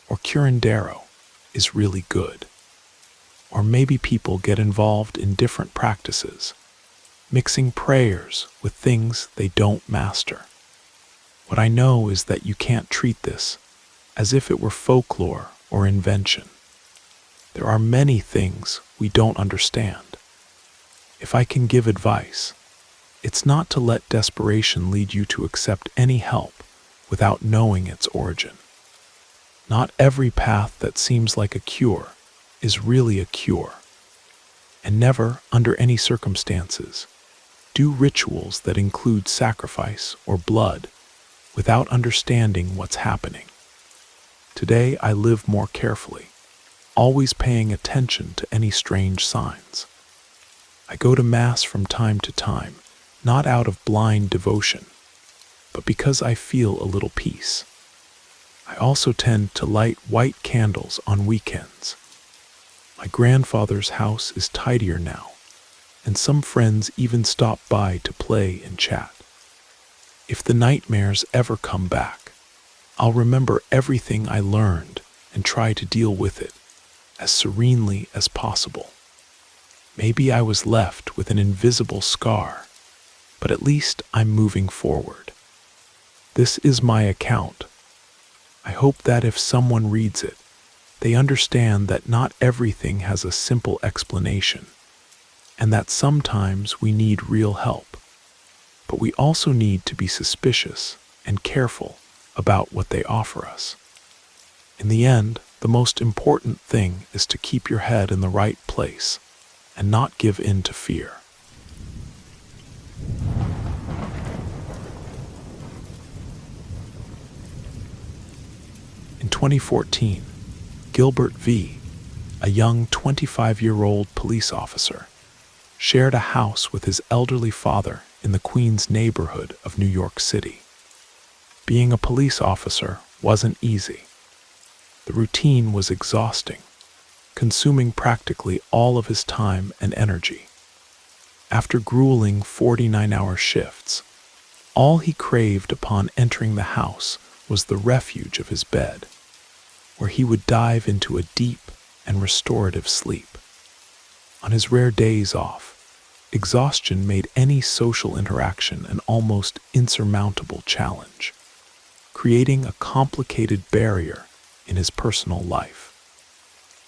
or curandero is really good. Or maybe people get involved in different practices, mixing prayers with things they don't master. What I know is that you can't treat this as if it were folklore or invention. There are many things we don't understand. If I can give advice, it's not to let desperation lead you to accept any help without knowing its origin. Not every path that seems like a cure is really a cure. And never, under any circumstances, do rituals that include sacrifice or blood without understanding what's happening. Today I live more carefully, always paying attention to any strange signs. I go to Mass from time to time, not out of blind devotion, but because I feel a little peace. I also tend to light white candles on weekends. My grandfather's house is tidier now, and some friends even stop by to play and chat. If the nightmares ever come back, I'll remember everything I learned and try to deal with it as serenely as possible. Maybe I was left with an invisible scar, but at least I'm moving forward. This is my account. I hope that if someone reads it, they understand that not everything has a simple explanation, and that sometimes we need real help. But we also need to be suspicious and careful about what they offer us. In the end, the most important thing is to keep your head in the right place and not give in to fear. 2014, Gilbert V., a young 25-year-old police officer, shared a house with his elderly father in the Queens neighborhood of New York City. Being a police officer wasn't easy. The routine was exhausting, consuming practically all of his time and energy. After grueling 49-hour shifts, all he craved upon entering the house was the refuge of his bed, where he would dive into a deep and restorative sleep. On his rare days off, exhaustion made any social interaction an almost insurmountable challenge, creating a complicated barrier in his personal life.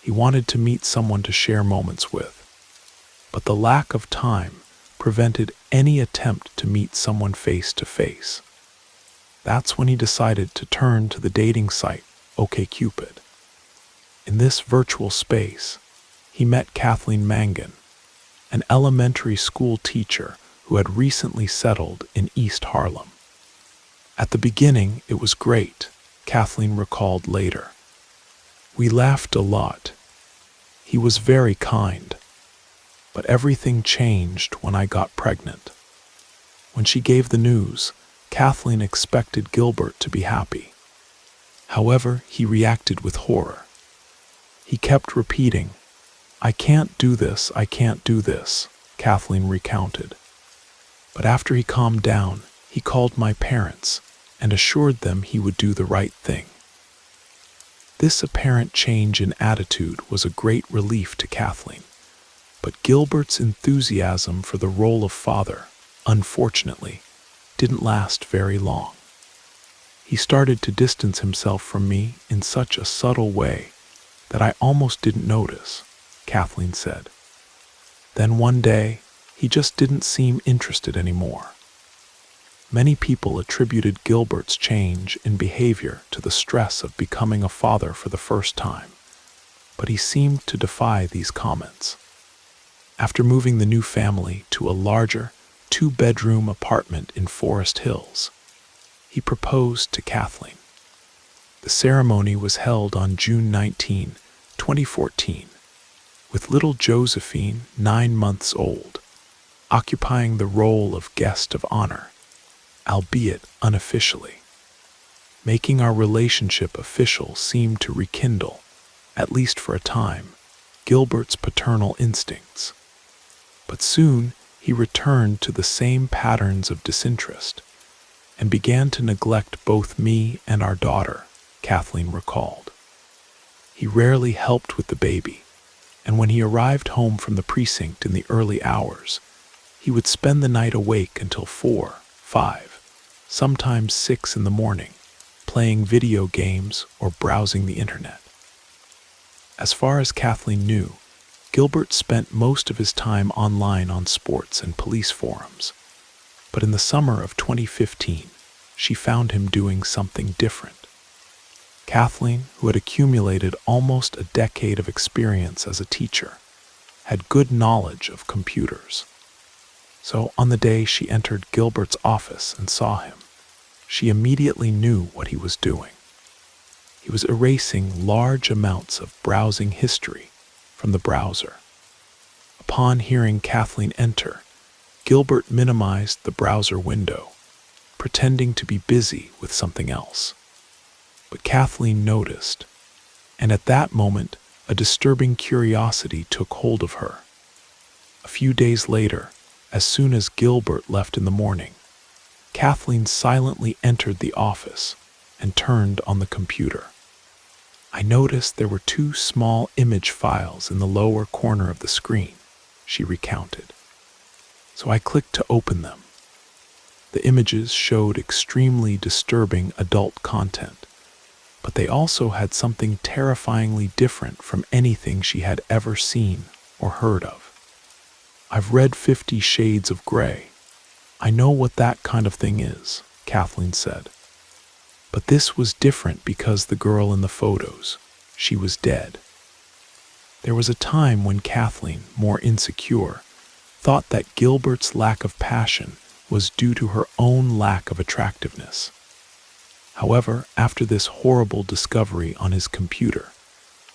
He wanted to meet someone to share moments with, but the lack of time prevented any attempt to meet someone face to face. That's when he decided to turn to the dating site OkCupid. In this virtual space, he met Kathleen Mangan, an elementary school teacher who had recently settled in East Harlem. At the beginning, it was great, Kathleen recalled later. We laughed a lot. He was very kind. But everything changed when I got pregnant. When she gave the news, Kathleen expected Gilbert to be happy. However, he reacted with horror. He kept repeating, "I can't do this, I can't do this," Kathleen recounted. But after he calmed down, he called my parents and assured them he would do the right thing. This apparent change in attitude was a great relief to Kathleen. But Gilbert's enthusiasm for the role of father, unfortunately, didn't last very long. He started to distance himself from me in such a subtle way that I almost didn't notice, Kathleen said. Then one day, he just didn't seem interested anymore. Many people attributed Gilbert's change in behavior to the stress of becoming a father for the first time, but he seemed to defy these comments. After moving the new family to a larger, 2-bedroom apartment in Forest Hills, he proposed to Kathleen. The ceremony was held on June 19, 2014, with little Josephine, 9 months old, occupying the role of guest of honor, albeit unofficially. Making our relationship official seemed to rekindle, at least for a time, Gilbert's paternal instincts. But soon he returned to the same patterns of disinterest and began to neglect both me and our daughter, Kathleen recalled. He rarely helped with the baby, and when he arrived home from the precinct in the early hours, he would spend the night awake until 4, 5, sometimes 6 in the morning, playing video games or browsing the internet. As far as Kathleen knew, Gilbert spent most of his time online on sports and police forums. But in the summer of 2015, she found him doing something different. Kathleen, who had accumulated almost a decade of experience as a teacher, had good knowledge of computers. So on the day she entered Gilbert's office and saw him, she immediately knew what he was doing. He was erasing large amounts of browsing history from the browser. Upon hearing Kathleen enter, Gilbert minimized the browser window, pretending to be busy with something else. But Kathleen noticed, and at that moment, a disturbing curiosity took hold of her. A few days later, as soon as Gilbert left in the morning, Kathleen silently entered the office and turned on the computer. I noticed there were 2 small image files in the lower corner of the screen, she recounted. So I clicked to open them. The images showed extremely disturbing adult content, but they also had something terrifyingly different from anything she had ever seen or heard of. I've read 50 Shades of Grey. I know what that kind of thing is, Kathleen said. But this was different because the girl in the photos, she was dead. There was a time when Kathleen, more insecure, thought that Gilbert's lack of passion was due to her own lack of attractiveness. However, after this horrible discovery on his computer,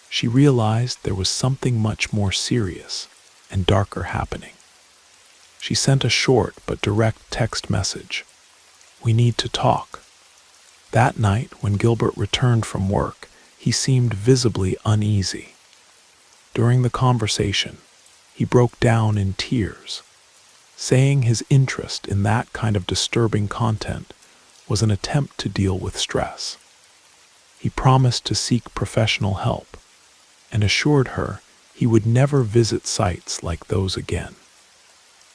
she realized there was something much more serious and darker happening. She sent a short but direct text message. "We need to talk." That night, when Gilbert returned from work, he seemed visibly uneasy. During the conversation, he broke down in tears, saying his interest in that kind of disturbing content was an attempt to deal with stress. He promised to seek professional help and assured her he would never visit sites like those again.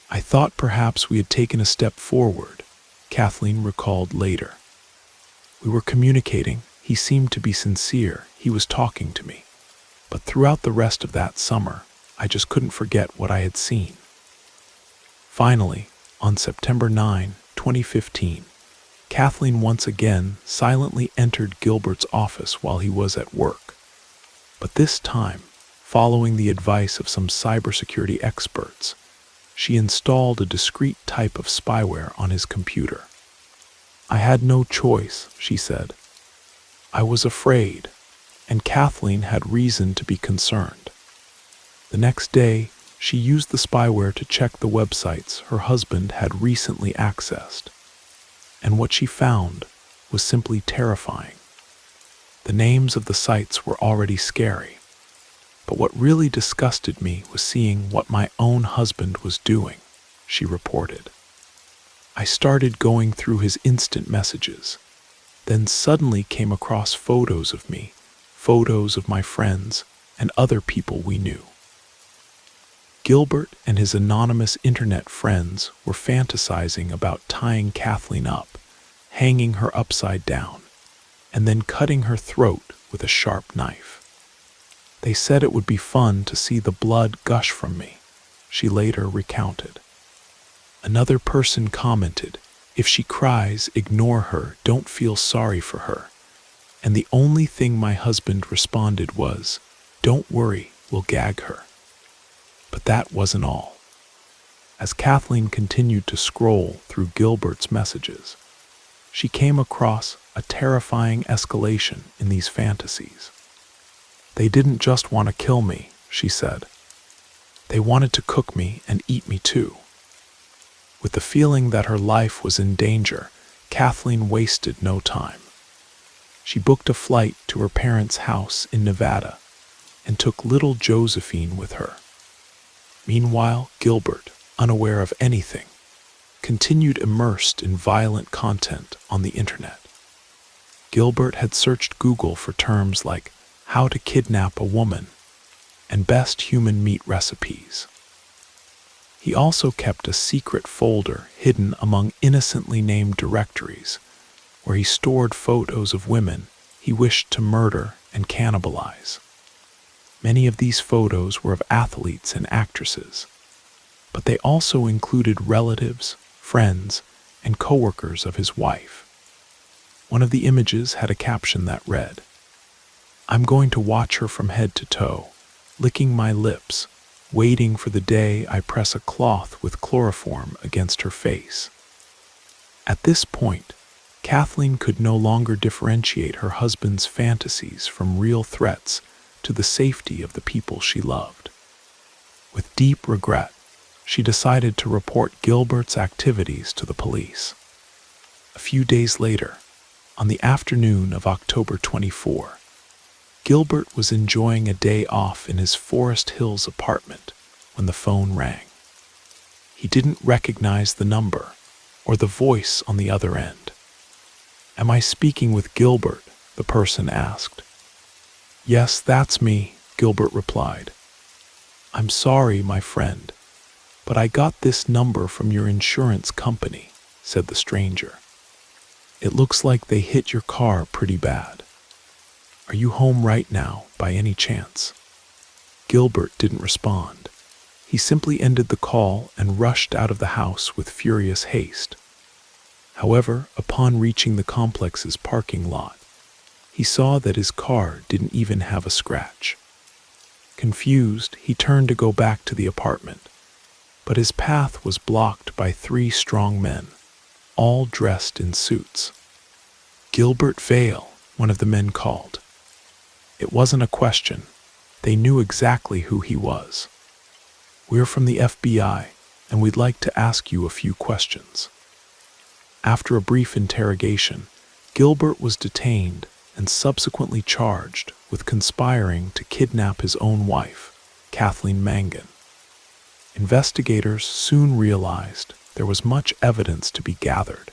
"I thought perhaps we had taken a step forward," Kathleen recalled later. "We were communicating, he seemed to be sincere, he was talking to me. But throughout the rest of that summer, I just couldn't forget what I had seen." Finally, on September 9, 2015, Kathleen once again silently entered Gilbert's office while he was at work. But this time, following the advice of some cybersecurity experts, she installed a discrete type of spyware on his computer. "I had no choice," she said. "I was afraid," and Kathleen had reason to be concerned. The next day, she used the spyware to check the websites her husband had recently accessed. And what she found was simply terrifying. The names of the sites were already scary. But what really disgusted me was seeing what my own husband was doing, she reported. "I started going through his instant messages, then suddenly came across photos of me, photos of my friends, and other people we knew." Gilbert and his anonymous internet friends were fantasizing about tying Kathleen up, hanging her upside down, and then cutting her throat with a sharp knife. "They said it would be fun to see the blood gush from me," she later recounted. Another person commented, "If she cries, ignore her, don't feel sorry for her." And the only thing my husband responded was, "Don't worry, we'll gag her." But that wasn't all. As Kathleen continued to scroll through Gilbert's messages, she came across a terrifying escalation in these fantasies. "They didn't just want to kill me," she said. "They wanted to cook me and eat me too." With the feeling that her life was in danger, Kathleen wasted no time. She booked a flight to her parents' house in Nevada and took little Josephine with her. Meanwhile, Gilbert, unaware of anything, continued immersed in violent content on the internet. Gilbert had searched Google for terms like "how to kidnap a woman" and "best human meat recipes." He also kept a secret folder hidden among innocently named directories, where he stored photos of women he wished to murder and cannibalize. Many of these photos were of athletes and actresses, but they also included relatives, friends, and coworkers of his wife. One of the images had a caption that read, "I'm going to watch her from head to toe, licking my lips, waiting for the day I press a cloth with chloroform against her face." At this point, Kathleen could no longer differentiate her husband's fantasies from real threats to the safety of the people she loved. With deep regret, she decided to report Gilbert's activities to the police. A few days later, on the afternoon of October 24, Gilbert was enjoying a day off in his Forest Hills apartment when the phone rang. He didn't recognize the number or the voice on the other end. "Am I speaking with Gilbert?" the person asked. "Yes, that's me," Gilbert replied. "I'm sorry, my friend, but I got this number from your insurance company," said the stranger. "It looks like they hit your car pretty bad. Are you home right now, by any chance?" Gilbert didn't respond. He simply ended the call and rushed out of the house with furious haste. However, upon reaching the complex's parking lot, he saw that his car didn't even have a scratch. Confused, he turned to go back to the apartment, but his path was blocked by 3 strong men, all dressed in suits. "Gilbert Vale," one of the men called. It wasn't a question. They knew exactly who he was. "We're from the FBI, and we'd like to ask you a few questions." After a brief interrogation, Gilbert was detained and subsequently charged with conspiring to kidnap his own wife, Kathleen Mangan. Investigators soon realized there was much evidence to be gathered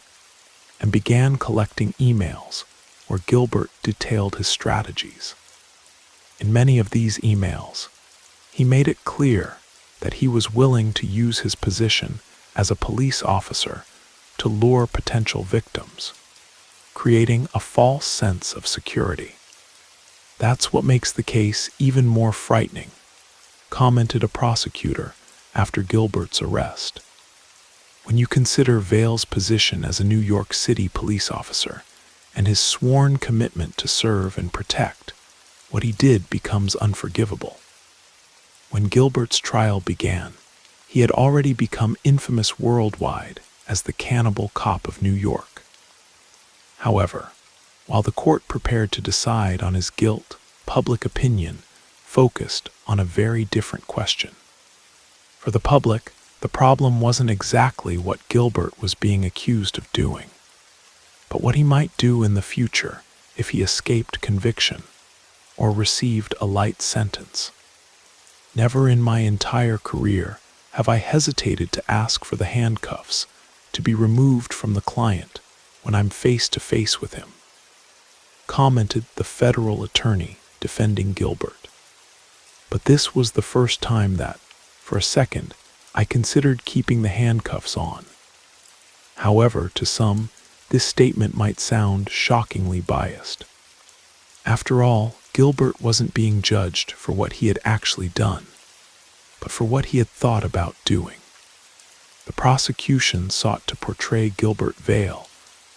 and began collecting emails where Gilbert detailed his strategies. In many of these emails, he made it clear that he was willing to use his position as a police officer to lure potential victims, creating a false sense of security. "That's what makes the case even more frightening," commented a prosecutor after Gilbert's arrest. "When you consider Vale's position as a New York City police officer and his sworn commitment to serve and protect, what he did becomes unforgivable." When Gilbert's trial began, he had already become infamous worldwide as the cannibal cop of New York. However, while the court prepared to decide on his guilt, public opinion focused on a very different question. For the public, the problem wasn't exactly what Gilbert was being accused of doing, but what he might do in the future if he escaped conviction or received a light sentence. Never in my entire career have I hesitated to ask for the handcuffs to be removed from the client when I'm face to face with him, commented the federal attorney defending Gilbert. But this was the first time that, for a second, I considered keeping the handcuffs on. However, to some, this statement might sound shockingly biased. After all, Gilbert wasn't being judged for what he had actually done, but for what he had thought about doing. The prosecution sought to portray Gilbert Vale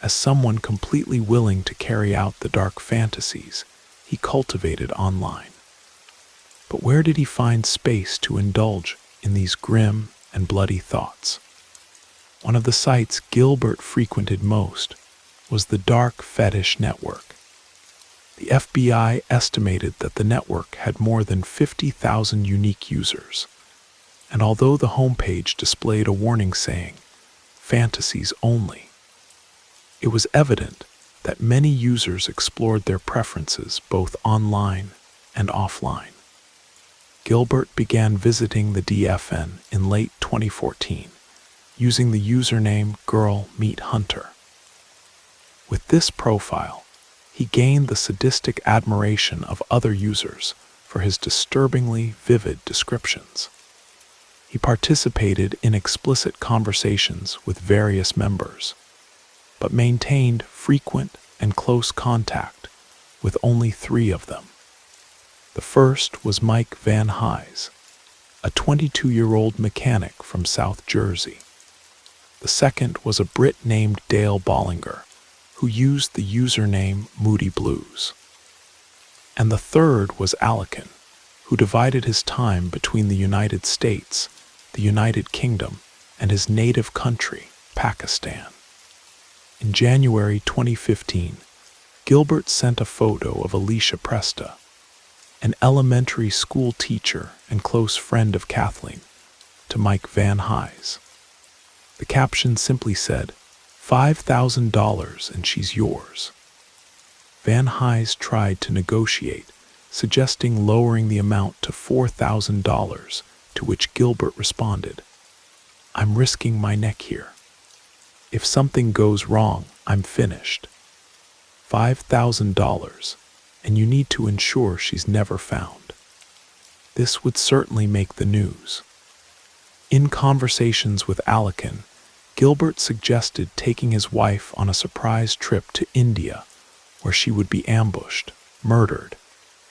as someone completely willing to carry out the dark fantasies he cultivated online. But where did he find space to indulge in these grim and bloody thoughts? One of the sites Gilbert frequented most was the Dark Fetish Network. The FBI estimated that the network had more than 50,000 unique users, and although the homepage displayed a warning saying, "Fantasies only," it was evident that many users explored their preferences both online and offline. Gilbert began visiting the DFN in late 2014, using the username Girl Meet Hunter. With this profile, he gained the sadistic admiration of other users for his disturbingly vivid descriptions. He participated in explicit conversations with various members, but maintained frequent and close contact with only 3 of them. The first was Mike Van Hise, a 22-year-old mechanic from South Jersey. The second was a Brit named Dale Bollinger, who used the username Moody Blues. And the third was Alican, who divided his time between the United States, the United Kingdom, and his native country, Pakistan. In January 2015, Gilbert sent a photo of Alicia Presta, an elementary school teacher and close friend of Kathleen, to Mike Van Hise. The caption simply said, $5,000 and she's yours. Van Hise tried to negotiate, suggesting lowering the amount to $4,000, to which Gilbert responded, "I'm risking my neck here. If something goes wrong, I'm finished. $5,000, and you need to ensure she's never found." This would certainly make the news. In conversations with Alican, Gilbert suggested taking his wife on a surprise trip to India, where she would be ambushed, murdered,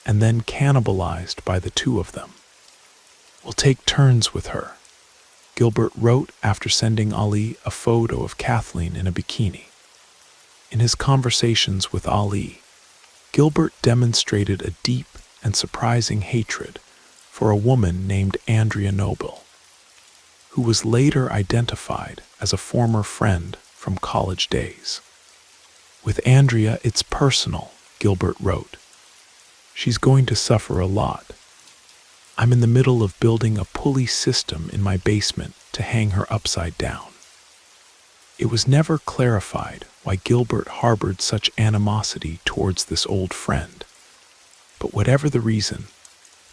and then cannibalized by the 2 of them. "We'll take turns with her," Gilbert wrote after sending Ali a photo of Kathleen in a bikini. In his conversations with Ali, Gilbert demonstrated a deep and surprising hatred for a woman named Andrea Noble, who was later identified as a former friend from college days. With Andrea, it's personal, Gilbert wrote. She's going to suffer a lot. I'm in the middle of building a pulley system in my basement to hang her upside down. It was never clarified why Gilbert harbored such animosity towards this old friend. But whatever the reason,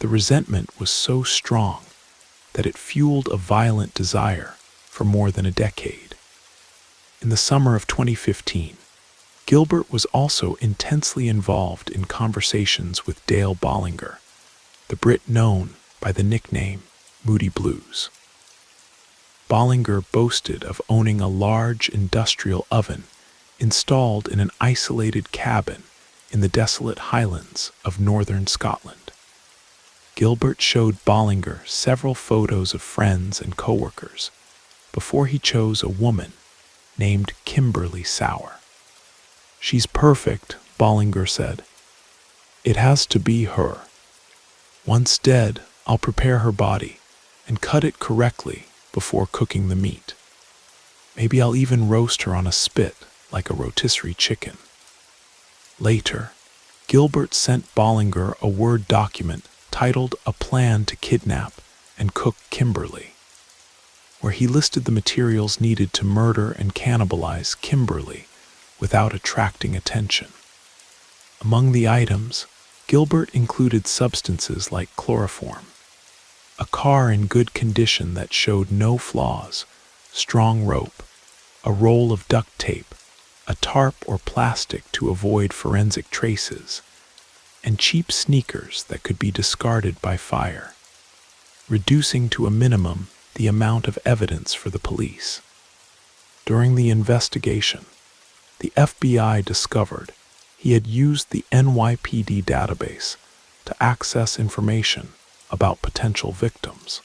the resentment was so strong that it fueled a violent desire for more than a decade. In the summer of 2015, Gilbert was also intensely involved in conversations with Dale Bollinger, the Brit known by the nickname Moody Blues. Bollinger boasted of owning a large industrial oven installed in an isolated cabin in the desolate highlands of northern Scotland. Gilbert showed Bollinger several photos of friends and coworkers before he chose a woman named Kimberly Sauer. "She's perfect," Bollinger said. "It has to be her. Once dead, I'll prepare her body and cut it correctly before cooking the meat. Maybe I'll even roast her on a spit like a rotisserie chicken." Later, Gilbert sent Bollinger a Word document titled "A Plan to Kidnap and Cook Kimberly," where he listed the materials needed to murder and cannibalize Kimberly without attracting attention. Among the items, Gilbert included substances like chloroform, a car in good condition that showed no flaws, strong rope, a roll of duct tape, a tarp or plastic to avoid forensic traces, and cheap sneakers that could be discarded by fire, reducing to a minimum the amount of evidence for the police. During the investigation, the FBI discovered he had used the NYPD database to access information about potential victims.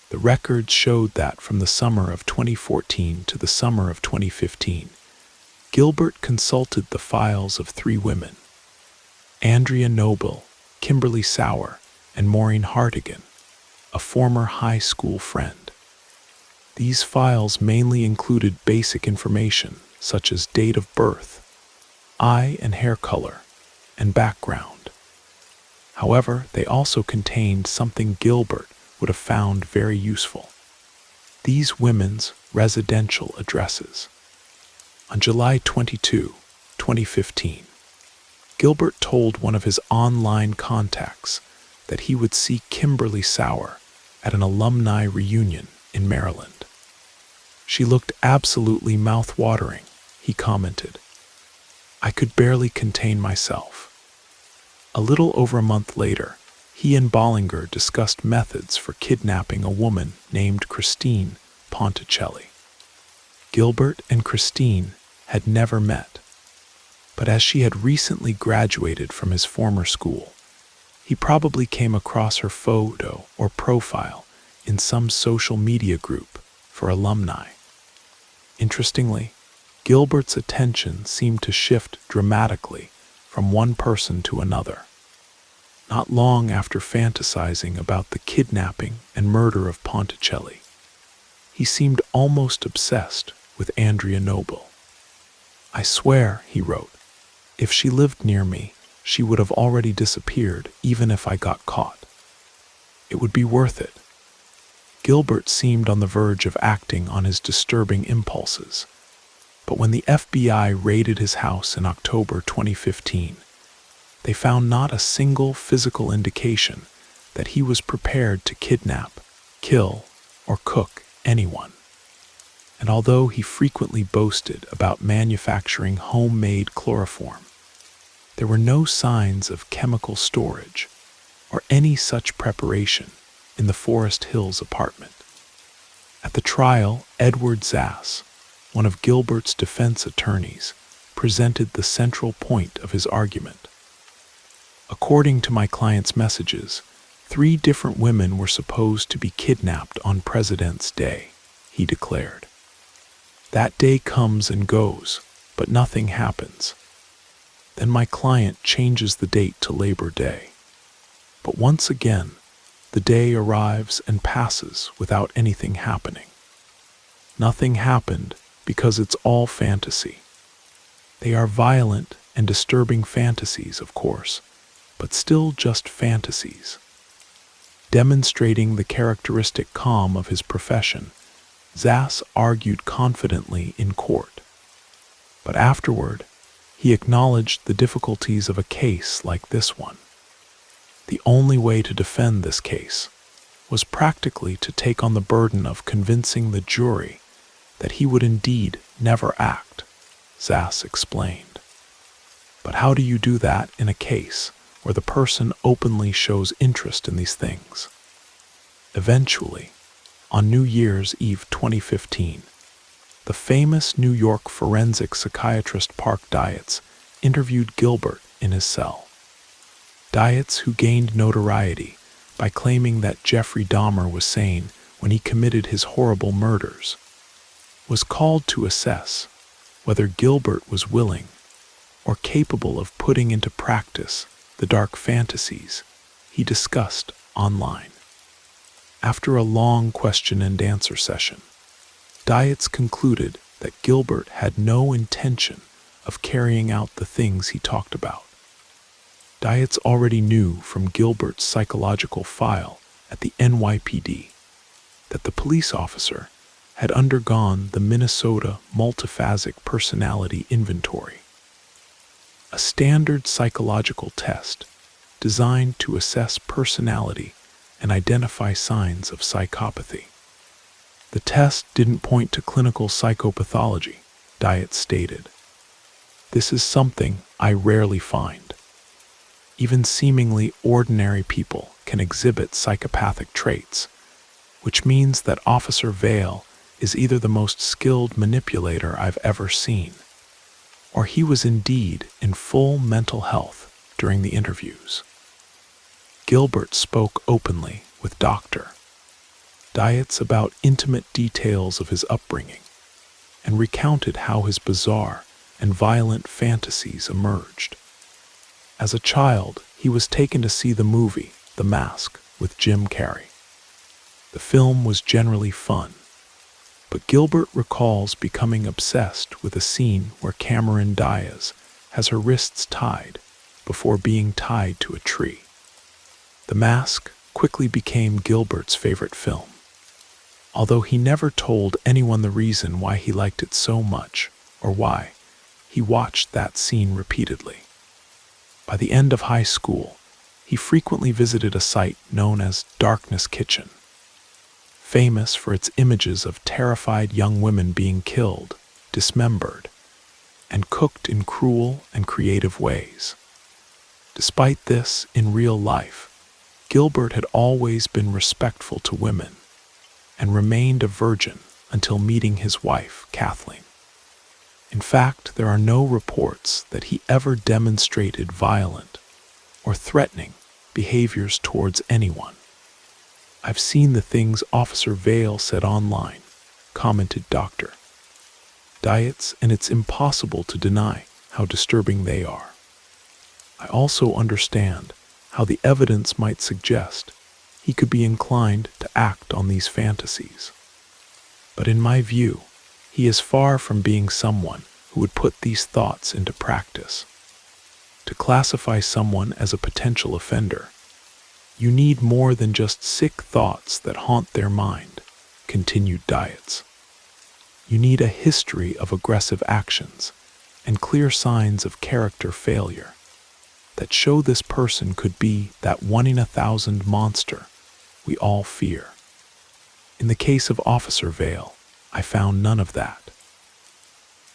The records showed that from the summer of 2014 to the summer of 2015, Gilbert consulted the files of 3 women: Andrea Noble, Kimberly Sauer, and Maureen Hartigan, a former high school friend. These files mainly included basic information such as date of birth, eye and hair color, and background. However, they also contained something Gilbert would have found very useful: these women's residential addresses. On July 22, 2015, Gilbert told one of his online contacts that he would see Kimberly Sauer at an alumni reunion in Maryland. "She looked absolutely mouth-watering," he commented. "I could barely contain myself." A little over a month later, he and Bollinger discussed methods for kidnapping a woman named Christine Ponticelli. Gilbert and Christine had never met, but as she had recently graduated from his former school, he probably came across her photo or profile in some social media group for alumni. Interestingly, Gilbert's attention seemed to shift dramatically from one person to another. Not long after fantasizing about the kidnapping and murder of Ponticelli, he seemed almost obsessed with Andrea Noble. "I swear," he wrote, "if she lived near me, she would have already disappeared even if I got caught. It would be worth it." Gilbert seemed on the verge of acting on his disturbing impulses, but when the FBI raided his house in October 2015, they found not a single physical indication that he was prepared to kidnap, kill, or cook anyone. And although he frequently boasted about manufacturing homemade chloroform, there were no signs of chemical storage or any such preparation in the Forest Hills apartment. At the trial, Edward Zass, one of Gilbert's defense attorneys, presented the central point of his argument. "According to my client's messages, 3 different women were supposed to be kidnapped on President's Day," he declared. "That day comes and goes, but nothing happens. Then my client changes the date to Labor Day. But once again, the day arrives and passes without anything happening. Nothing happened because it's all fantasy. They are violent and disturbing fantasies, of course, but still just fantasies. Demonstrating the characteristic calm of his profession, Zass argued confidently in court. But afterward, he acknowledged the difficulties of a case like this one. The only way to defend this case was practically to take on the burden of convincing the jury that he would indeed never act, Zass explained. But how do you do that in a case where the person openly shows interest in these things? Eventually, on New Year's Eve 2015, the famous New York forensic psychiatrist Park Dietz interviewed Gilbert in his cell. Dietz, who gained notoriety by claiming that Jeffrey Dahmer was sane when he committed his horrible murders, was called to assess whether Gilbert was willing or capable of putting into practice the dark fantasies he discussed online. After a long question-and-answer session, Dietz concluded that Gilbert had no intention of carrying out the things he talked about. Dietz already knew from Gilbert's psychological file at the NYPD that the police officer had undergone the Minnesota Multiphasic Personality Inventory, a standard psychological test designed to assess personality and identify signs of psychopathy. The test didn't point to clinical psychopathology, Dietz stated. This is something I rarely find. Even seemingly ordinary people can exhibit psychopathic traits, which means that Officer Vale is either the most skilled manipulator I've ever seen, or he was indeed in full mental health during the interviews. Gilbert spoke openly with Dr. Dietz about intimate details of his upbringing and recounted how his bizarre and violent fantasies emerged. As a child, he was taken to see the movie The Mask with Jim Carrey. The film was generally fun, but Gilbert recalls becoming obsessed with a scene where Cameron Diaz has her wrists tied before being tied to a tree. The Mask quickly became Gilbert's favorite film, although he never told anyone the reason why he liked it so much or why he watched that scene repeatedly. By the end of high school, he frequently visited a site known as Darkness Kitchen, famous for its images of terrified young women being killed, dismembered, and cooked in cruel and creative ways. Despite this, in real life, Gilbert had always been respectful to women and remained a virgin until meeting his wife, Kathleen. In fact, there are no reports that he ever demonstrated violent or threatening behaviors towards anyone. I've seen the things Officer Vale said online, commented Dr. Dietz, and it's impossible to deny how disturbing they are. I also understand how the evidence might suggest he could be inclined to act on these fantasies. But in my view, he is far from being someone who would put these thoughts into practice. To classify someone as a potential offender, you need more than just sick thoughts that haunt their mind, continued Dietz. You need a history of aggressive actions and clear signs of character failure that show this person could be that 1 in 1,000 monster we all fear. In the case of Officer Vale, I found none of that.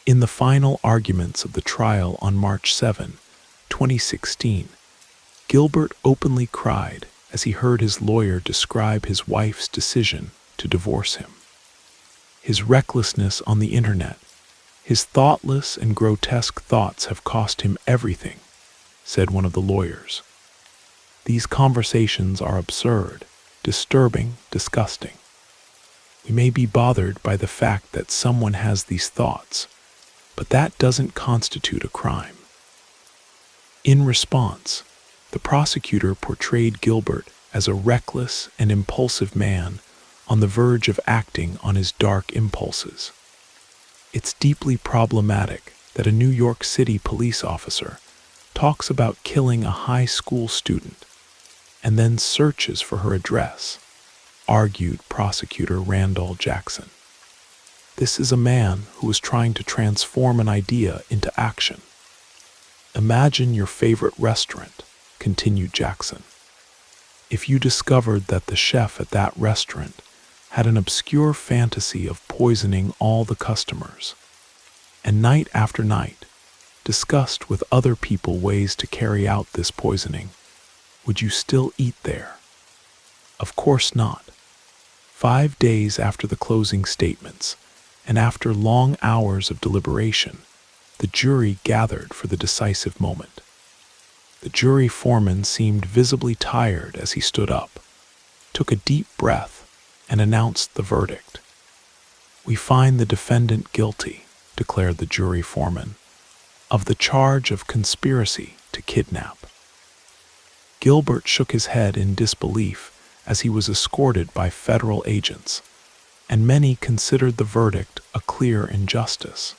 In the final arguments of the trial on March 7, 2016, Gilbert openly cried as he heard his lawyer describe his wife's decision to divorce him. His recklessness on the internet, his thoughtless and grotesque thoughts have cost him everything, said one of the lawyers. These conversations are absurd, disturbing, disgusting. We may be bothered by the fact that someone has these thoughts, but that doesn't constitute a crime. In response, the prosecutor portrayed Gilbert as a reckless and impulsive man on the verge of acting on his dark impulses. It's deeply problematic that a New York City police officer talks about killing a high school student and then searches for her address, argued prosecutor Randall Jackson. This is a man who is trying to transform an idea into action. Imagine your favorite restaurant, continued Jackson. If you discovered that the chef at that restaurant had an obscure fantasy of poisoning all the customers, and night after night discussed with other people ways to carry out this poisoning, would you still eat there? Of course not. 5 days after the closing statements, and after long hours of deliberation, the jury gathered for the decisive moment. The jury foreman seemed visibly tired as he stood up, took a deep breath, and announced the verdict. "We find the defendant guilty," declared the jury foreman, "of the charge of conspiracy to kidnap." Gilbert shook his head in disbelief as he was escorted by federal agents, and many considered the verdict a clear injustice.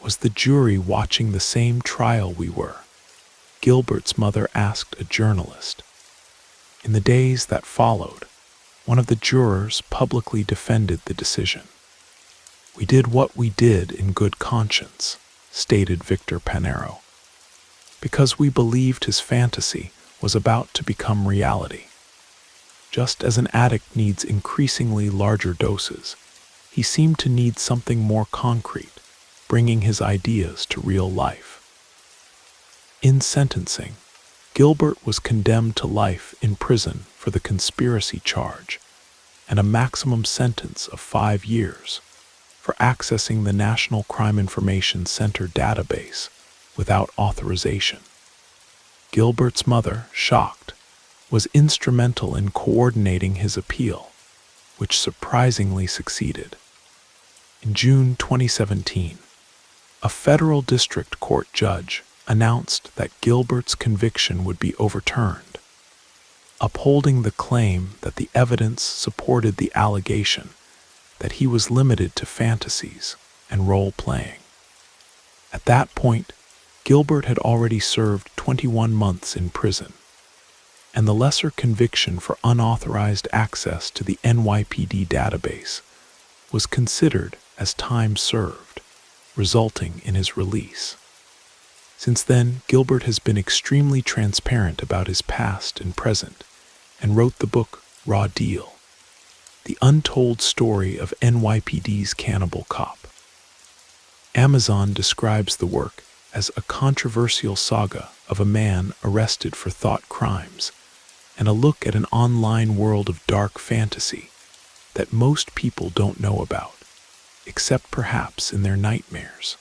Was the jury watching the same trial we were? Gilbert's mother asked a journalist. In the days that followed, one of the jurors publicly defended the decision. "We did what we did in good conscience," stated Victor Panero, "because we believed his fantasy was about to become reality. Just as an addict needs increasingly larger doses, he seemed to need something more concrete, bringing his ideas to real life." In sentencing, Gilbert was condemned to life in prison for the conspiracy charge and a maximum sentence of 5 years for accessing the National Crime Information Center database without authorization. Gilbert's mother, shocked, was instrumental in coordinating his appeal, which surprisingly succeeded. In June 2017, a federal district court judge announced that Gilbert's conviction would be overturned, upholding the claim that the evidence supported the allegation that he was limited to fantasies and role-playing. At that point, Gilbert had already served 21 months in prison, and the lesser conviction for unauthorized access to the NYPD database was considered as time served, resulting in his release. Since then, Gilbert has been extremely transparent about his past and present, and wrote the book Raw Deal, the untold story of NYPD's cannibal cop. Amazon describes the work as a controversial saga of a man arrested for thought crimes, and a look at an online world of dark fantasy that most people don't know about, except perhaps in their nightmares.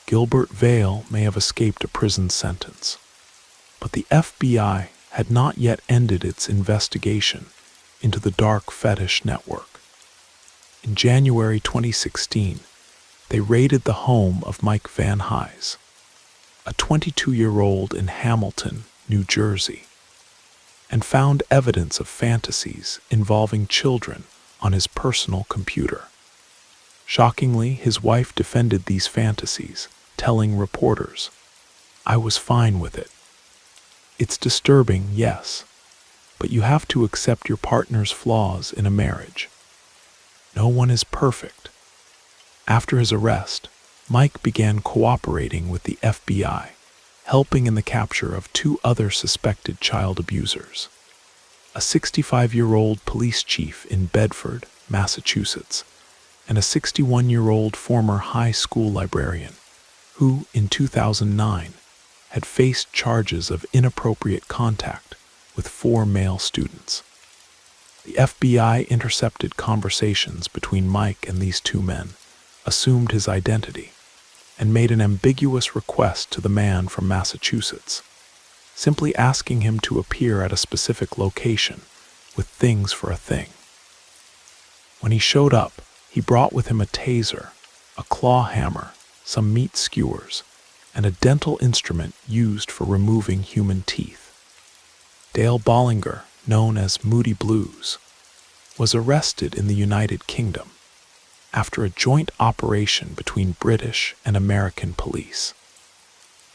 Gilbert Vale may have escaped a prison sentence, but the FBI had not yet ended its investigation into the dark fetish network. In January 2016, they raided the home of Mike Van Hise, a 22-year-old in Hamilton, New Jersey, and found evidence of fantasies involving children on his personal computer. Shockingly, his wife defended these fantasies, telling reporters, "I was fine with it. It's disturbing, yes, but you have to accept your partner's flaws in a marriage. No one is perfect." After his arrest, Mike began cooperating with the FBI, helping in the capture of 2 other suspected child abusers: a 65-year-old police chief in Bedford, Massachusetts, and a 61-year-old former high school librarian who, in 2009, had faced charges of inappropriate contact with 4 male students. The FBI intercepted conversations between Mike and these 2 men, assumed his identity, and made an ambiguous request to the man from Massachusetts, simply asking him to appear at a specific location with things for a thing. When he showed up, he brought with him a taser, a claw hammer, some meat skewers, and a dental instrument used for removing human teeth. Dale Bollinger, known as Moody Blues, was arrested in the United Kingdom, after a joint operation between British and American police.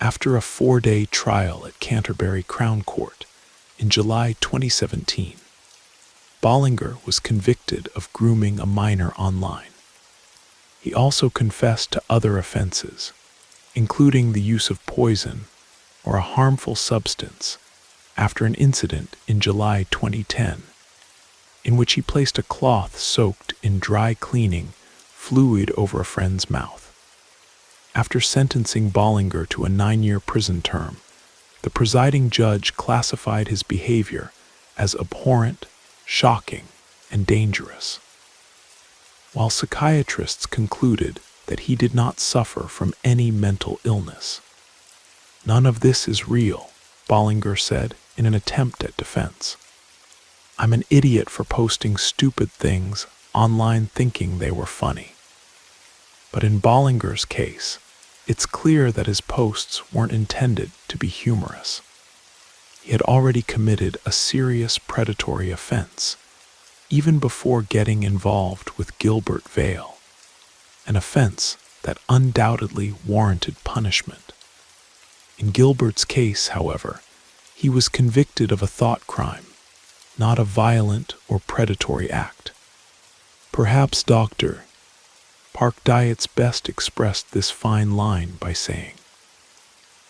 After a 4-day trial at Canterbury Crown Court in July 2017, Bollinger was convicted of grooming a minor online. He also confessed to other offenses, including the use of poison or a harmful substance, after an incident in July 2010, in which he placed a cloth soaked in dry cleaning fluid over a friend's mouth. After sentencing Bollinger to a 9-year prison term, the presiding judge classified his behavior as abhorrent, shocking, and dangerous. While psychiatrists concluded that he did not suffer from any mental illness. "None of this is real," Bollinger said in an attempt at defense. "I'm an idiot for posting stupid things online thinking they were funny." But in Bollinger's case, it's clear that his posts weren't intended to be humorous. He had already committed a serious predatory offense, even before getting involved with Gilbert Vale, an offense that undoubtedly warranted punishment. In Gilbert's case, however, he was convicted of a thought crime, not a violent or predatory act. Perhaps Dr. Park Dietz best expressed this fine line by saying,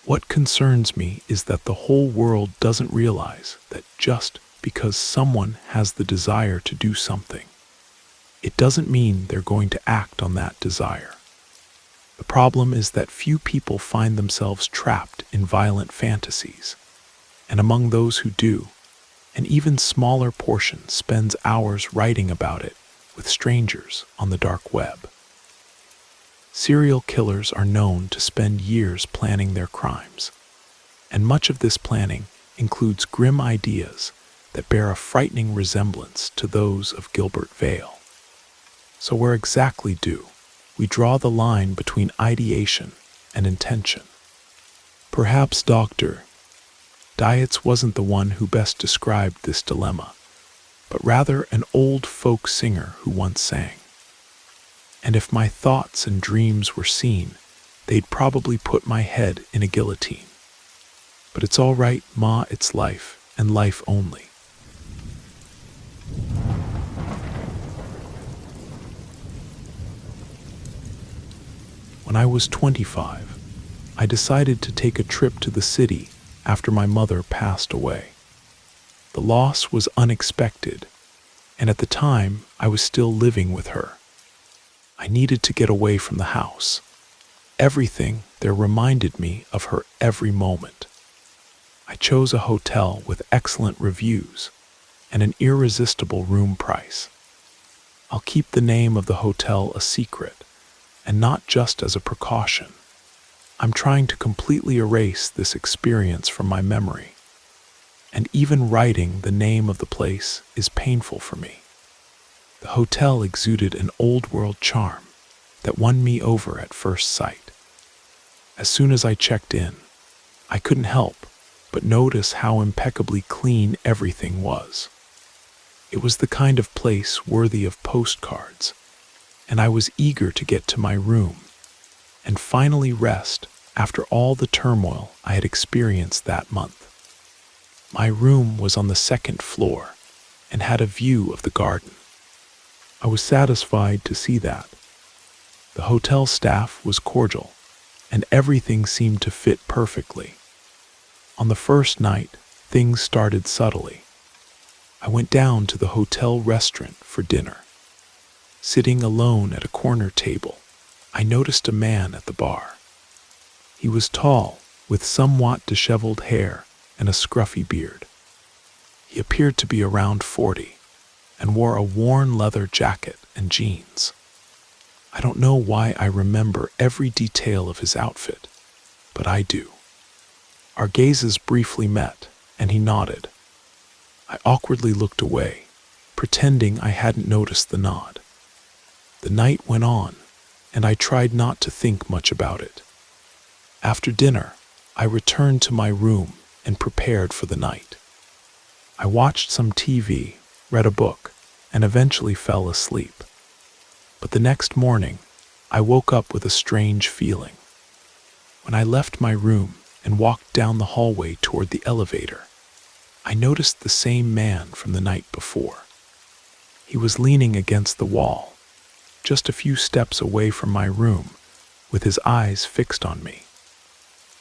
"What concerns me is that the whole world doesn't realize that just because someone has the desire to do something, it doesn't mean they're going to act on that desire. The problem is that few people find themselves trapped in violent fantasies, and among those who do, an even smaller portion spends hours writing about it with strangers on the dark web." Serial killers are known to spend years planning their crimes, and much of this planning includes grim ideas that bear a frightening resemblance to those of Gilbert Vale. So where exactly do we draw the line between ideation and intention? Perhaps Dr. Dietz wasn't the one who best described this dilemma, but rather an old folk singer who once sang, "And if my thoughts and dreams were seen, they'd probably put my head in a guillotine. But it's all right, ma, it's life, and life only." When I was 25, I decided to take a trip to the city after my mother passed away. The loss was unexpected, and at the time I was still living with her. I needed to get away from the house. Everything there reminded me of her every moment. I chose a hotel with excellent reviews and an irresistible room price. I'll keep the name of the hotel a secret, and not just as a precaution. I'm trying to completely erase this experience from my memory, and even writing the name of the place is painful for me. The hotel exuded an old-world charm that won me over at first sight. As soon as I checked in, I couldn't help but notice how impeccably clean everything was. It was the kind of place worthy of postcards, and I was eager to get to my room and finally rest after all the turmoil I had experienced that month. My room was on the second floor and had a view of the garden. I was satisfied to see that. The hotel staff was cordial, and everything seemed to fit perfectly. On the first night, things started subtly. I went down to the hotel restaurant for dinner. Sitting alone at a corner table, I noticed a man at the bar. He was tall, with somewhat disheveled hair and a scruffy beard. He appeared to be around 40, and wore a worn leather jacket and jeans. I don't know why I remember every detail of his outfit, but I do. Our gazes briefly met, and he nodded. I awkwardly looked away, pretending I hadn't noticed the nod. The night went on, and I tried not to think much about it. After dinner, I returned to my room and prepared for the night. I watched some TV, read a book, and eventually fell asleep. But the next morning, I woke up with a strange feeling. When I left my room and walked down the hallway toward the elevator, I noticed the same man from the night before. He was leaning against the wall, just a few steps away from my room, with his eyes fixed on me.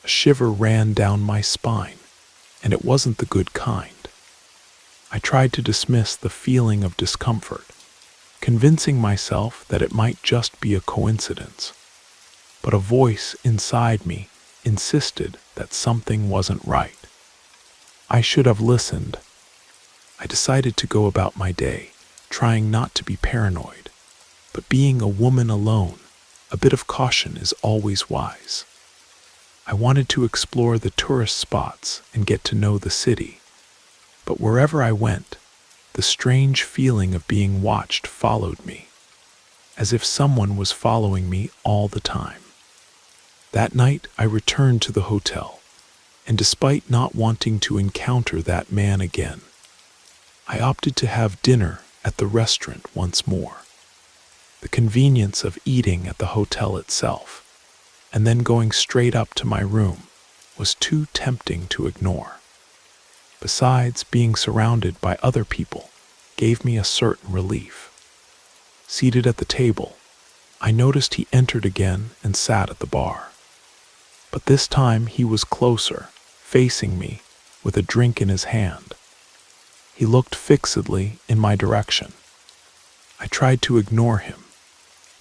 A shiver ran down my spine, and it wasn't the good kind. I tried to dismiss the feeling of discomfort, convincing myself that it might just be a coincidence. But a voice inside me insisted that something wasn't right. I should have listened. I decided to go about my day, trying not to be paranoid. But being a woman alone, a bit of caution is always wise. I wanted to explore the tourist spots and get to know the city. But wherever I went, the strange feeling of being watched followed me, as if someone was following me all the time. That night, I returned to the hotel, and despite not wanting to encounter that man again, I opted to have dinner at the restaurant once more. The convenience of eating at the hotel itself, and then going straight up to my room, was too tempting to ignore. Besides, being surrounded by other people gave me a certain relief. Seated at the table, I noticed he entered again and sat at the bar. But this time he was closer, facing me, with a drink in his hand. He looked fixedly in my direction. I tried to ignore him,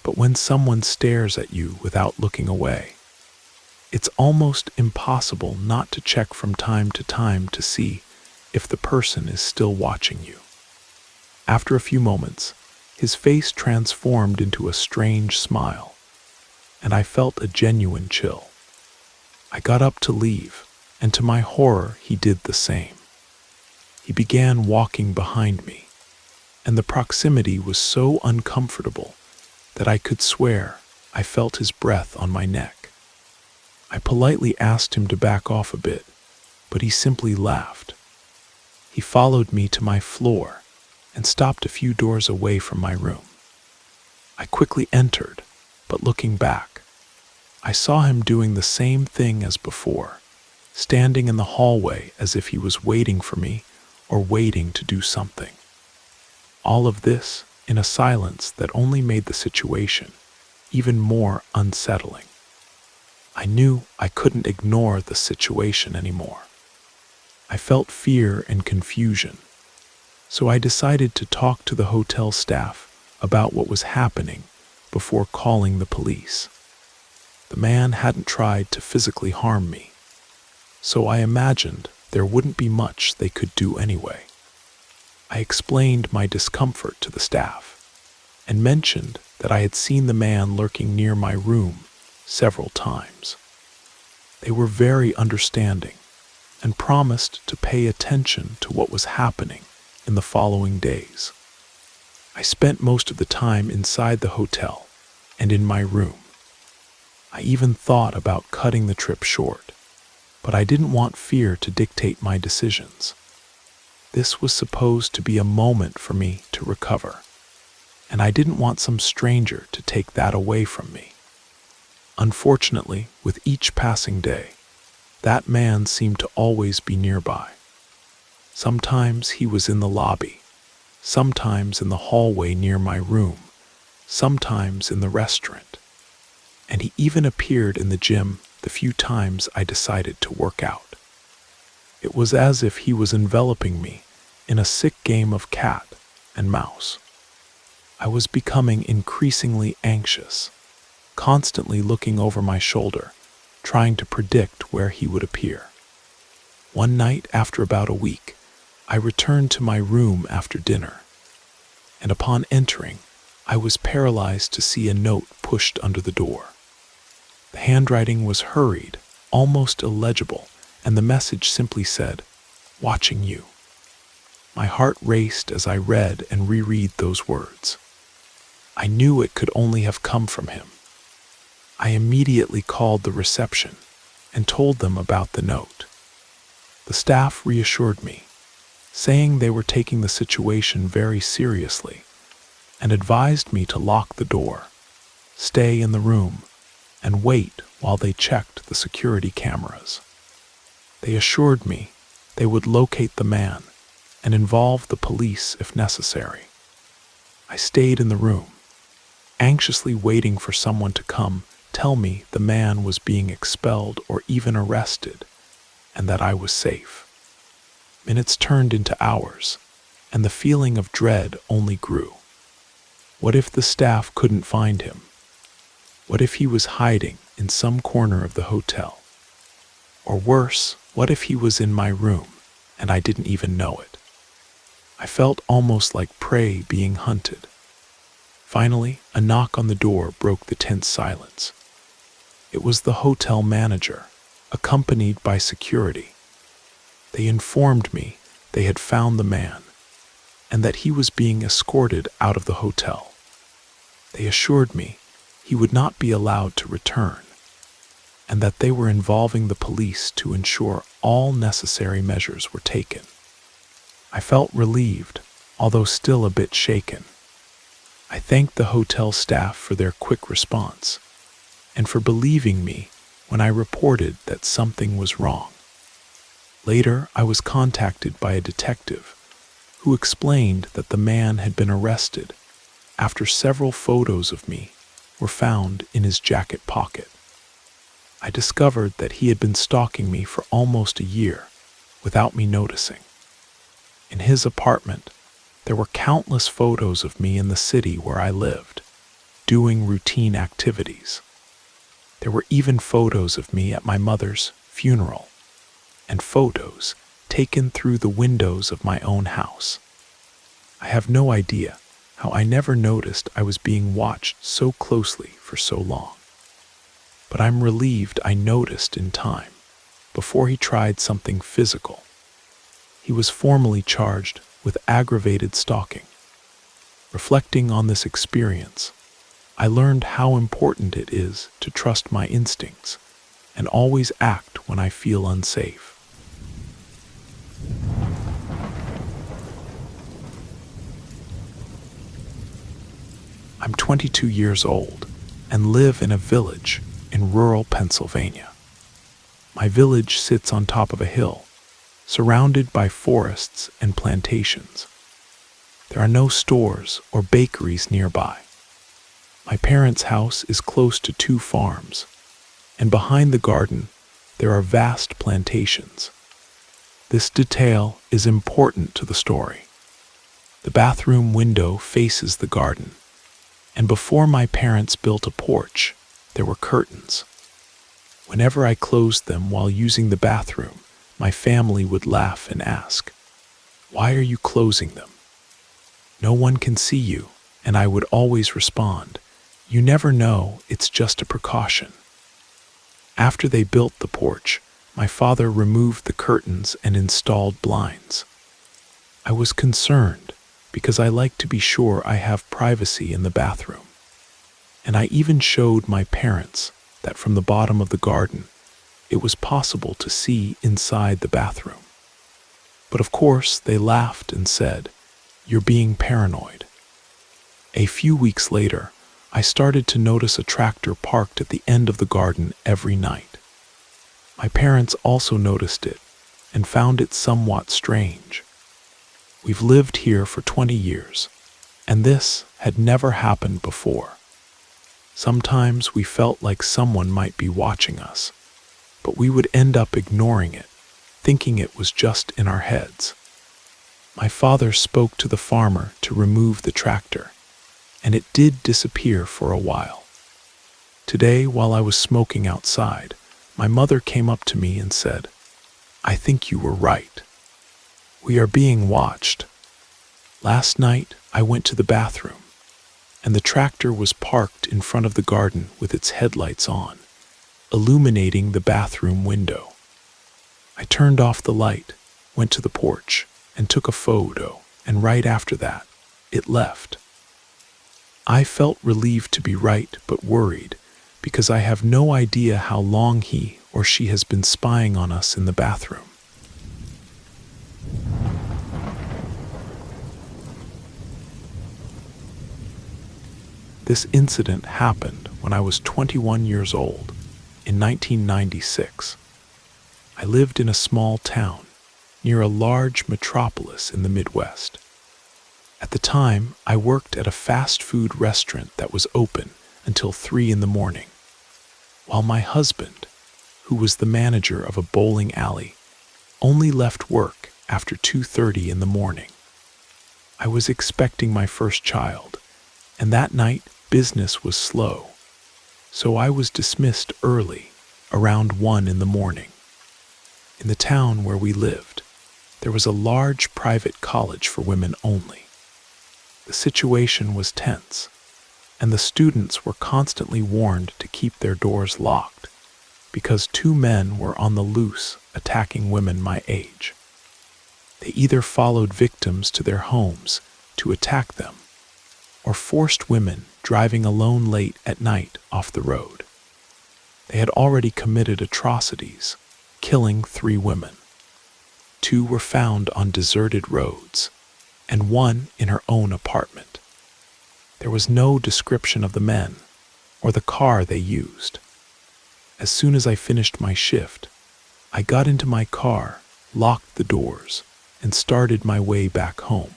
but when someone stares at you without looking away, it's almost impossible not to check from time to time to see if the person is still watching you. After a few moments, his face transformed into a strange smile, and I felt a genuine chill. I got up to leave, and to my horror, he did the same. He began walking behind me, and the proximity was so uncomfortable that I could swear I felt his breath on my neck. I politely asked him to back off a bit, but he simply laughed. He followed me to my floor and stopped a few doors away from my room. I quickly entered, but looking back, I saw him doing the same thing as before, standing in the hallway as if he was waiting for me or waiting to do something. All of this in a silence that only made the situation even more unsettling. I knew I couldn't ignore the situation anymore. I felt fear and confusion, so I decided to talk to the hotel staff about what was happening before calling the police. The man hadn't tried to physically harm me, so I imagined there wouldn't be much they could do anyway. I explained my discomfort to the staff and mentioned that I had seen the man lurking near my room several times. They were very understanding and promised to pay attention to what was happening in the following days. I spent most of the time inside the hotel and in my room. I even thought about cutting the trip short, but I didn't want fear to dictate my decisions. This was supposed to be a moment for me to recover, and I didn't want some stranger to take that away from me. Unfortunately, with each passing day, that man seemed to always be nearby. Sometimes he was in the lobby, sometimes in the hallway near my room, sometimes in the restaurant, and he even appeared in the gym the few times I decided to work out. It was as if he was enveloping me in a sick game of cat and mouse. I was becoming increasingly anxious, constantly looking over my shoulder, trying to predict where he would appear. One night, after about a week, I returned to my room after dinner, and upon entering, I was paralyzed to see a note pushed under the door. The handwriting was hurried, almost illegible, and the message simply said, "Watching you." My heart raced as I read and reread those words. I knew it could only have come from him. I immediately called the reception and told them about the note. The staff reassured me, saying they were taking the situation very seriously, and advised me to lock the door, stay in the room, and wait while they checked the security cameras. They assured me they would locate the man and involve the police if necessary. I stayed in the room, anxiously waiting for someone to come tell me the man was being expelled or even arrested, and that I was safe. Minutes turned into hours, and the feeling of dread only grew. What if the staff couldn't find him? What if he was hiding in some corner of the hotel? Or worse, what if he was in my room and I didn't even know it? I felt almost like prey being hunted. Finally, a knock on the door broke the tense silence. It was the hotel manager, accompanied by security. They informed me they had found the man and that he was being escorted out of the hotel. They assured me he would not be allowed to return, and that they were involving the police to ensure all necessary measures were taken. I felt relieved, although still a bit shaken. I thanked the hotel staff for their quick response, and for believing me when I reported that something was wrong. Later, I was contacted by a detective who explained that the man had been arrested after several photos of me were found in his jacket pocket. I discovered that he had been stalking me for almost a year without me noticing. In his apartment, there were countless photos of me in the city where I lived, doing routine activities. There were even photos of me at my mother's funeral, and photos taken through the windows of my own house. I have no idea how I never noticed I was being watched so closely for so long. But I'm relieved I noticed in time, before he tried something physical. He was formally charged with aggravated stalking. Reflecting on this experience, I learned how important it is to trust my instincts and always act when I feel unsafe. I'm 22 years old and live in a village in rural Pennsylvania. My village sits on top of a hill, surrounded by forests and plantations. There are no stores or bakeries nearby. My parents' house is close to 2 farms, and behind the garden there are vast plantations. This detail is important to the story. The bathroom window faces the garden, and before my parents built a porch, there were curtains. Whenever I closed them while using the bathroom, my family would laugh and ask, "Why are you closing them?" "No one can see you," and I would always respond, "You never know, it's just a precaution." After they built the porch, my father removed the curtains and installed blinds. I was concerned because I like to be sure I have privacy in the bathroom. And I even showed my parents that from the bottom of the garden, it was possible to see inside the bathroom. But of course, they laughed and said, "You're being paranoid." A few weeks later, I started to notice a tractor parked at the end of the garden every night. My parents also noticed it and found it somewhat strange. We've lived here for 20 years, and this had never happened before. Sometimes we felt like someone might be watching us, but we would end up ignoring it, thinking it was just in our heads. My father spoke to the farmer to remove the tractor, and it did disappear for a while. Today, while I was smoking outside, my mother came up to me and said, "I think you were right. We are being watched." Last night, I went to the bathroom, and the tractor was parked in front of the garden with its headlights on, illuminating the bathroom window. I turned off the light, went to the porch, and took a photo, and right after that, it left. I felt relieved to be right, but worried, because I have no idea how long he or she has been spying on us in the bathroom. This incident happened when I was 21 years old in 1996. I lived in a small town near a large metropolis in the Midwest. At the time, I worked at a fast food restaurant that was open until 3 in the morning, while my husband, who was the manager of a bowling alley, only left work after 2:30 in the morning. I was expecting my first child, and that night business was slow, so I was dismissed early, around 1 in the morning. In the town where we lived, there was a large private college for women only. The situation was tense, and the students were constantly warned to keep their doors locked because 2 men were on the loose attacking women my age. They either followed victims to their homes to attack them or forced women driving alone late at night off the road. They had already committed atrocities, killing 3 women. 2 were found on deserted roads, and 1 in her own apartment. There was no description of the men or the car they used. As soon as I finished my shift, I got into my car, locked the doors, and started my way back home.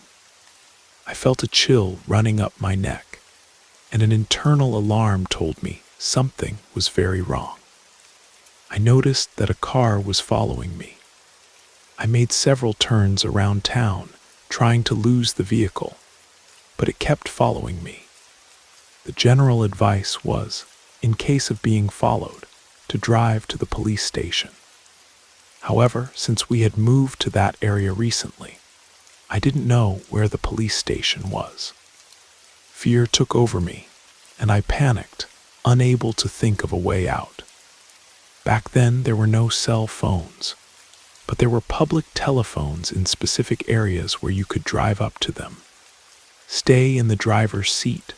I felt a chill running up my neck, and an internal alarm told me something was very wrong. I noticed that a car was following me. I made several turns around town, trying to lose the vehicle, but it kept following me. The general advice was, in case of being followed, to drive to the police station. However, since we had moved to that area recently, I didn't know where the police station was. Fear took over me, and I panicked, unable to think of a way out. Back then, there were no cell phones, but there were public telephones in specific areas where you could drive up to them, stay in the driver's seat,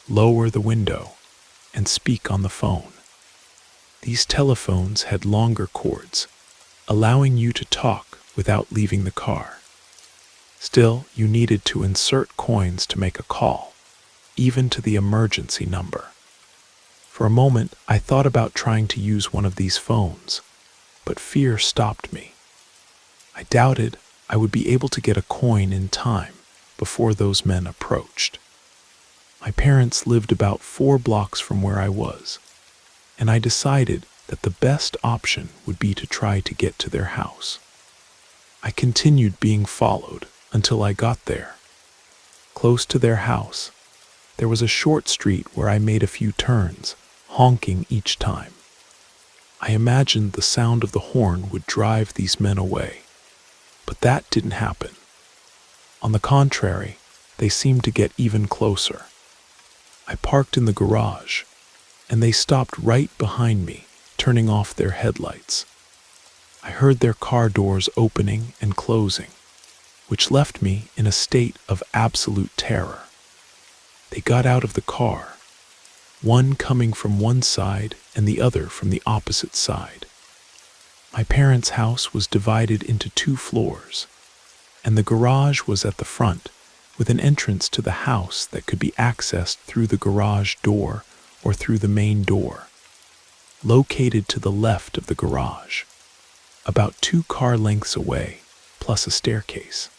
lower the window, and speak on the phone. These telephones had longer cords, allowing you to talk without leaving the car. Still, you needed to insert coins to make a call, even to the emergency number. For a moment, I thought about trying to use one of these phones, but fear stopped me. I doubted I would be able to get a coin in time before those men approached. My parents lived about 4 blocks from where I was, and I decided that the best option would be to try to get to their house. I continued being followed until I got there. Close to their house, there was a short street where I made a few turns, honking each time. I imagined the sound of the horn would drive these men away, but that didn't happen. On the contrary, they seemed to get even closer. I parked in the garage, and they stopped right behind me, turning off their headlights. I heard their car doors opening and closing, which left me in a state of absolute terror. They got out of the car, one coming from one side and the other from the opposite side. My parents' house was divided into 2 floors, and the garage was at the front, with an entrance to the house that could be accessed through the garage door or through the main door, located to the left of the garage, about 2 car lengths away, plus a staircase.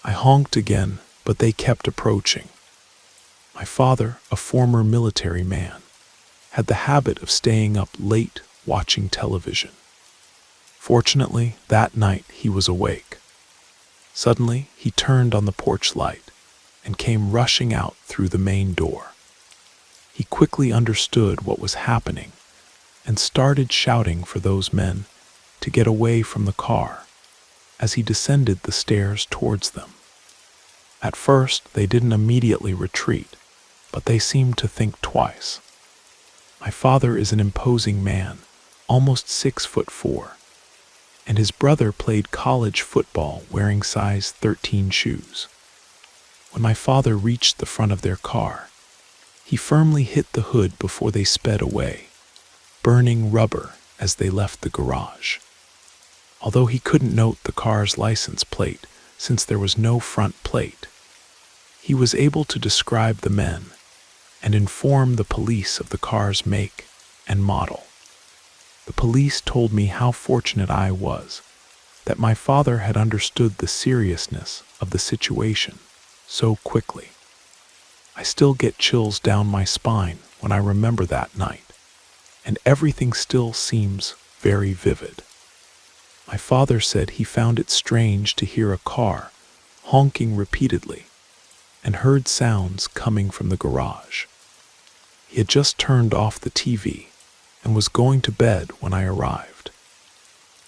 I honked again, but they kept approaching. My father, a former military man, had the habit of staying up late watching television. Fortunately, that night he was awake. Suddenly, he turned on the porch light and came rushing out through the main door. He quickly understood what was happening and started shouting for those men to get away from the car as he descended the stairs towards them. At first, they didn't immediately retreat, but they seemed to think twice. My father is an imposing man, almost 6'4", and his brother played college football wearing size 13 shoes. When my father reached the front of their car, he firmly hit the hood before they sped away, burning rubber as they left the garage. Although he couldn't note the car's license plate since there was no front plate, he was able to describe the men and inform the police of the car's make and model. The police told me how fortunate I was that my father had understood the seriousness of the situation so quickly. I still get chills down my spine when I remember that night, and everything still seems very vivid. My father said he found it strange to hear a car honking repeatedly and heard sounds coming from the garage. He had just turned off the TV and was going to bed when I arrived.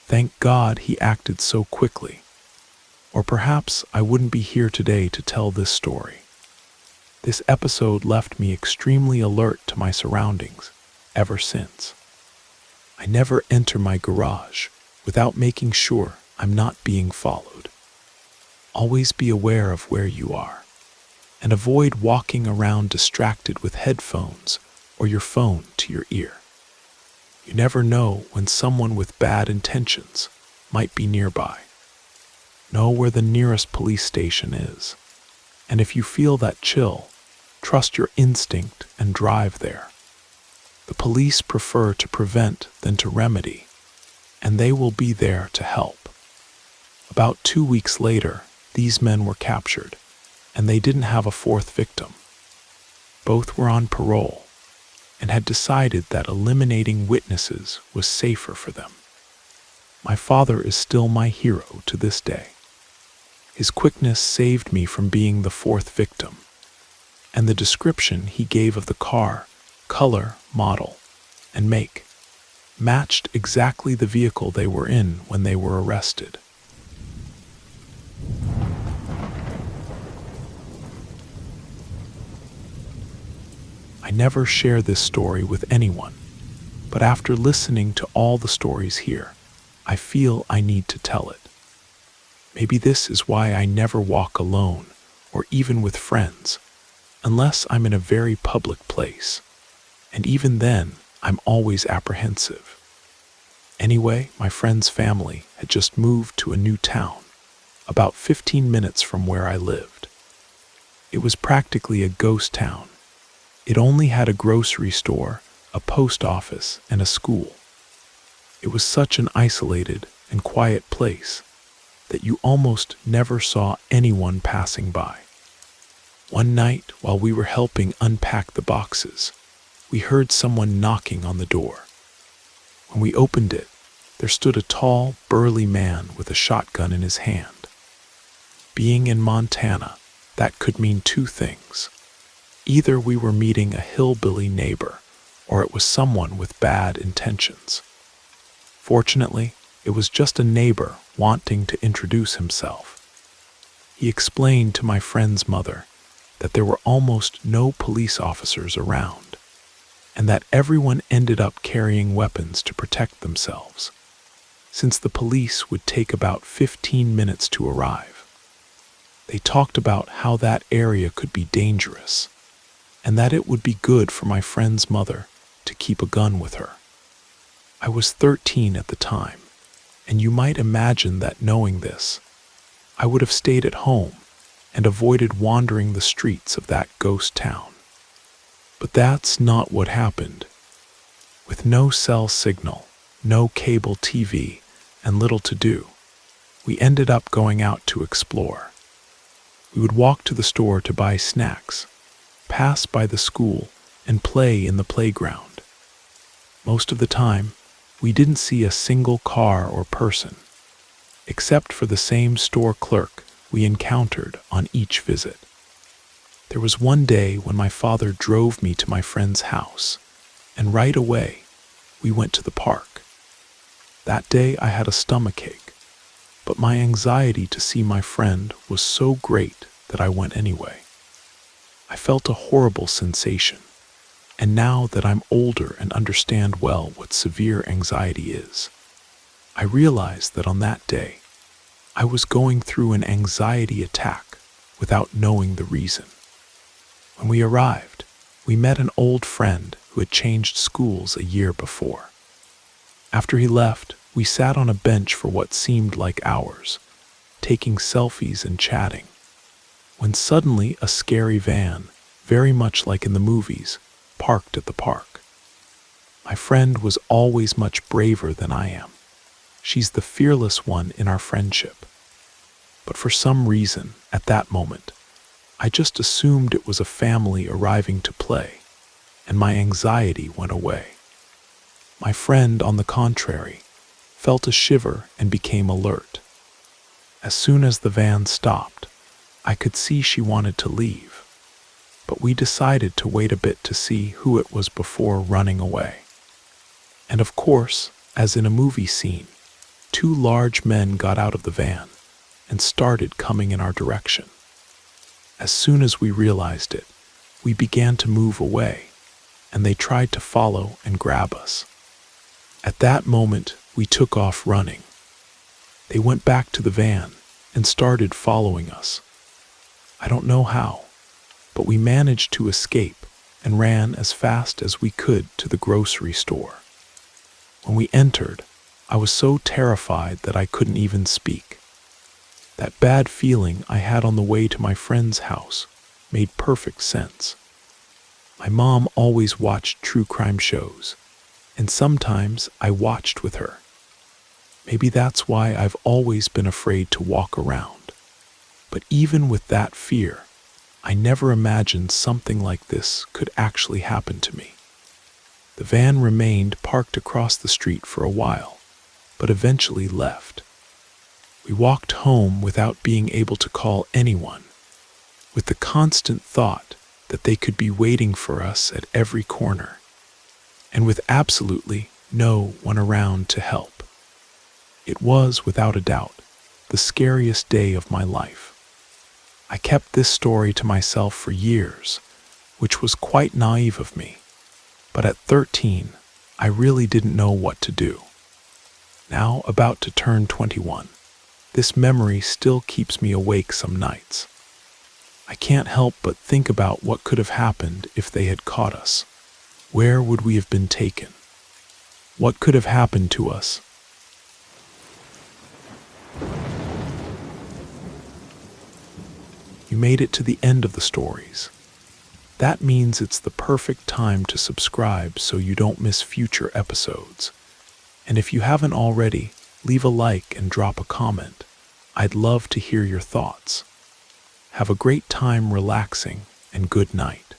Thank God he acted so quickly, or perhaps I wouldn't be here today to tell this story. This episode left me extremely alert to my surroundings ever since. I never enter my garage without making sure I'm not being followed. Always be aware of where you are, and avoid walking around distracted with headphones or your phone to your ear. You never know when someone with bad intentions might be nearby. Know where the nearest police station is, and if you feel that chill, trust your instinct and drive there. The police prefer to prevent than to remedy, and they will be there to help. About 2 weeks later, these men were captured, and they didn't have a fourth victim. Both were on parole and had decided that eliminating witnesses was safer for them. My father is still my hero to this day. His quickness saved me from being the fourth victim, and the description he gave of the car, color, model, and make matched exactly the vehicle they were in when they were arrested. I never share this story with anyone, but after listening to all the stories here, I feel I need to tell it. Maybe this is why I never walk alone or even with friends, unless I'm in a very public place, and even then, I'm always apprehensive. Anyway, my friend's family had just moved to a new town, about 15 minutes from where I lived. It was practically a ghost town. It only had a grocery store, a post office, and a school. It was such an isolated and quiet place that you almost never saw anyone passing by. One night, while we were helping unpack the boxes, we heard someone knocking on the door. When we opened it, there stood a tall, burly man with a shotgun in his hand. Being in Montana, that could mean two things. Either we were meeting a hillbilly neighbor, or it was someone with bad intentions. Fortunately, it was just a neighbor wanting to introduce himself. He explained to my friend's mother that there were almost no police officers around, and that everyone ended up carrying weapons to protect themselves, since the police would take about 15 minutes to arrive. They talked about how that area could be dangerous, and that it would be good for my friend's mother to keep a gun with her. I was 13 at the time, and you might imagine that knowing this, I would have stayed at home and avoided wandering the streets of that ghost town. But that's not what happened. With no cell signal, no cable TV, and little to do, we ended up going out to explore. We would walk to the store to buy snacks, pass by the school, and play in the playground. Most of the time, we didn't see a single car or person, except for the same store clerk we encountered on each visit. There was one day when my father drove me to my friend's house, and right away, we went to the park. That day I had a stomachache, but my anxiety to see my friend was so great that I went anyway. I felt a horrible sensation, and now that I'm older and understand well what severe anxiety is, I realize that on that day, I was going through an anxiety attack without knowing the reason. When we arrived, we met an old friend who had changed schools a year before. After he left, we sat on a bench for what seemed like hours, taking selfies and chatting, when suddenly a scary van very much like in the movies, parked at the park. My friend was always much braver than I am. She's the fearless one in our friendship. But for some reason, at that moment, I just assumed it was a family arriving to play, and my anxiety went away. My friend, on the contrary, felt a shiver and became alert. As soon as the van stopped, I could see she wanted to leave, but we decided to wait a bit to see who it was before running away. And of course, as in a movie scene, two large men got out of the van and started coming in our direction. As soon as we realized it, we began to move away, and they tried to follow and grab us. At that moment, we took off running. They went back to the van and started following us. I don't know how, but we managed to escape and ran as fast as we could to the grocery store. When we entered, I was so terrified that I couldn't even speak. That bad feeling I had on the way to my friend's house made perfect sense. My mom always watched true crime shows, and sometimes I watched with her. Maybe that's why I've always been afraid to walk around. But even with that fear, I never imagined something like this could actually happen to me. The van remained parked across the street for a while, but eventually left. We walked home without being able to call anyone, with the constant thought that they could be waiting for us at every corner, and with absolutely no one around to help. It was, without a doubt, the scariest day of my life. I kept this story to myself for years, which was quite naive of me, but at 13, I really didn't know what to do. Now about to turn 21, this memory still keeps me awake some nights. I can't help but think about what could have happened if they had caught us. Where would we have been taken? What could have happened to us? You made it to the end of the stories. That means it's the perfect time to subscribe so you don't miss future episodes. And if you haven't already, leave a like and drop a comment. I'd love to hear your thoughts. Have a great time relaxing, and good night.